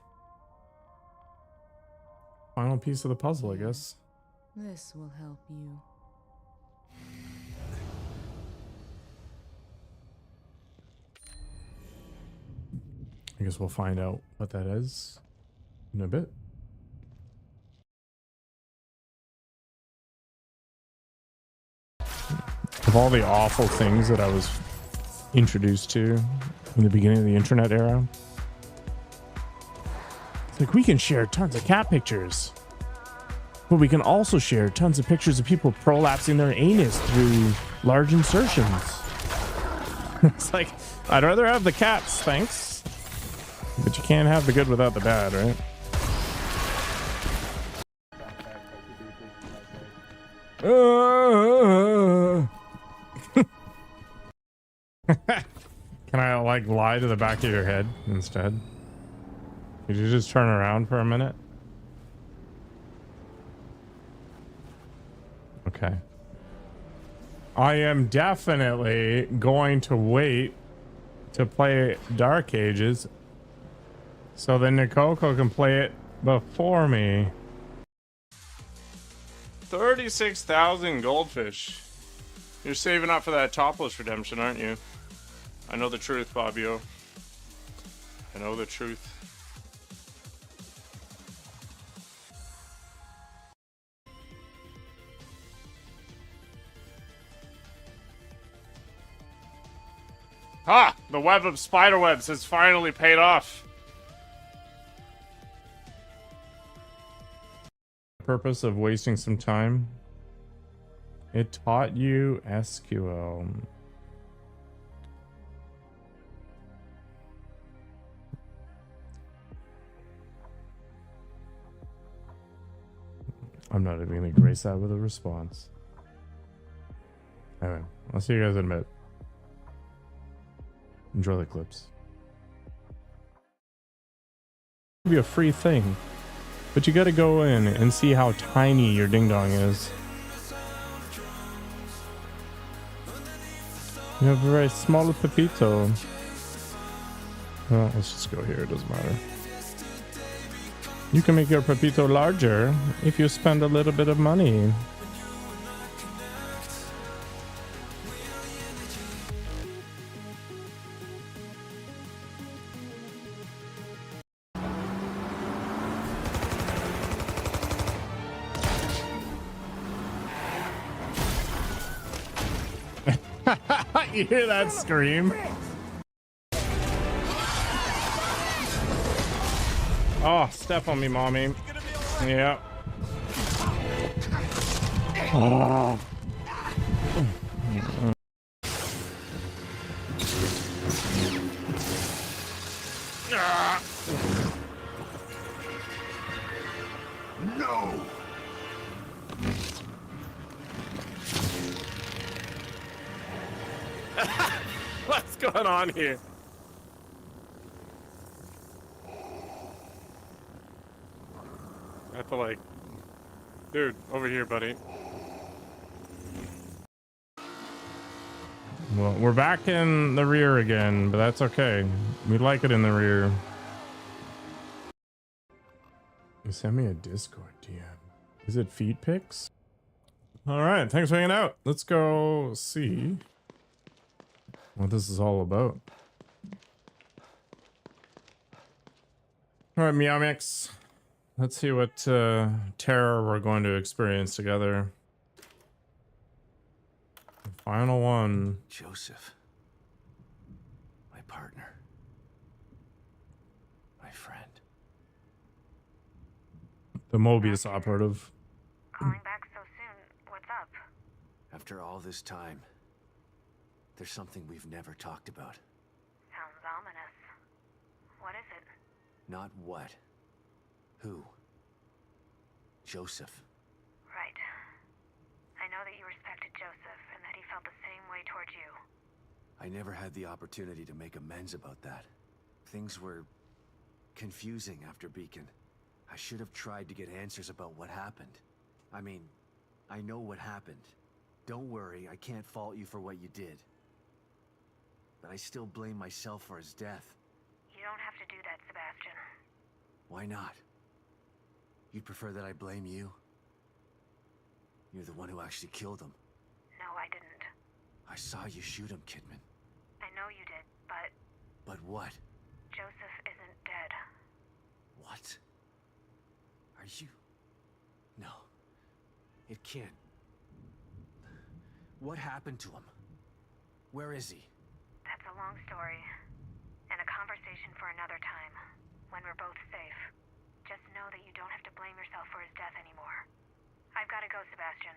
Final piece of the puzzle, I guess.
This will help you.
I guess we'll find out what that is in a bit. Of all the awful things that I was introduced to in the beginning of the internet era, it's like we can share tons of cat pictures, but we can also share tons of pictures of people prolapsing their anus through large insertions. It's like, I'd rather have the cats, thanks. But you can't have the good without the bad, right? Can I like lie to the back of your head instead? Could you just turn around for a minute? Okay. I am definitely going to wait to play Dark Ages so then Nikoko can play it before me. 36,000 goldfish. You're saving up for that topless redemption, aren't you? I know the truth, Fabio. I know the truth. Ah! The web of spiderwebs has finally paid off. Purpose of wasting some time. It taught you SQL. I'm not even gonna grace that with a response. Anyway, I'll see you guys in a bit. Enjoy the clips. It'll be a free thing. But you gotta go in and see how tiny your ding dong is. You have a very small pepito. Well, let's just go here, it doesn't matter. You can make your pepito larger if you spend a little bit of money. You hear that scream? Oh, step on me, mommy. Yeah. Oh.
No!
What's going on here? I have to like, dude, over here, buddy. Well, we're back in the rear again, but that's okay. We like it in the rear. You sent me a Discord DM. Is it feet pics? All right, thanks for hanging out. Let's go see what this is all about. All right, Meow Mix. Let's see what terror we're going to experience together. Final one.
Joseph. My partner. My friend.
The Mobius operative.
Calling back so soon. What's up?
After all this time, there's something we've never talked about.
Sounds ominous. What is it?
Not what. Who? Joseph.
I know that you respected Joseph and that he felt the same way towards you.
I never had the opportunity to make amends about that. Things were confusing after Beacon. I should have tried to get answers about what happened. I mean, I know what happened. Don't worry, I can't fault you for what you did. But I still blame myself for his death.
You don't have to do that, Sebastian.
Why not? You'd prefer that I blame you? You're the one who actually killed him.
No, I didn't.
I saw you shoot him, Kidman.
I know you did, but
But what?
Joseph isn't dead.
What? Are you... No. It can't. What happened to him? Where is he?
That's a long story, and a conversation for another time, when we're both safe. Just know that you don't have to blame yourself for his death anymore. I've got to go, Sebastian.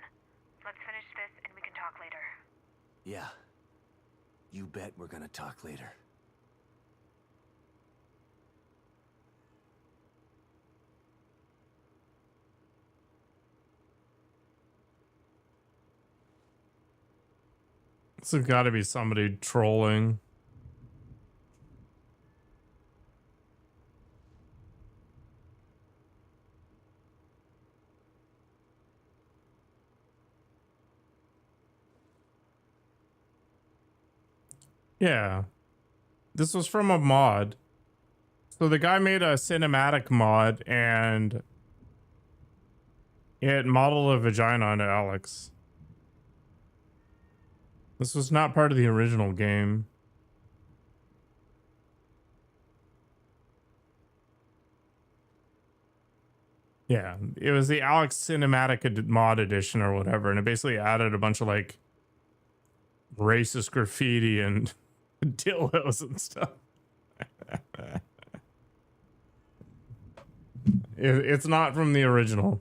Let's finish this and we can talk later.
Yeah. You bet we're gonna talk later.
This has got to be somebody trolling. Yeah. This was from a mod. So the guy made a cinematic mod and it modeled a vagina onto Alex. This was not part of the original game. Yeah, it was the Alex Cinematic Mod Edition or whatever, and it basically added a bunch of like racist graffiti and dildos and stuff. It's not from the original.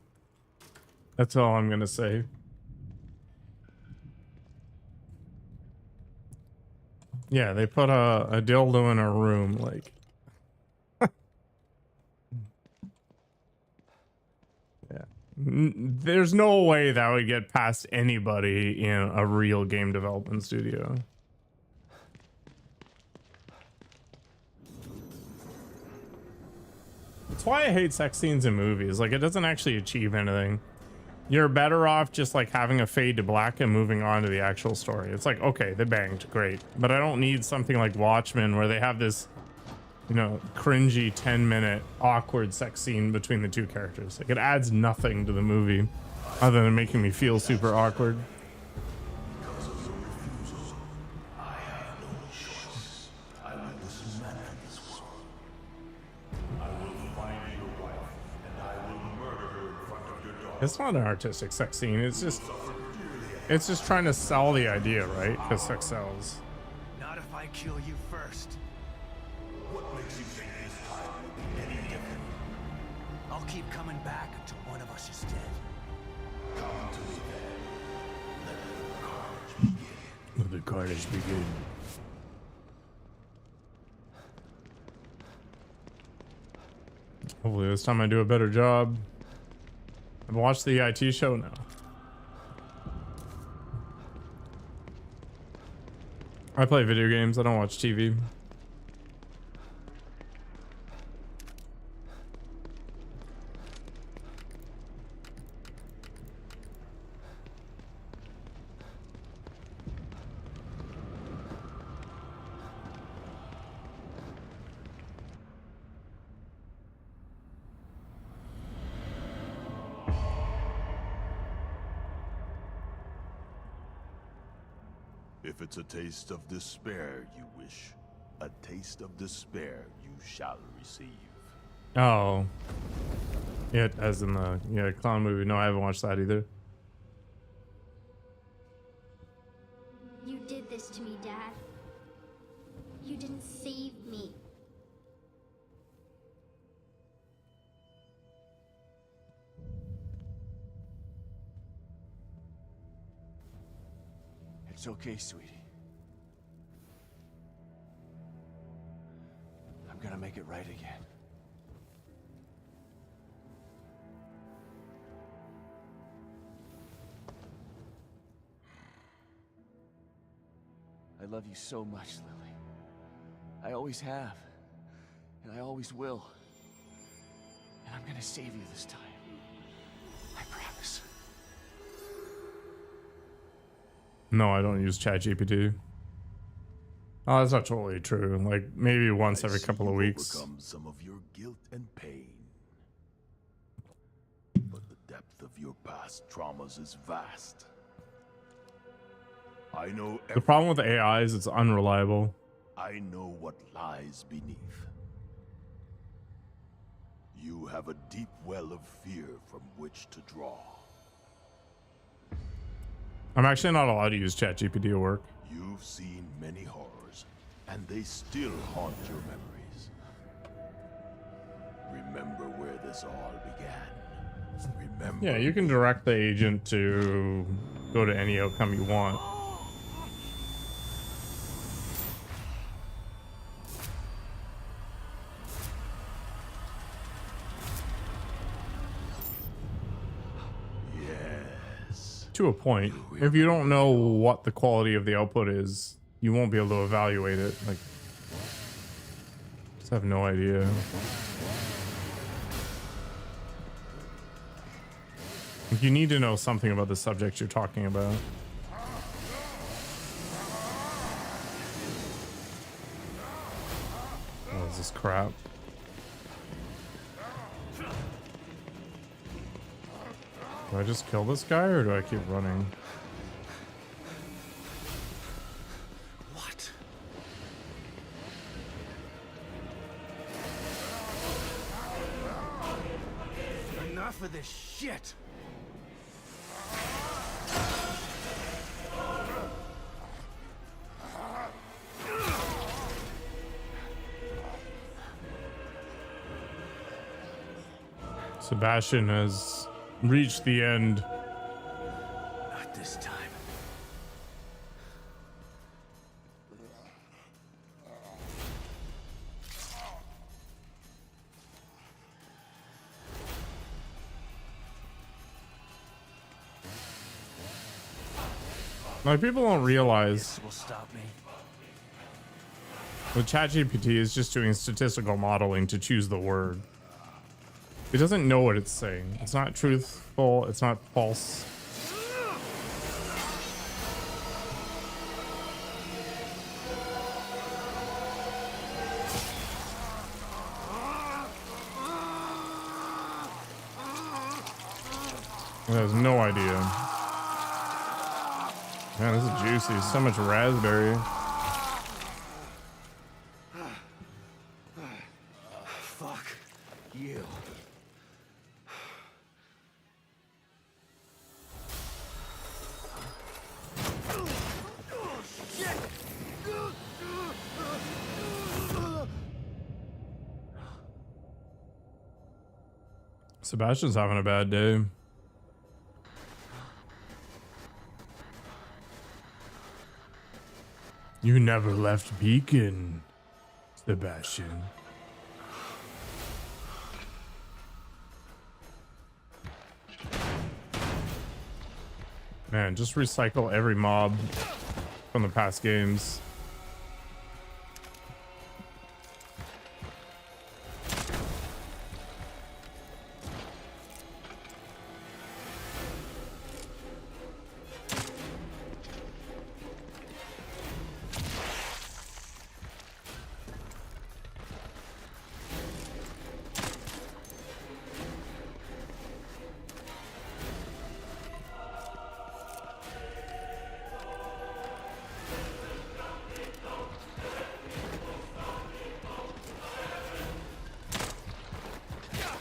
That's all I'm gonna say. Yeah, they put a dildo in a room, like. Yeah. There's no way that would get past anybody in a real game development studio. That's why I hate sex scenes in movies. Like, it doesn't actually achieve anything. You're better off just like having a fade to black and moving on to the actual story. It's like, okay, they banged, great. But I don't need something like Watchmen where they have this, you know, cringy 10-minute awkward sex scene between the two characters. Like, it adds nothing to the movie other than making me feel super awkward.
Because of your refusal, I have no choice. I will dismantle this world. I will find your wife, and I will murder her in front of your daughter.
It's not an artistic sex scene. It's just trying to sell the idea, right? Because sex sells.
Not if I kill you first.
What makes you think this time will be any different?
I'll keep coming back until one of us is dead.
Come to me then. Let the carnage begin.
Let the carnage begin. Hopefully this time I do a better job. I've watched the IT show now. I play video games. I don't watch TV.
If it's a taste of despair you wish, a taste of despair you shall receive.
Oh. Yeah, as in the clown movie. No, I haven't watched that either.
You did this to me, Dad. You didn't save me.
It's okay, sweetie. I'm gonna make it right again. I love you so much, Lily. I always have. And I always will. And I'm gonna save you this time. I promise.
No, I don't use ChatGPT. Oh, that's not totally true. Like maybe once every couple of weeks.
Overcome some of your guilt and pain. But the depth of your past traumas is vast. I know
The problem with AI is it's unreliable.
I know what lies beneath. You have a deep well of fear from which to draw.
I'm actually not allowed to use ChatGPT at work.
You've seen many horrors, and they still haunt your memories. Remember where this all began. Remember.
Yeah, you can direct the agent to go to any outcome you want. To a point. If you don't know what the quality of the output is, you won't be able to evaluate it. Like, just have no idea. You need to know something about the subject you're talking about. What is this crap? Do I just kill this guy or do I keep running?
What? Enough of this shit!
Sebastian has reached the end.
Not this time.
Like, people don't realize
This will stop me.
the ChatGPT is just doing statistical modeling to choose the word. It doesn't know what it's saying. It's not truthful. It's not false. It has no idea. Man, this is juicy. So much raspberry.
Fuck you.
Sebastian's having a bad day. You never left Beacon, Sebastian. Man, just recycle every mob from the past games.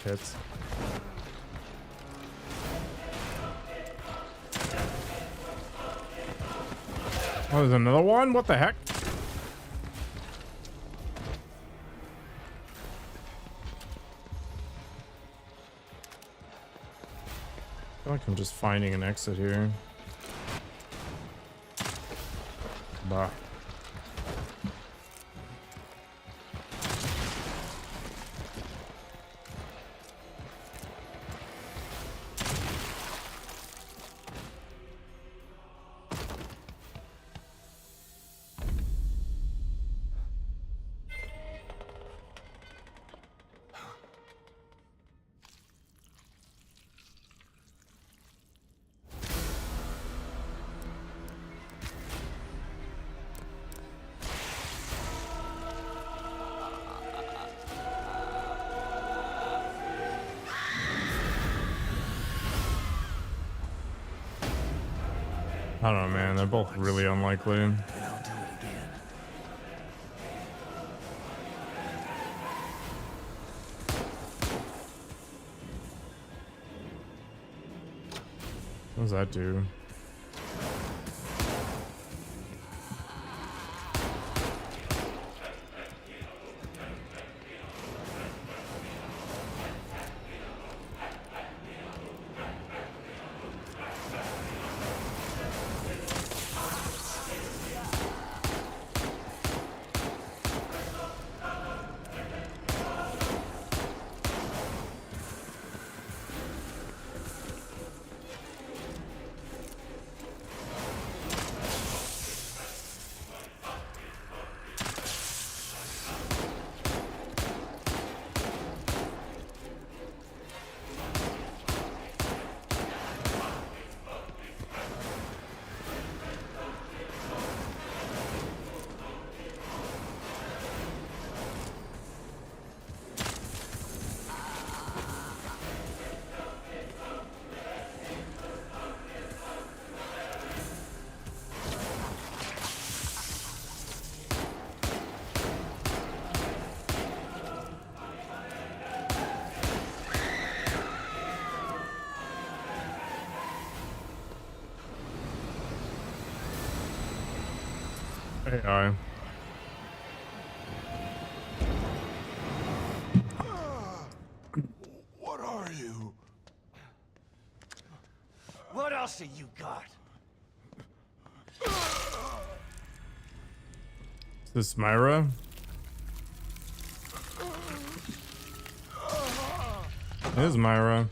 Hits. Oh, there's another one? What the heck? I feel like I'm just finding an exit here. Bah. I don't know, man. They're both really unlikely.
And I'll do it again.
What does that do? AI.
What are you?
What else have you got?
Is this Myra? It is Myra.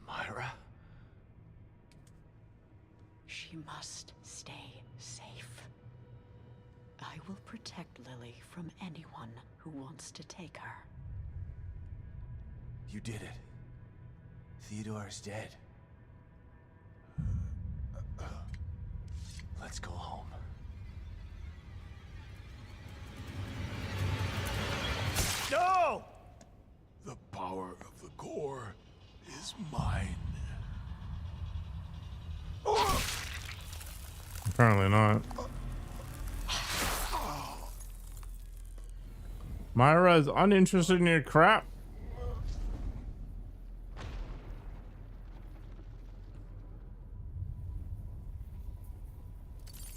Myra?
She must stay safe. I will protect Lily from anyone who wants to take her.
You did it. Theodore is dead. Let's go home. No!
The power of the core is mine.
Apparently not. Myra is uninterested in your crap.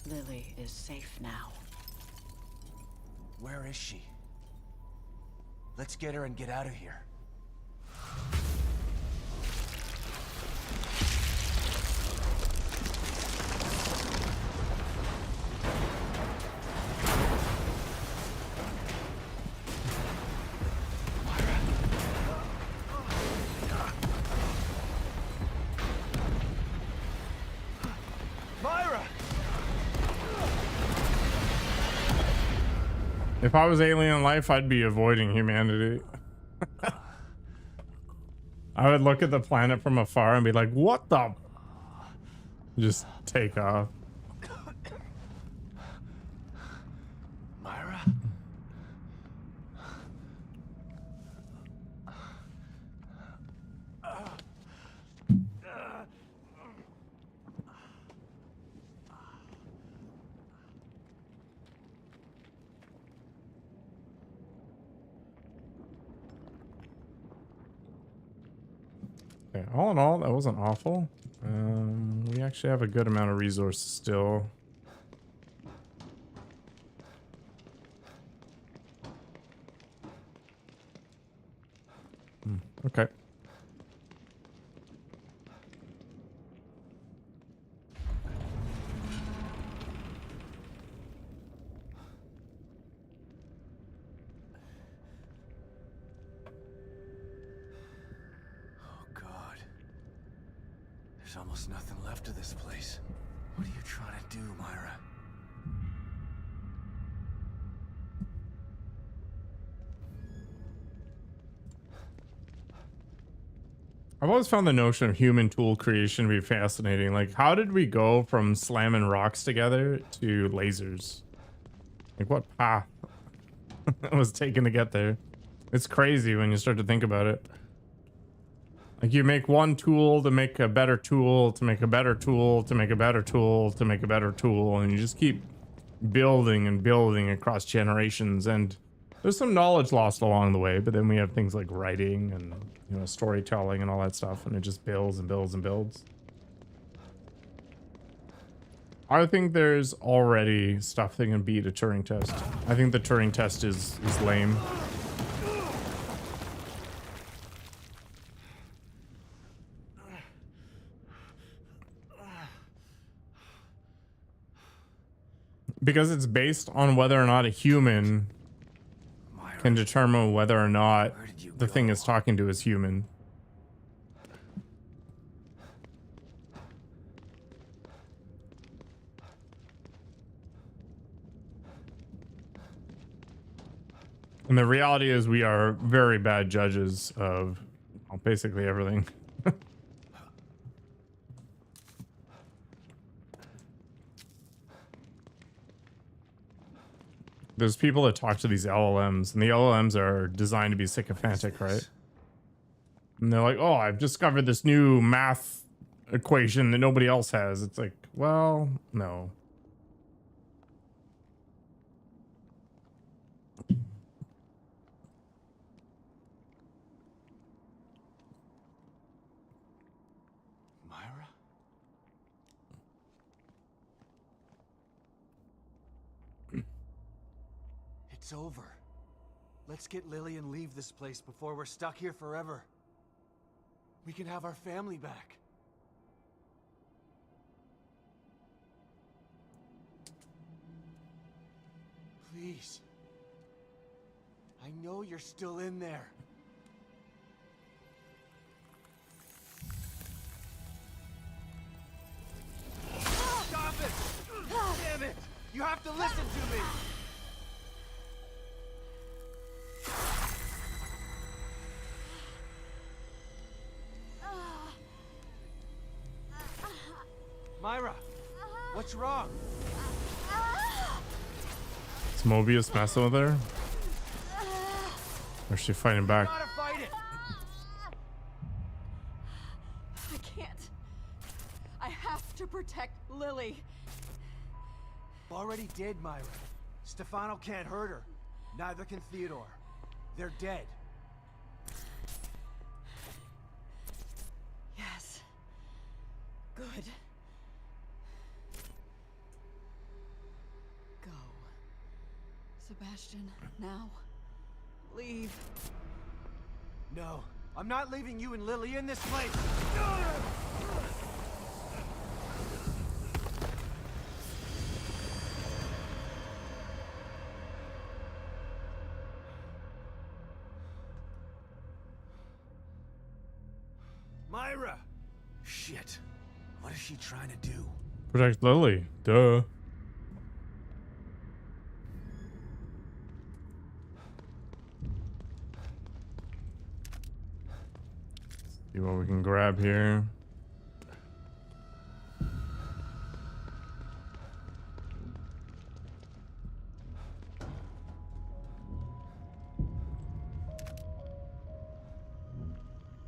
Lily is safe now.
Where is she? Let's get her and get out of here. Myra!
If I was alien life, I'd be avoiding humanity. I would look at the planet from afar and be like, what the? Just take off.
Myra?
Okay, all in all, that wasn't awful. We actually have a good amount of resources still. Okay.
Oh, God. There's almost nothing left of this place. What are you trying to do, Myra?
I've always found the notion of human tool creation to be fascinating. Like, how did we go from slamming rocks together to lasers? Like, what path was taken to get there? It's crazy when you start to think about it. Like you make one tool to make a better tool, to make a better tool, to make a better tool, to make a better tool, and you just keep building and building across generations. And there's some knowledge lost along the way, but then we have things like writing and, you know, storytelling and all that stuff, and it just builds and builds and builds. I think there's already stuff that can beat a Turing test. I think the Turing test is lame. Because it's based on whether or not a human can determine whether or not the thing is talking to is human. And the reality is we are very bad judges of, well, basically everything. There's people that talk to these LLMs, and the LLMs are designed to be sycophantic, right? And they're like, oh, I've discovered this new math equation that nobody else has. It's like, well, no.
Myra? It's over. Let's get Lily and leave this place before we're stuck here forever. We can have our family back. Please. I know you're still in there. Stop it! Damn it! You have to listen to me! Myra, what's wrong?
Is Mobius messing with her? Or is she fighting back?
Gotta fight it.
I can't. I have to protect Lily.
Already did, Myra. Stefano can't hurt her. Neither can Theodore. They're dead.
Yes. Good. Go. Sebastian, now. Leave.
No, I'm not leaving you and Lily in this place. Myra! Shit. What is she trying to do?
Protect Lily. Duh. See what we can grab here.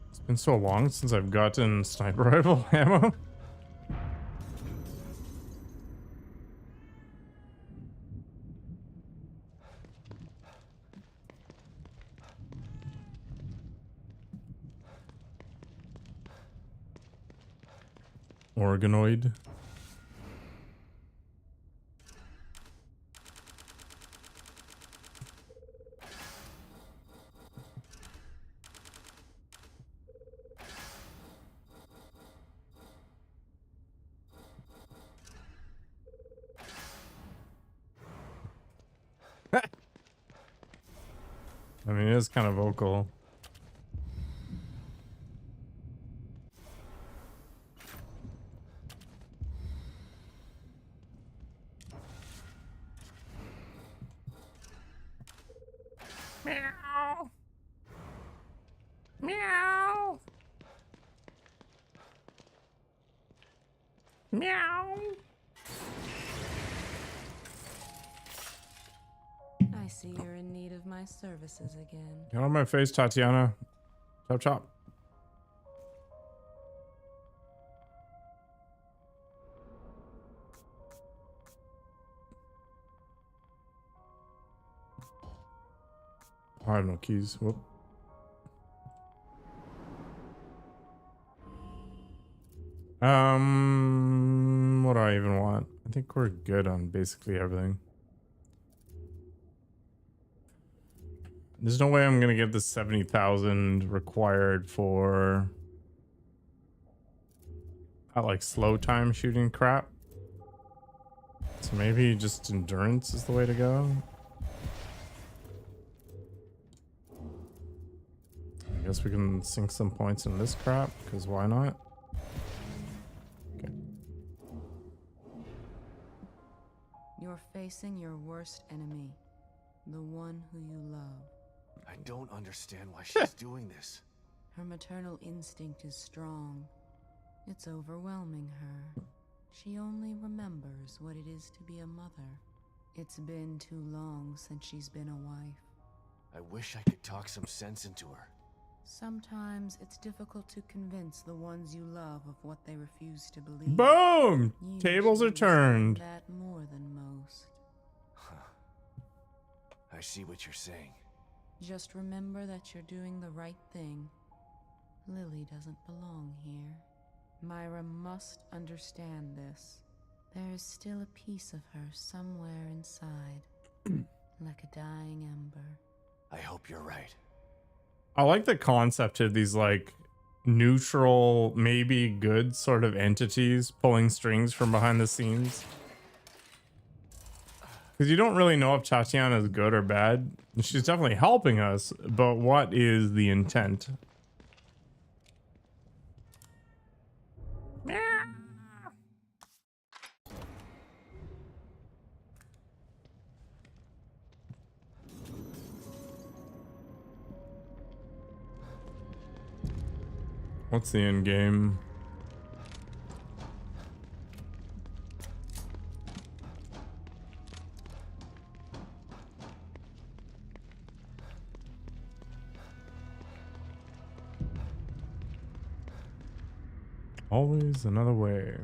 It's been so long since I've gotten sniper rifle ammo. Organoid. I mean, it is kind of vocal. Meow. Meow. Meow.
I see you're in need of my services again.
Get on my face, Tatiana. Chop chop. I have no keys. Whoop. What do I even want? I think we're good on basically everything. There's no way I'm gonna get the 70,000 required for that like slow time shooting crap. So maybe just endurance is the way to go. I guess we can sink some points in this crap, because why not? Okay.
You're facing your worst enemy, the one who you love.
I don't understand why she's doing this.
Her maternal instinct is strong. It's overwhelming her. She only remembers what it is to be a mother. It's been too long since she's been a wife.
I wish I could talk some sense into her.
Sometimes it's difficult to convince the ones you love of what they refuse to believe.
Boom! Tables are
Usually
turned.
that more than most.
I see what you're saying.
Just remember that you're doing the right thing. Lily doesn't belong here. Myra must understand this. There is still a piece of her somewhere inside, like a dying ember.
I hope you're right.
I like the concept of these like neutral, maybe good sort of entities pulling strings from behind the scenes. Because you don't really know if Tatiana is good or bad. She's definitely helping us, but what is the intent? What's the end game? Always another way.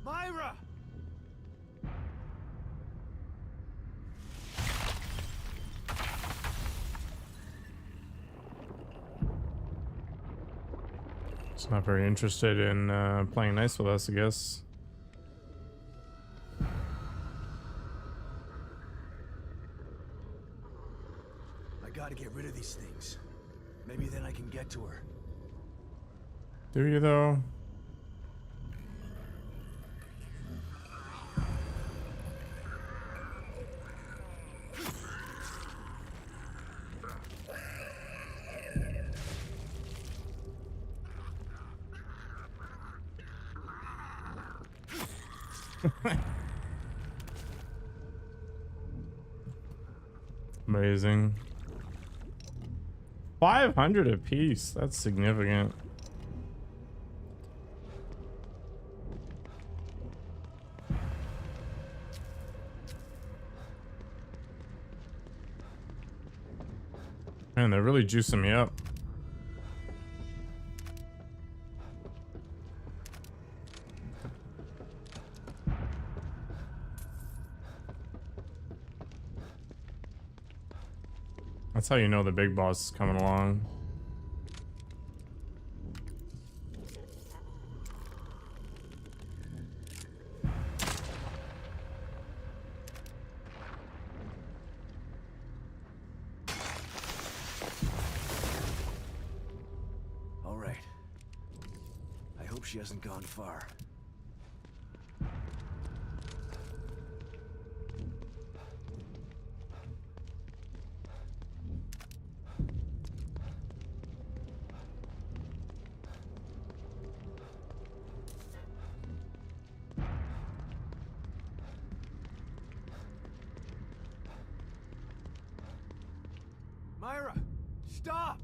Myra!
She's not very interested in playing nice with us, I guess.
I gotta get rid of these things. Maybe then I can get to her.
Do you though? Amazing. 500 apiece. That's significant. Man, they're really juicing me up. That's how you know the big boss is coming along.
All right. I hope she hasn't gone far. Myra, stop!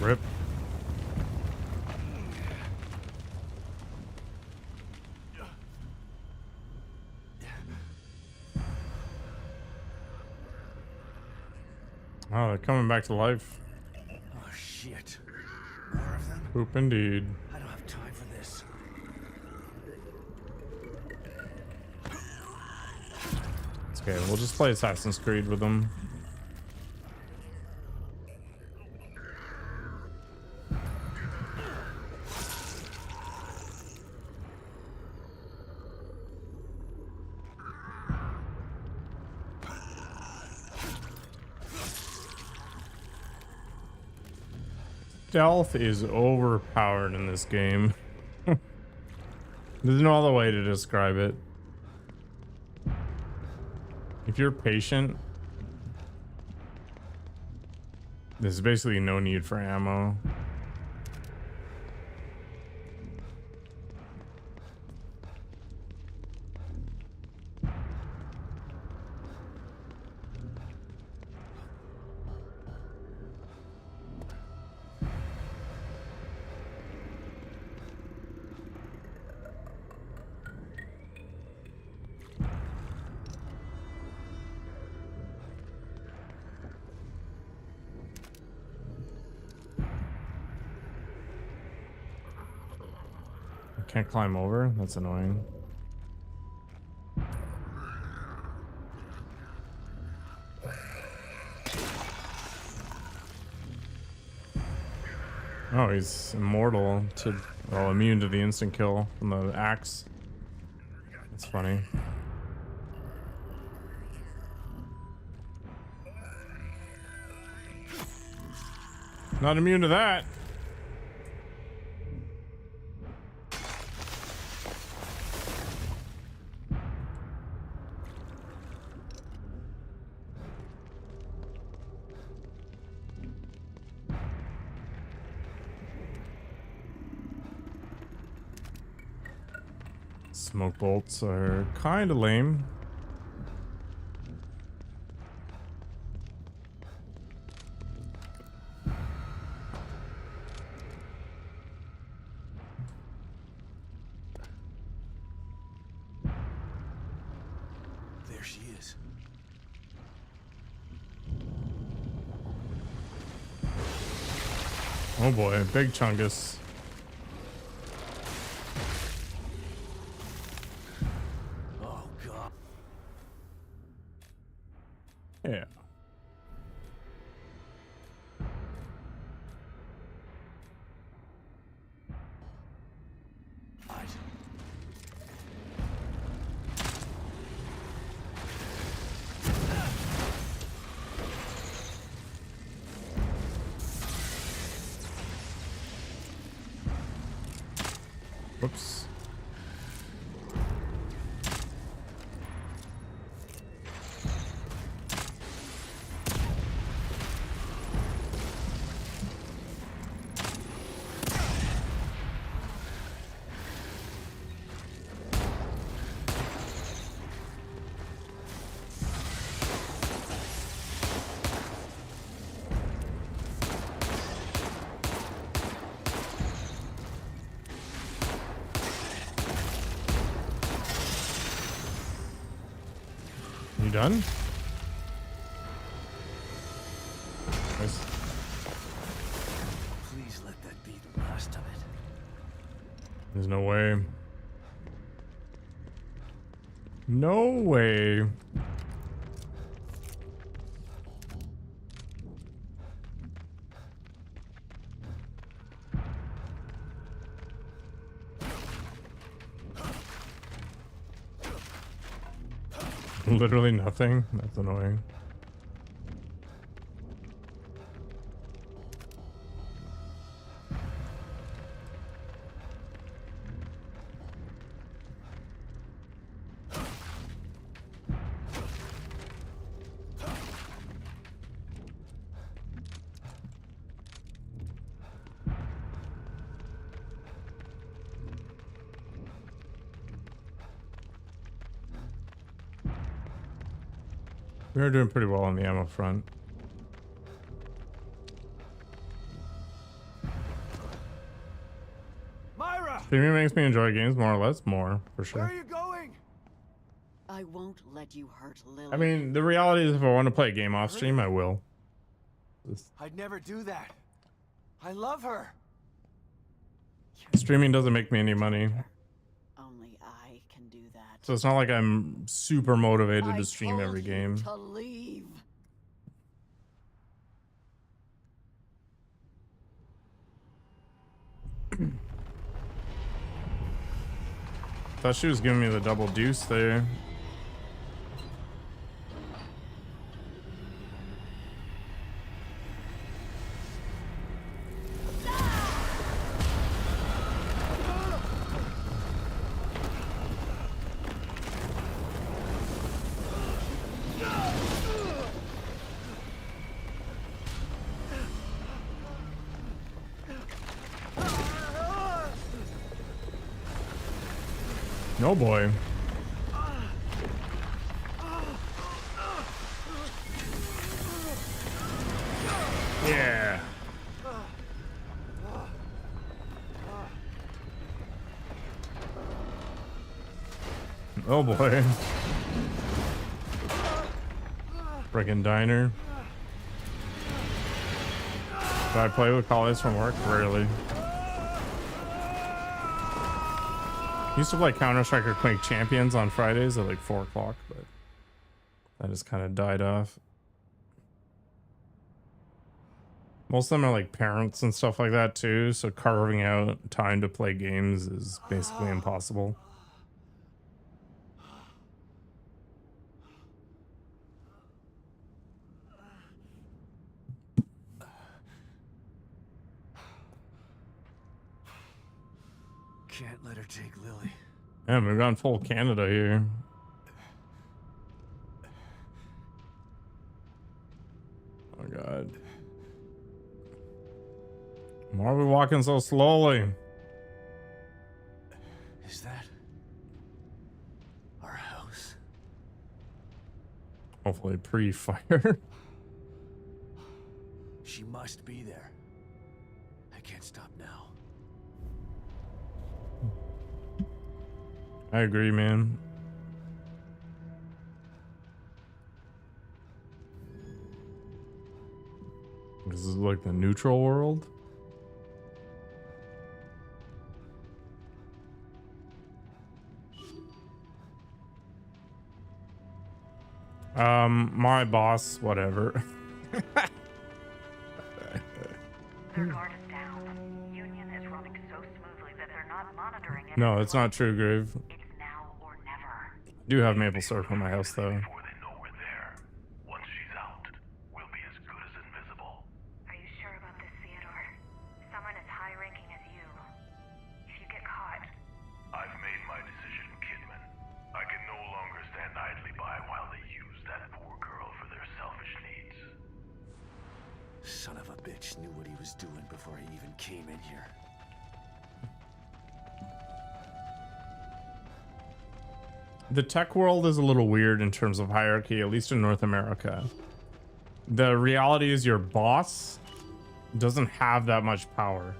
Rip. Oh, they're coming back to life.
Oh shit. More of them?
Poop indeed.
I don't have time for this.
It's okay, we'll just play Assassin's Creed with them. Stealth is overpowered in this game. There's no other way to describe it. If you're patient, there's basically no need for ammo. Can't climb over? That's annoying. Oh, he's immortal to, well, immune to the instant kill from the axe. That's funny. Not immune to that. Smoke bolts are kind of lame.
There she is.
Oh boy, big chungus.
Oh god.
Yeah. Whoops. You done? Nice.
Please let that be the last of it.
There's no way. No way. Literally nothing. That's annoying. We are doing pretty well on the ammo front. Streaming makes me enjoy games more or less, more for
Where are
sure.
you going?
I won't let you hurt Lily.
I mean, the reality is, if I want to play a game off stream, I will.
I'd never do that. I love her.
Streaming doesn't make me any money,
Only I can do that.
so it's not like I'm super motivated
I
to stream every
told you
game.
to leave.
Thought she was giving me the double deuce there. No boy. Yeah. Oh boy. Friggin' diner. Do I play with colleagues from work? Rarely. Used to play Counter-Strike or Quake Champions on Fridays at like 4 o'clock, but that just kind of died off. Most of them are like parents and stuff like that too, so carving out time to play games is basically impossible.
Can't let her take Lily.
Yeah, we've gone full Canada here. Oh god. Why are we walking so slowly?
Is that our house?
Hopefully pre-fire.
She must be there. I can't stop now.
I agree, man. This is like the neutral world. My boss, whatever.
Their guard is down. Union is running so smoothly that they're not monitoring it.
No, it's not true, Grave.
It's now or never.
I do have maple syrup in my house, though.
Before they know we're there. Once she's out, we'll be as good as invisible.
Are you sure about this, Theodore? Someone as high-ranking as you. If you get caught,
I've made my decision, Kidman. I can no longer stand idly by while they use that poor girl for their selfish needs.
Son of a bitch knew what he was doing before he even came in here.
The tech world is a little weird in terms of hierarchy, at least in North America. The reality is your boss doesn't have that much power.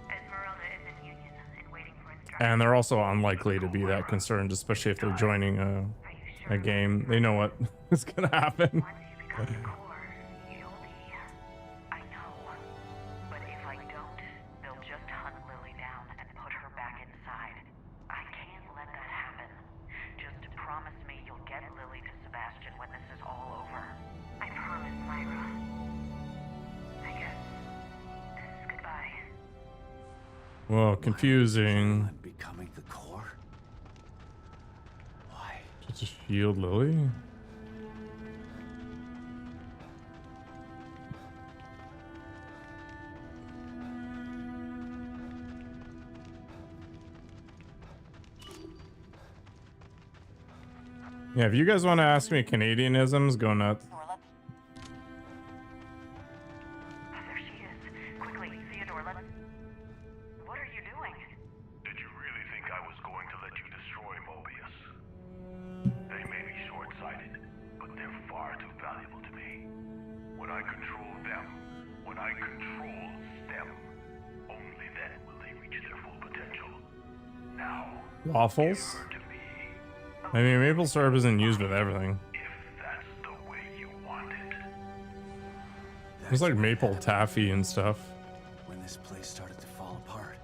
Esmeralda is in Union and waiting for instructions.
And they're also unlikely to be that concerned, especially if they're joining a game. They know what is going to happen.
Once you become the core, you'll be... I know. But if I don't, they'll just hunt Lily down and put her back inside. I can't let that happen. Just promise me you'll get Lily to Sebastian when this is all over. I promise, Myra. I guess this is goodbye.
Well, confusing.
I'm becoming the core? Why?
Just a shield Lily? Yeah, if you guys want to ask me Canadianisms, go nuts.
There she is. Quickly, Theodore, let's... What are you doing?
Did you really think I was going to let you destroy Mobius? They may be short-sighted, but they're far too valuable to me. When I control them, when I control stem. Only then will they reach their full potential. Now,
Waffles?
give her to me,
I mean, maple syrup isn't used with everything.
if that's the way you want it.
It's like maple taffy and stuff.
When this place started to fall apart.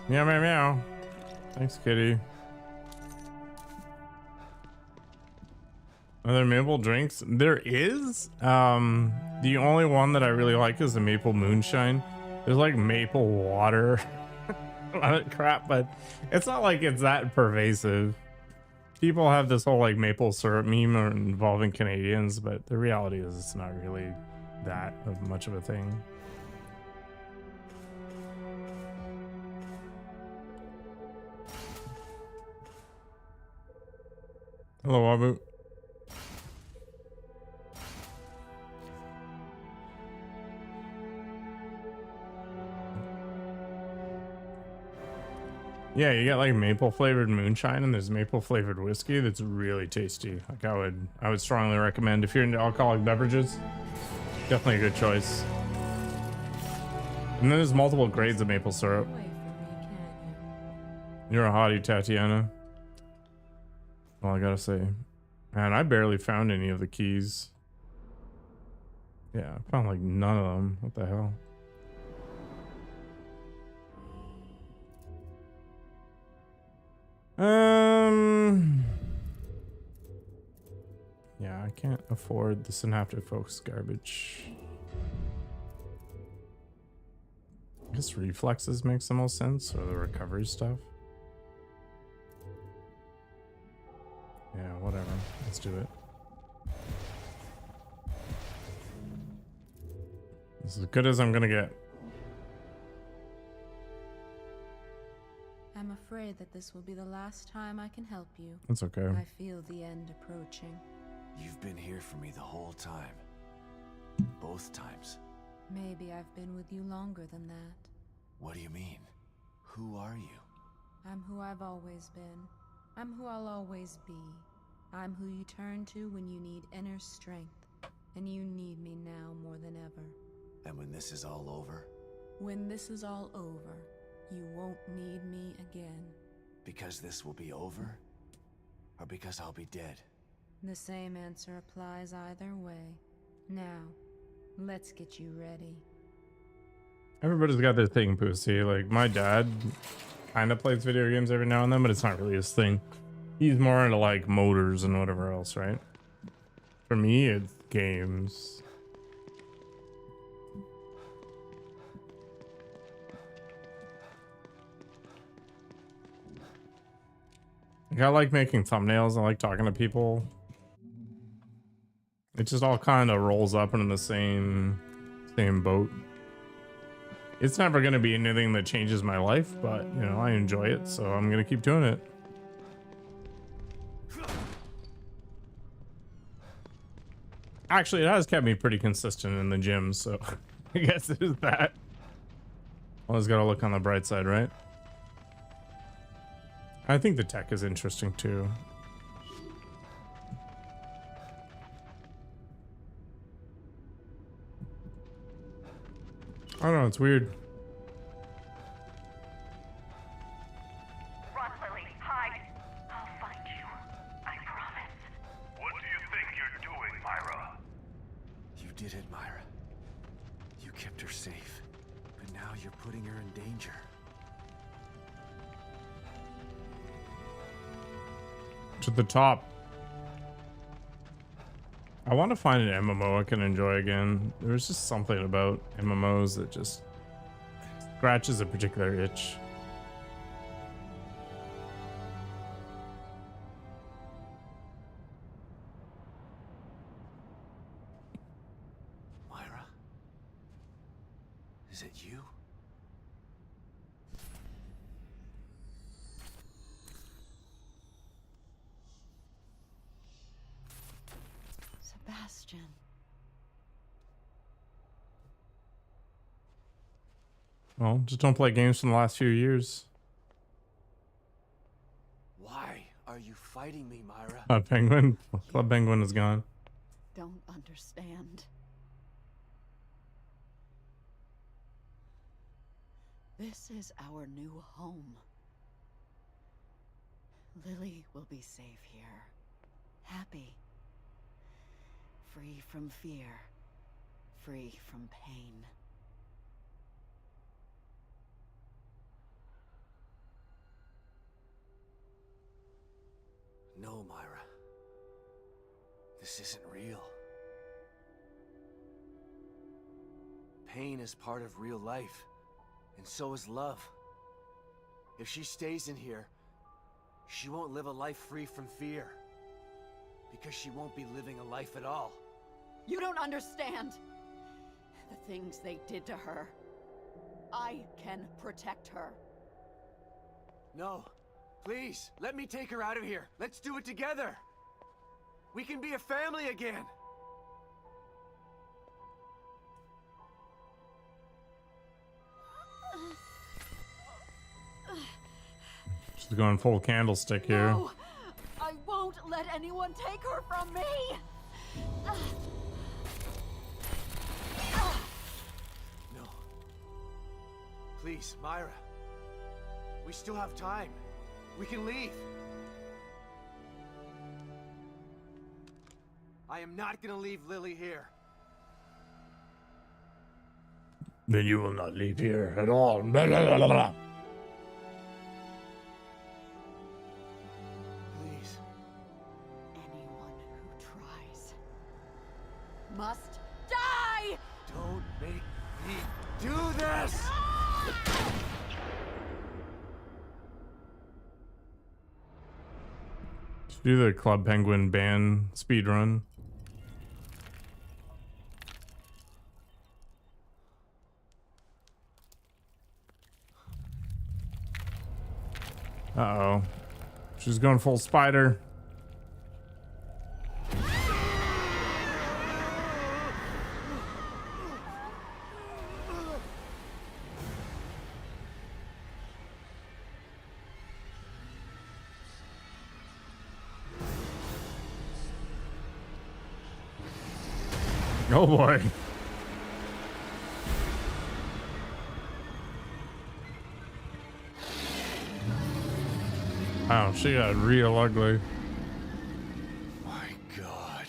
Meow, meow, meow. Thanks, kitty. Are there maple drinks? There is. The only one that I really like is the maple moonshine. There's like maple water. A lot of crap, but it's not like it's that pervasive. People have this whole like maple syrup meme involving Canadians, but the reality is it's not really that of much of a thing. Hello, Abu. Yeah, you get like maple flavored moonshine and there's maple flavored whiskey that's really tasty. Like I would strongly recommend if you're into alcoholic beverages. Definitely a good choice. And then there's multiple grades of maple syrup.
Wait for me, can
You're a hottie, Tatiana. Well, I gotta say, man, I barely found any of the keys. Yeah, I found like none of them. What the hell? Yeah, I can't afford the synaptic focus garbage. I guess reflexes makes the most sense, or the recovery stuff. Yeah, whatever. Let's do it. This is as good as I'm gonna get.
I'm afraid that this will be the last time I can help you.
That's okay.
I feel the end approaching.
You've been here for me the whole time. Both times.
Maybe I've been with you longer than that.
What do you mean? Who are you?
I'm who I've always been. I'm who I'll always be. I'm who you turn to when you need inner strength. And you need me now more than ever.
And when this is all over?
When this is all over, you won't need me again.
Because this will be over? Or because I'll be dead?
The same answer applies either way. Now, let's get you ready.
Everybody's got their thing, Pussy. Like, my dad kind of plays video games every now and then, but it's not really his thing. He's more into, like, motors and whatever else, right? For me, it's games. Like, I like making thumbnails. I like talking to people. It just all kind of rolls up into the same boat. It's never going to be anything that changes my life, but, you know, I enjoy it, so I'm going to keep doing it. Actually, it has kept me pretty consistent in the gym, so I guess it is that. Always got to look on the bright side, right? I think the tech is interesting, too. I don't know, it's weird.
Run, Lily. Hide. I'll find you. I promise.
What do you think you're doing, Myra?
You did it, Myra. You kept her safe. But now you're putting her in danger.
To the top. I want to find an MMO I can enjoy again. There's just something about MMOs that just scratches a particular itch.
Myra? Is it you?
Sebastian.
Well, just don't play games from the last few years.
are you fighting me, Myra?
Penguin? Club Penguin is gone.
Don't understand. This is our new home. Lily will be safe here. Happy. Free from fear. Free from pain.
No, Myra. This isn't real. Pain is part of real life, and so is love. If she stays in here, she won't live a life free from fear. Because she won't be living a life at all.
You don't understand the things they did to her. I can protect her.
No. Please, let me take her out of here. Let's do it together. We can be a family again.
She's going full candlestick here.
No, I won't let anyone take her from me.
No. Please, Myra. We still have time. We can leave. I am not gonna leave Lily here.
Then you will not leave here at all. Blah, blah, blah, blah.
Please.
Anyone who tries must die!
Don't make me do this!
Do the Club Penguin band speed run. Uh-oh. She's going full spider. Oh boy. Wow, she got real ugly.
My God.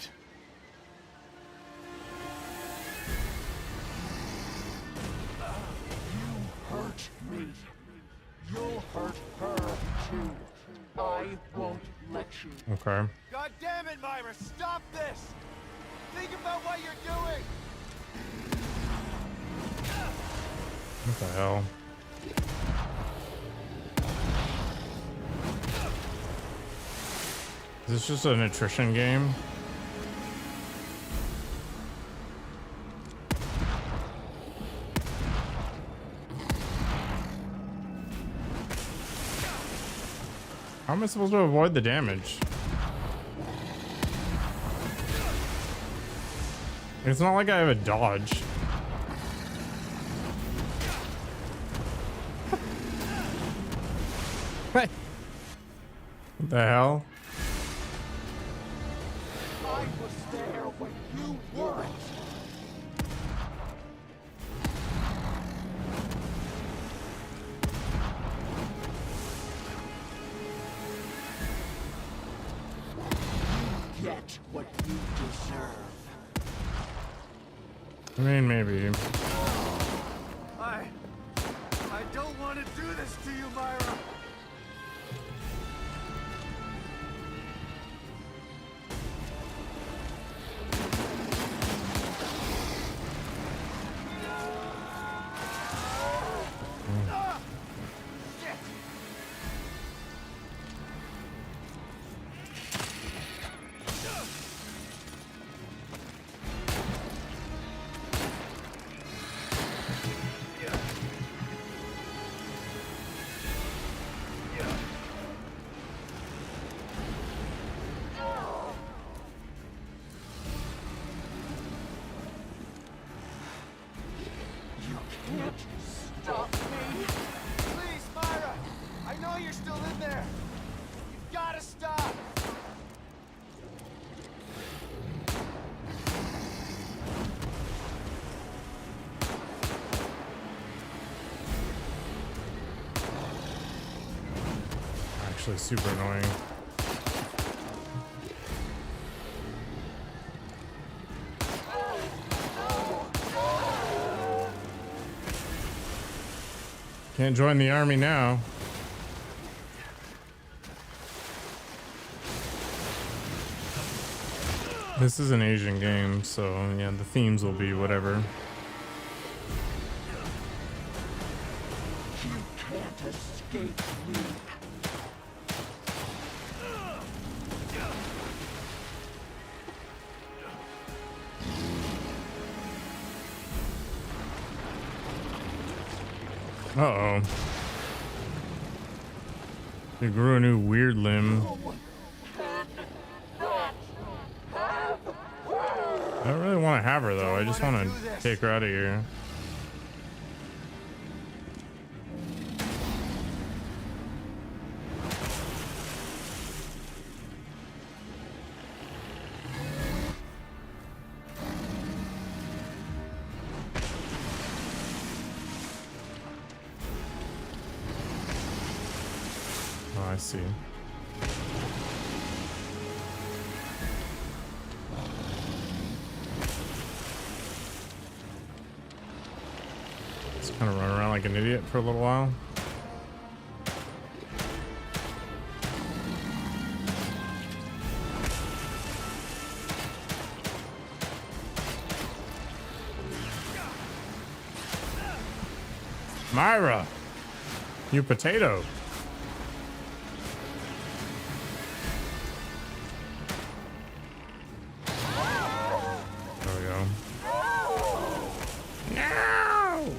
You hurt me. You'll hurt her too. I won't let you.
Okay.
God damn it, Myra! Stop this! Think about what you're doing!
What the hell? Is this just an attrition game? How am I supposed to avoid the damage? It's not like I have a dodge. What the hell?
I was there when you weren't. You get what you deserve.
I mean, maybe.
I don't want to do this to you, Myra!
Stop me!
Please, Myra! I know you're still in there! You've gotta stop!
actually super annoying. Can't join the army now. This is an Asian game, so yeah, the themes will be whatever.
You can't escape me.
Uh-oh. He grew a new weird limb. I don't really want to have her though. I just want to take her out of here. Oh, I see. Just kind of run around like an idiot for a little while. Myra, you potato. There we go. No!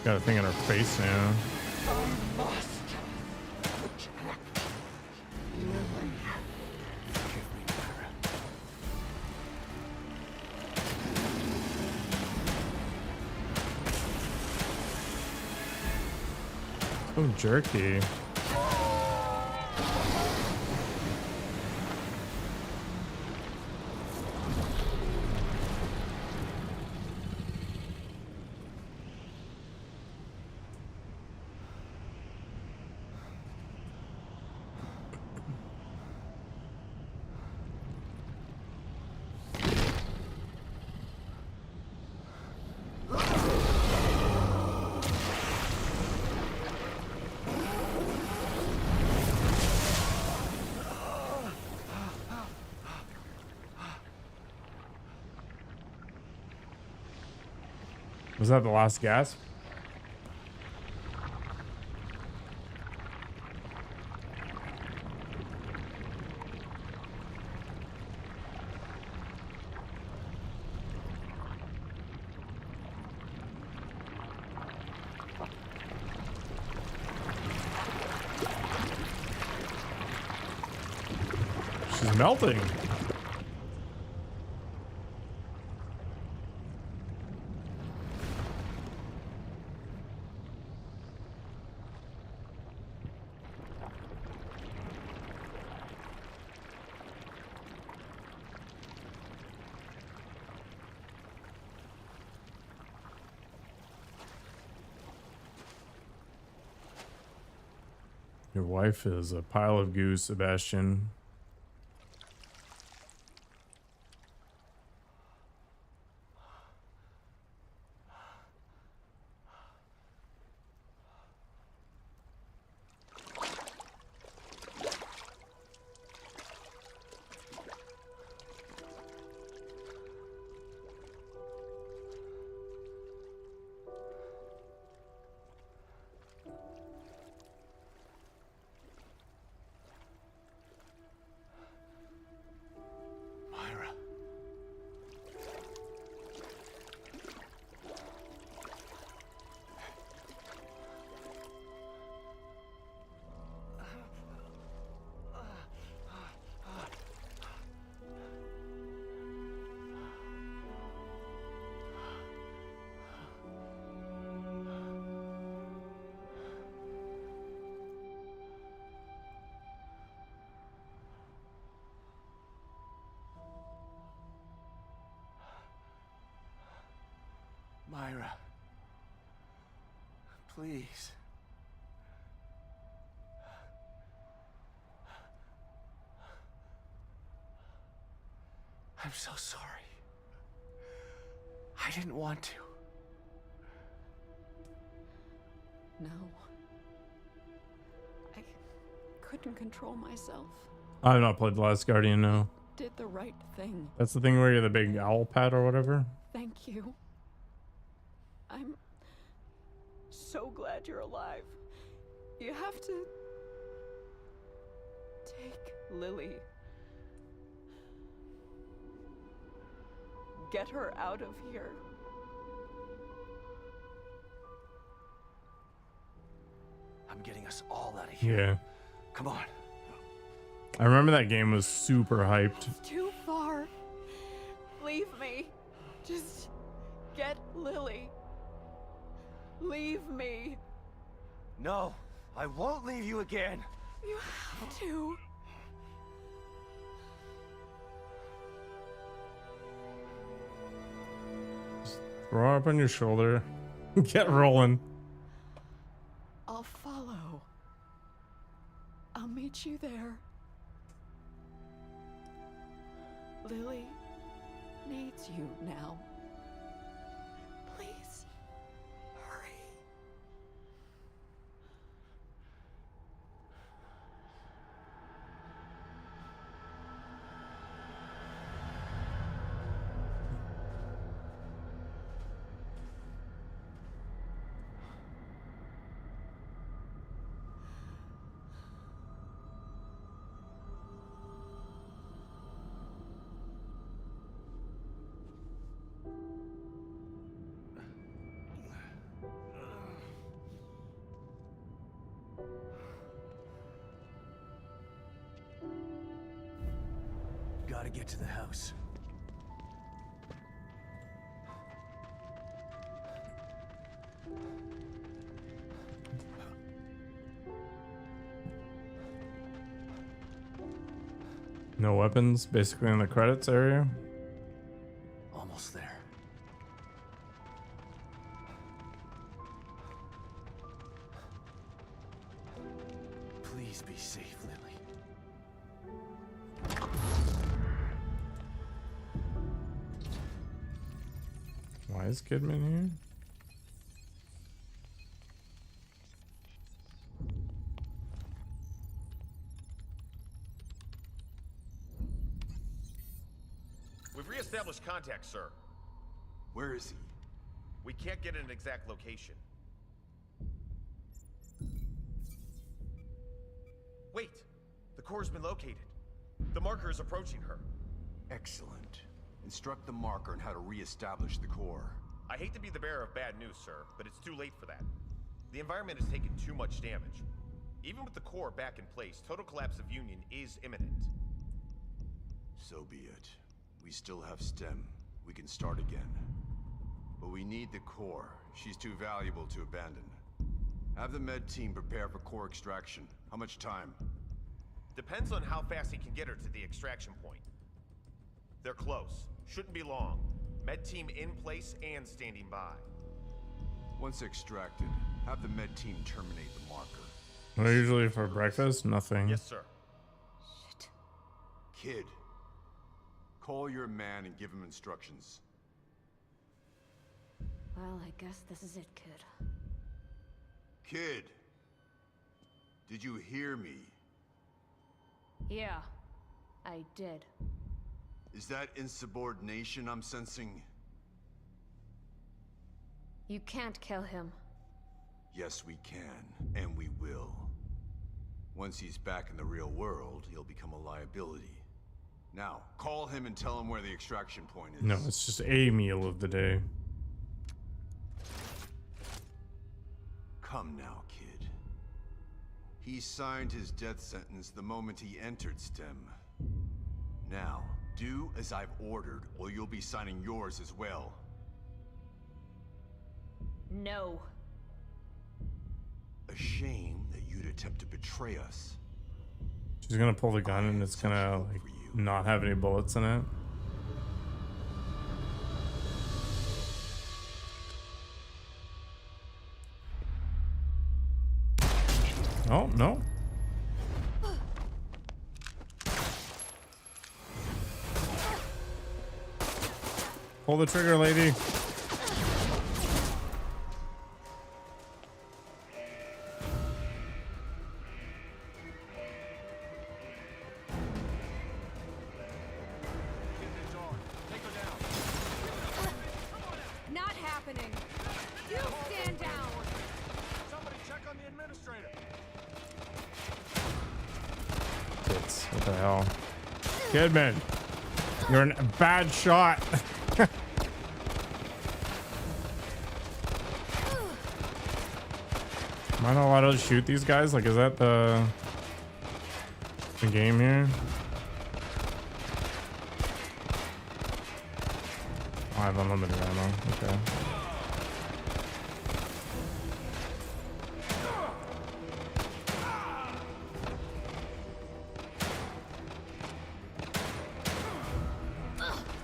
Got a thing in her face now. So jerky. Was that the last gasp? She's melting. Your wife is a pile of goo, Sebastian.
Myra. Myra. Please.
I'm so sorry. I didn't want to.
No. I couldn't control myself.
I've not played The Last Guardian, no.
Did the right thing.
That's the thing where you're the big owl pet or whatever?
Thank you. I'm so glad you're alive. You have to take Lily. Get her out of here.
I'm getting us all out of here.
Yeah.
Come on.
I remember that game was super hyped.
It's too far. Leave me. Just get Lily. Leave me.
No, I won't leave you again.
You have to.
Throw her up on your shoulder. Get rolling.
I'll follow. I'll meet you there. Lily needs you now. Please, hurry.
Gotta get to the house.
No weapons, basically in the credits area.
Almost there. Please be safe, Lily.
Why is Kidman here?
We've reestablished contact, sir.
Where is he?
We can't get an exact location. Wait! The core's been located. The marker is approaching her.
Excellent. Instruct the marker on how to reestablish the core.
I hate to be the bearer of bad news, sir, but it's too late for that. The environment has taken too much damage. Even with the core back in place, total collapse of Union is imminent.
So be it. We still have STEM. We can start again. But we need the core. She's too valuable to abandon. Have the med team prepare for core extraction. How much time?
Depends on how fast he can get her to the extraction point. They're close. Shouldn't be long. Med team in place and standing by.
Once extracted, have the med team terminate the marker.
What usually for breakfast? Nothing.
Yes, sir.
Shit.
Kid, call your man and give him instructions.
Well, I guess this is it, kid.
Kid, did you hear me?
Yeah, I did.
Is that insubordination I'm sensing?
You can't kill him.
Yes, we can, and we will. Once he's back in the real world, he'll become a liability. Now, call him and tell him where the extraction point is.
No, it's just a meal of the day.
Come now, kid. He signed his death sentence the moment he entered STEM. Now, do as I've ordered, or you'll be signing yours as well.
No.
A shame that you'd attempt to betray us.
She's gonna pull the gun and it's gonna like not have any bullets in it. Oh, no. Pull the trigger, lady.
Not happening. You stand down.
Somebody check on the administrator.
Tits. What the hell? Kidman, you're a bad shot. Am I not allowed to shoot these guys? Like, is that the game here? Oh, I have unlimited ammo. Okay.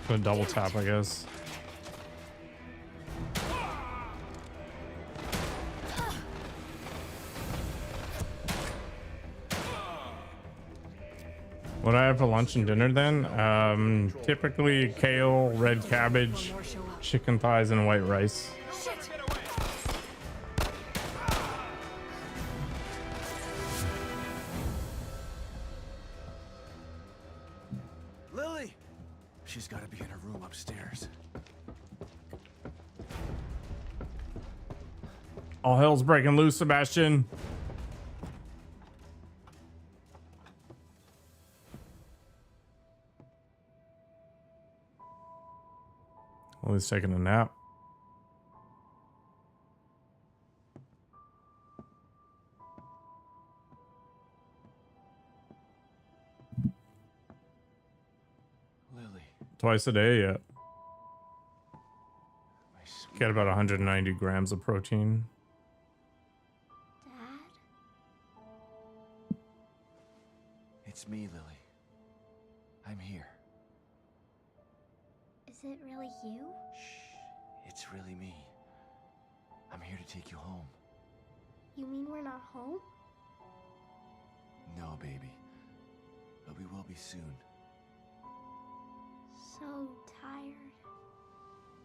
Gonna double tap, I guess. What I have for lunch and dinner then? Typically kale, red cabbage, chicken thighs, and white rice.
Lily! She's got to be in her room upstairs.
All hell's breaking loose, Sebastian. Well, he's taking a nap.
Lily,
Twice a day, yeah.
my sweet.
Get about 190 grams of protein.
Dad?
It's me, Lily. I'm here.
Is it really you?
Shh. It's really me. I'm here to take you home.
You mean we're not home?
No, baby. But we will be soon.
So tired.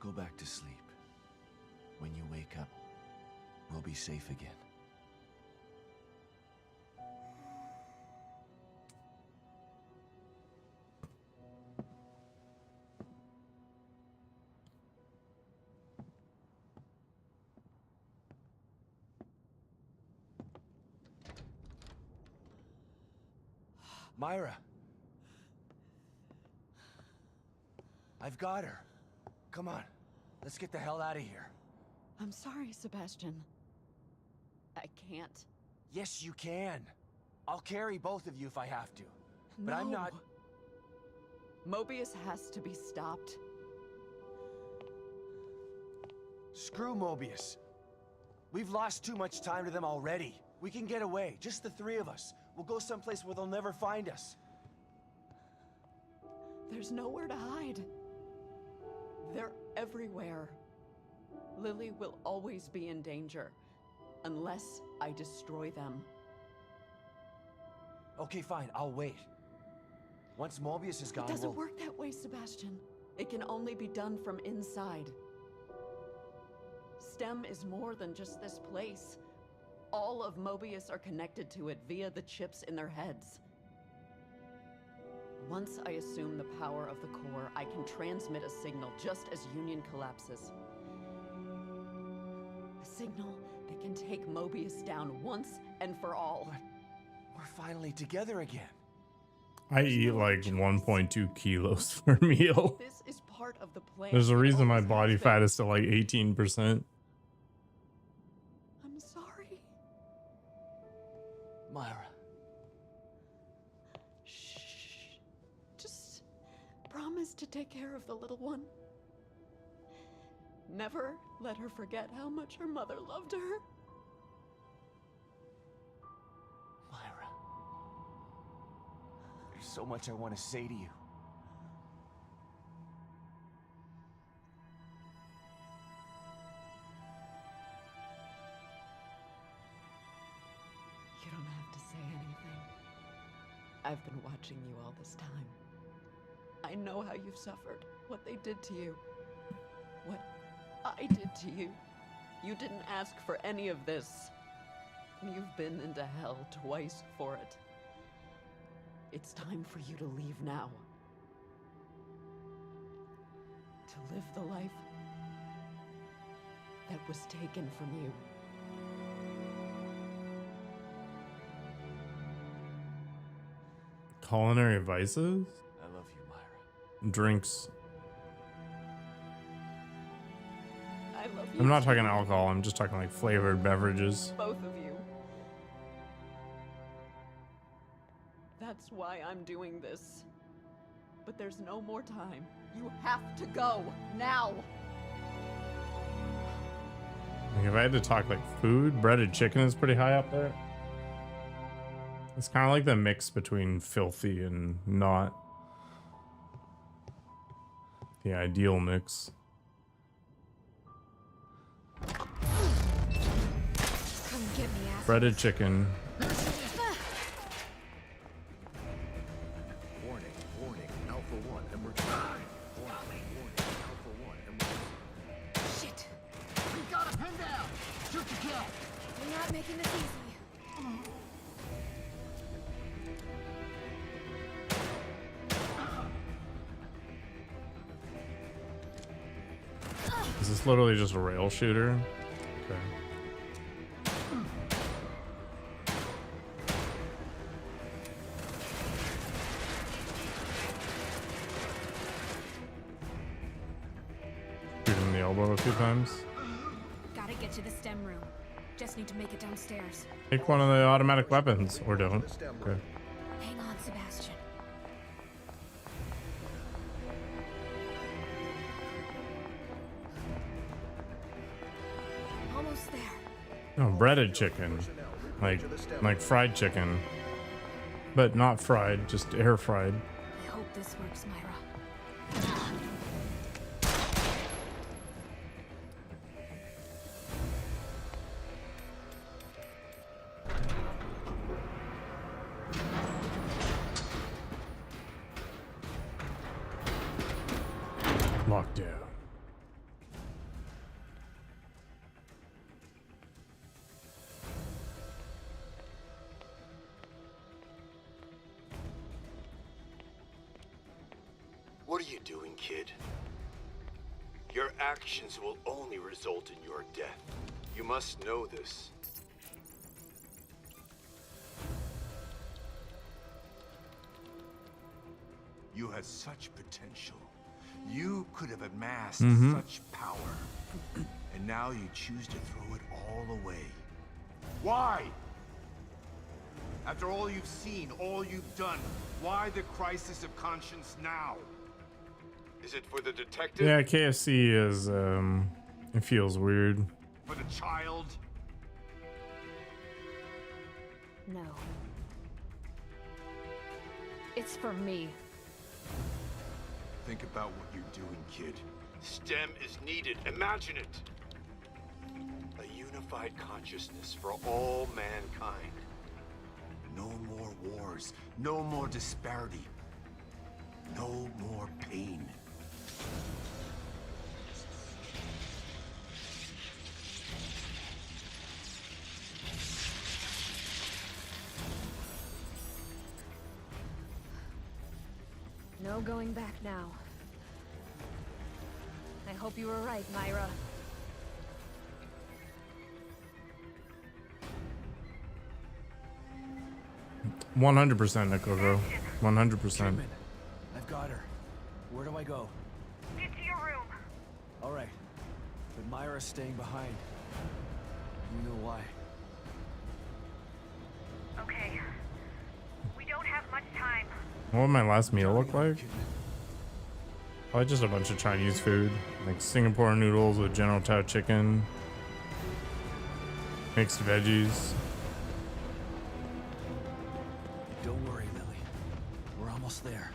Go back to sleep. When you wake up, we'll be safe again. Myra! I've got her. Come on. Let's get the hell out of here.
I'm sorry, Sebastian. I can't.
Yes, you can. I'll carry both of you if I have to. But I'm
No.
not...
Mobius has to be stopped.
Screw Mobius. We've lost too much time to them already. We can get away, just the three of us. We'll go someplace where they'll never find us.
There's nowhere to hide. They're everywhere. Lily will always be in danger, unless I destroy them.
Okay, fine, I'll wait. Once Mobius is gone,
It doesn't
we'll...
work that way, Sebastian. It can only be done from inside. STEM is more than just this place. All of Mobius are connected to it via the chips in their heads. Once I assume the power of the core, I can transmit a signal just as Union collapses. A signal that can take Mobius down once and for all.
We're finally together again.
I eat like 1.2 kilos per meal.
This is part of the plan.
There's a
It
reason my
always
body
has
fat
been.
is still like 18%.
I'm sorry.
Myra.
Shh. Just promise to take care of the little one. Never let her forget how much her mother loved her.
Myra. There's so much I want to say to you.
You don't have to say anything. I've been watching you all this time. I know how you've suffered, what they did to you. what I did to you. You didn't ask for any of this. You've been into hell twice for it. It's time for you to leave now. To live the life that was taken from you.
Culinary vices?
I love you, Myra.
Drinks.
I love you.
I'm not talking alcohol, I'm just talking like flavored beverages.
Both of you. That's why I'm doing this. But there's no more time. You have to go now.
Like if I had to talk like food, breaded chicken is pretty high up there. It's kind of like the mix between filthy and not. The ideal mix.
Come get me, ass.
Breaded chicken.
Warning, warning, Alpha 1, emergency. Warning, warning, Alpha 1, emergency.
Shit.
We got him pinned down! Shoot to kill!
You're not making this easy.
Is this literally just a rail shooter? Okay. Shoot him in the elbow a few times.
Gotta get to the STEM room. Just need to make it downstairs.
Take one of the automatic weapons, or don't. Okay.
Hang on, Sebastian. Almost there.
No, breaded chicken. Like fried chicken. But not fried, just air fried.
I hope this works, Myra.
Lockdown.
What are you doing, kid? Your actions will only result in your death. You must know this. You had such potential. You could have amassed such power. And now you choose to throw it all away. Why? After all you've seen, all you've done, why the crisis of conscience now? Is it for the detective?
Yeah, KFC is, it feels weird.
For the child?
No. It's for me.
Think about what you're doing, kid. STEM is needed. Imagine it. A unified consciousness for all mankind. No more wars. No more disparity. No more pain.
No going back now. I hope you were right, Myra.
%, Nikoko. 100%.
Chairman, I've got her. Where do I go?
Get to your room.
All right. But Myra's staying behind. You know why.
Okay. We don't have much time.
What would my last meal look like? Probably just a bunch of Chinese food. Like Singapore noodles with General Tao chicken. Mixed veggies.
Don't worry, Lily. We're almost there.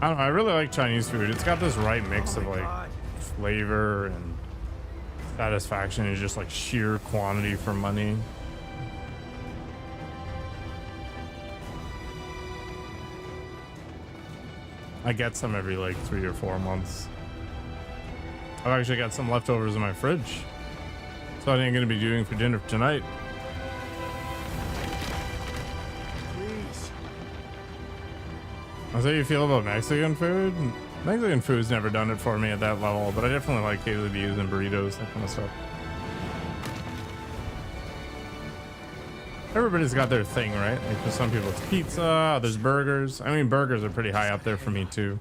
I don't know, I really like Chinese food. It's got this right mix
Oh
of
my
like
God.
flavor and satisfaction and just like sheer quantity for money. I get some every like 3 or 4 months. I've actually got some leftovers in my fridge. So I ain't gonna be doing for dinner tonight.
Please.
How's how you feel about Mexican food? Mexican food's never done it for me at that level, but I definitely like quesadillas and burritos, that kind of stuff. Everybody's got their thing, right? Like for some people it's pizza, there's burgers. I mean, burgers are pretty high up there for me too.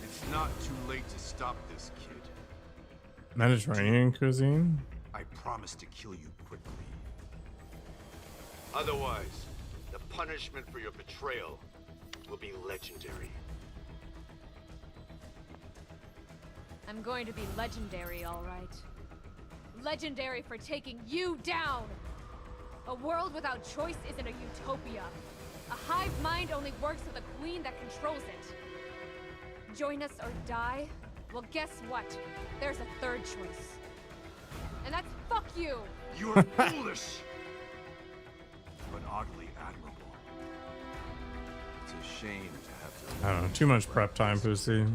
It's not too late to stop this, kid.
Mediterranean cuisine?
I promise to kill you quickly. Otherwise, the punishment for your betrayal will be legendary.
I'm going to be legendary, all right. Legendary for taking you down! A world without choice isn't a utopia. A hive mind only works with a queen that controls it. Join us or die? Well, guess what? There's a third choice. And that's fuck you!
You're foolish! But oddly admirable. It's a shame to have to...
I don't know, too much prep time, pussy.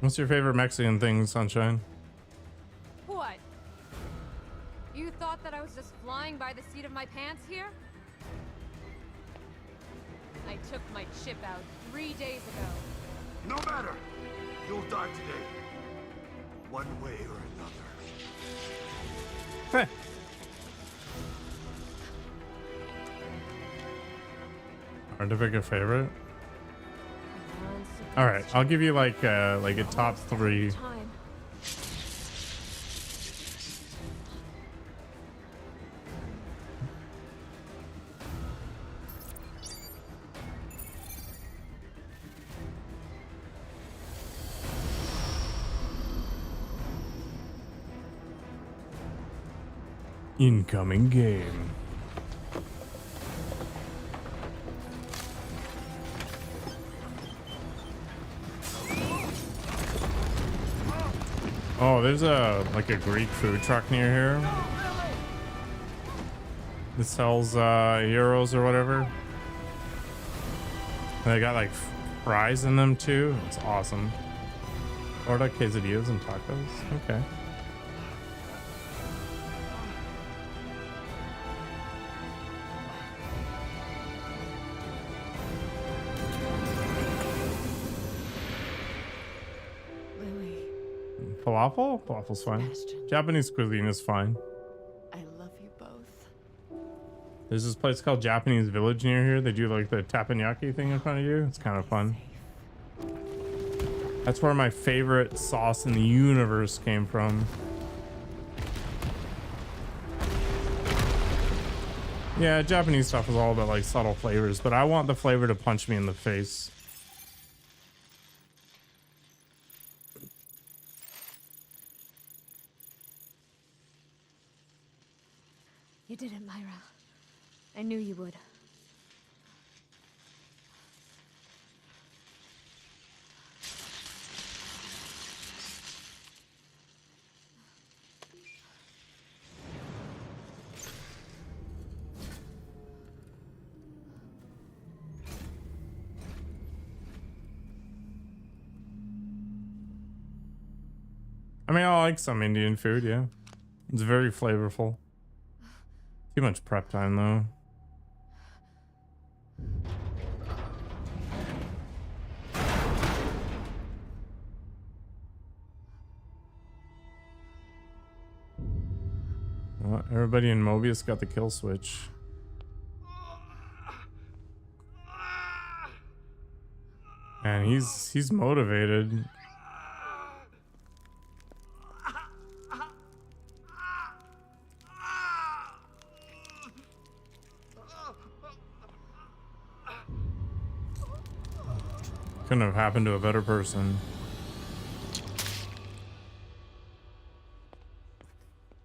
What's your favorite Mexican thing, Sunshine?
What? You thought that I was just flying by the seat of my pants here? I took my chip out 3 days ago.
No matter! You'll die today. One way or another.
Hard to pick a favorite. All right, I'll give you like a top 3. Incoming game. Oh, there's like a Greek food truck near here. It sells euros or whatever. And they got like fries in them too. It's awesome. Order quesadillas and tacos. Okay. Falafel? Falafel's fine.
Sebastian.
Japanese cuisine is fine.
I love you both.
There's this place called Japanese Village near here. They do like the teppanyaki thing in front of you. It's kind of fun. That's where my favorite sauce in the universe came from. Yeah, Japanese stuff is all about like subtle flavors, but I want the flavor to punch me in the face.
You did it, Myra. I knew you would.
I mean, I like some Indian food, yeah. It's very flavorful. Too much prep time, though. Well, everybody in Mobius got the kill switch. And he's motivated. Couldn't have happened to a better person.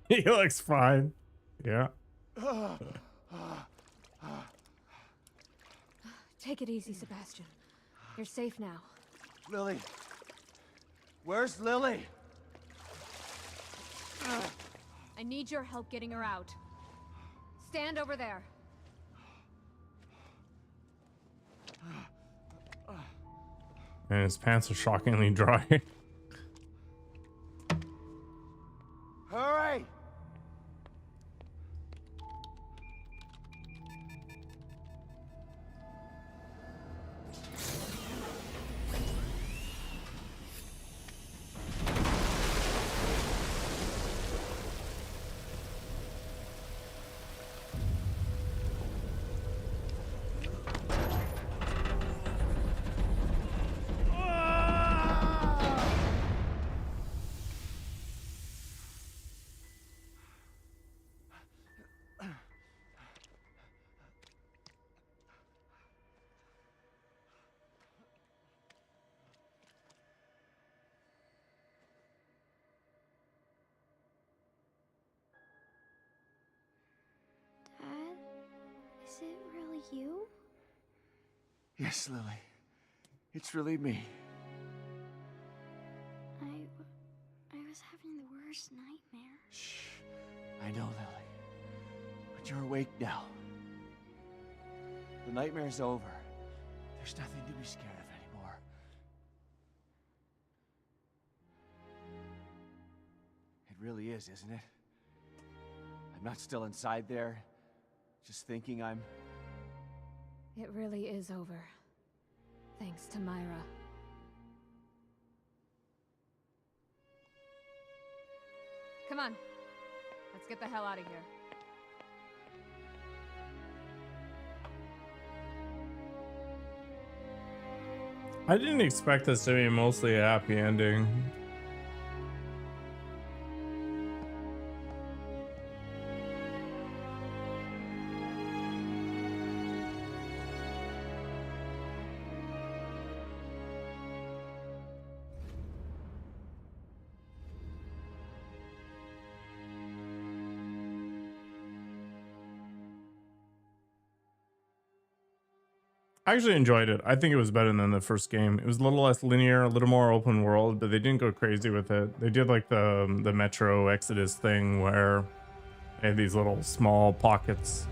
He looks fine. Yeah.
Take it easy, Sebastian. You're safe now.
Lily. Where's Lily?
I need your help getting her out. Stand over there.
And his pants are shockingly dry.
Hurry!
Dad, is it really you?
Yes, Lily. It's really me.
I was having the worst nightmare.
Shh. I know, Lily. But you're awake now. The nightmare's over. There's nothing to be scared of anymore. It really is, isn't it? I'm not still inside there, just thinking I'm...
It really is over. Thanks to Myra. Come on. Let's get the hell out of here.
I didn't expect this to be mostly a happy ending. I actually enjoyed it. I think it was better than the first game. It was a little less linear, a little more open world, but they didn't go crazy with it. They did like the Metro Exodus thing where they had these little small pockets.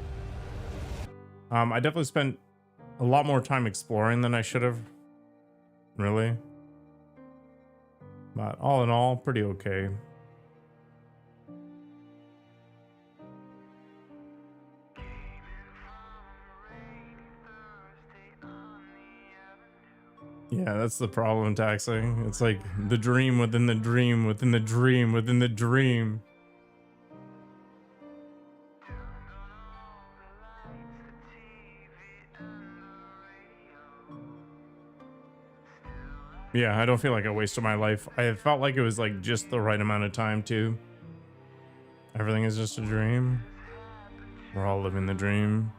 I definitely spent a lot more time exploring than I should have. Really. But all in all, pretty okay. Yeah, that's the problem, Taxing. It's like the dream within the dream within the dream within the dream. Yeah, I don't feel like I wasted my life. I felt like it was like just the right amount of time too. Everything is just a dream. We're all living the dream.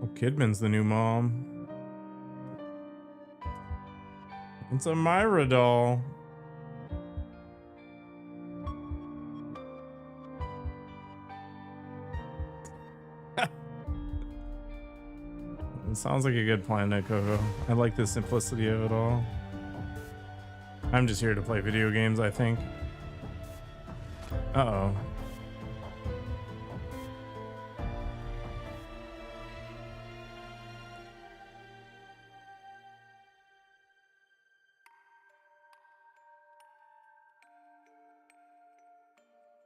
Oh, Kidman's the new mom. It's a Myra doll. It sounds like a good plan, Coco. I like the simplicity of it all. I'm just here to play video games, I think. Uh-oh.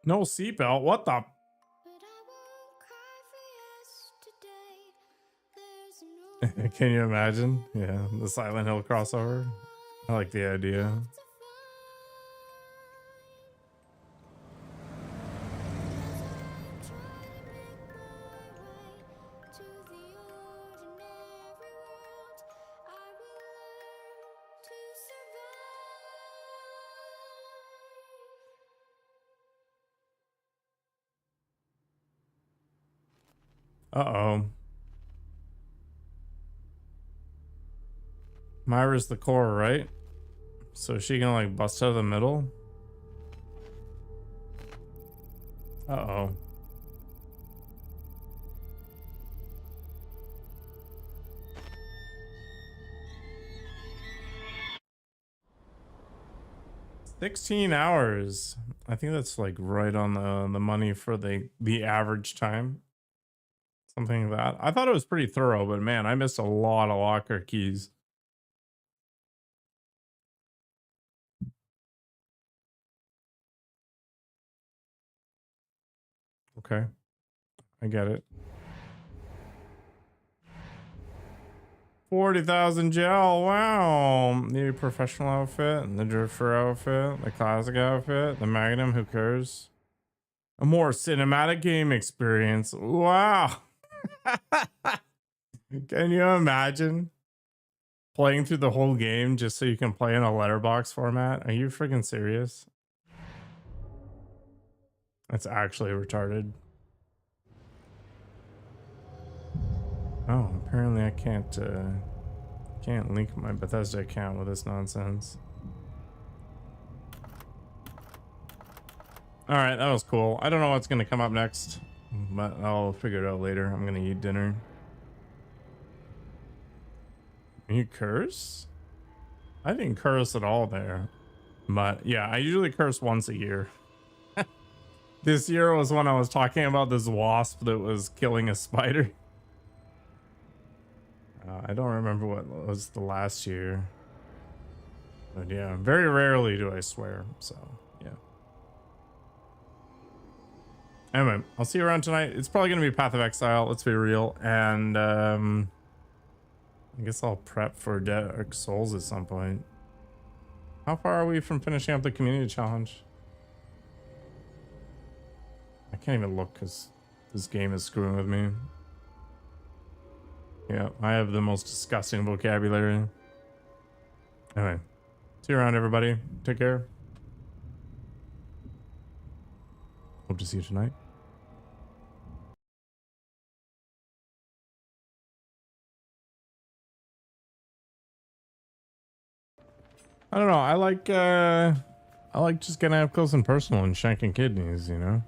No seatbelt. What the? Can you imagine? Yeah, the Silent Hill crossover. I like the idea. Uh-oh. Myra's the core, right? So is she gonna like bust out of the middle? Uh-oh. $16 hours. I think that's like right on the money for the average time. Something like that. I thought it was pretty thorough, but man, I missed a lot of locker keys. Okay. I get it. 40,000 gel. Wow. The professional outfit, the drifter outfit, the classic outfit, the magnum. Who cares? A more cinematic game experience. Wow. Can you imagine playing through the whole game just so you can play in a letterbox format? Are you freaking serious? That's actually retarded. Oh, apparently I can't link my Bethesda account with this nonsense. All right, that was cool. I don't know what's gonna come up next, but I'll figure it out later. I'm gonna eat dinner. You curse? I didn't curse at all there, but yeah, I usually curse once a year. This year was when I was talking about this wasp that was killing a spider. I don't remember what was the last year, but yeah, very rarely do I swear. So yeah. Anyway, I'll see you around tonight. It's probably gonna be Path of Exile. Let's be real, and I guess I'll prep for Dark Souls at some point. How far are we from finishing up the community challenge? I can't even look because this game is screwing with me. Yeah, I have the most disgusting vocabulary. Anyway, see you around, everybody. Take care. Hope to see you tonight. I don't know. I like just getting up close and personal and shanking kidneys, you know?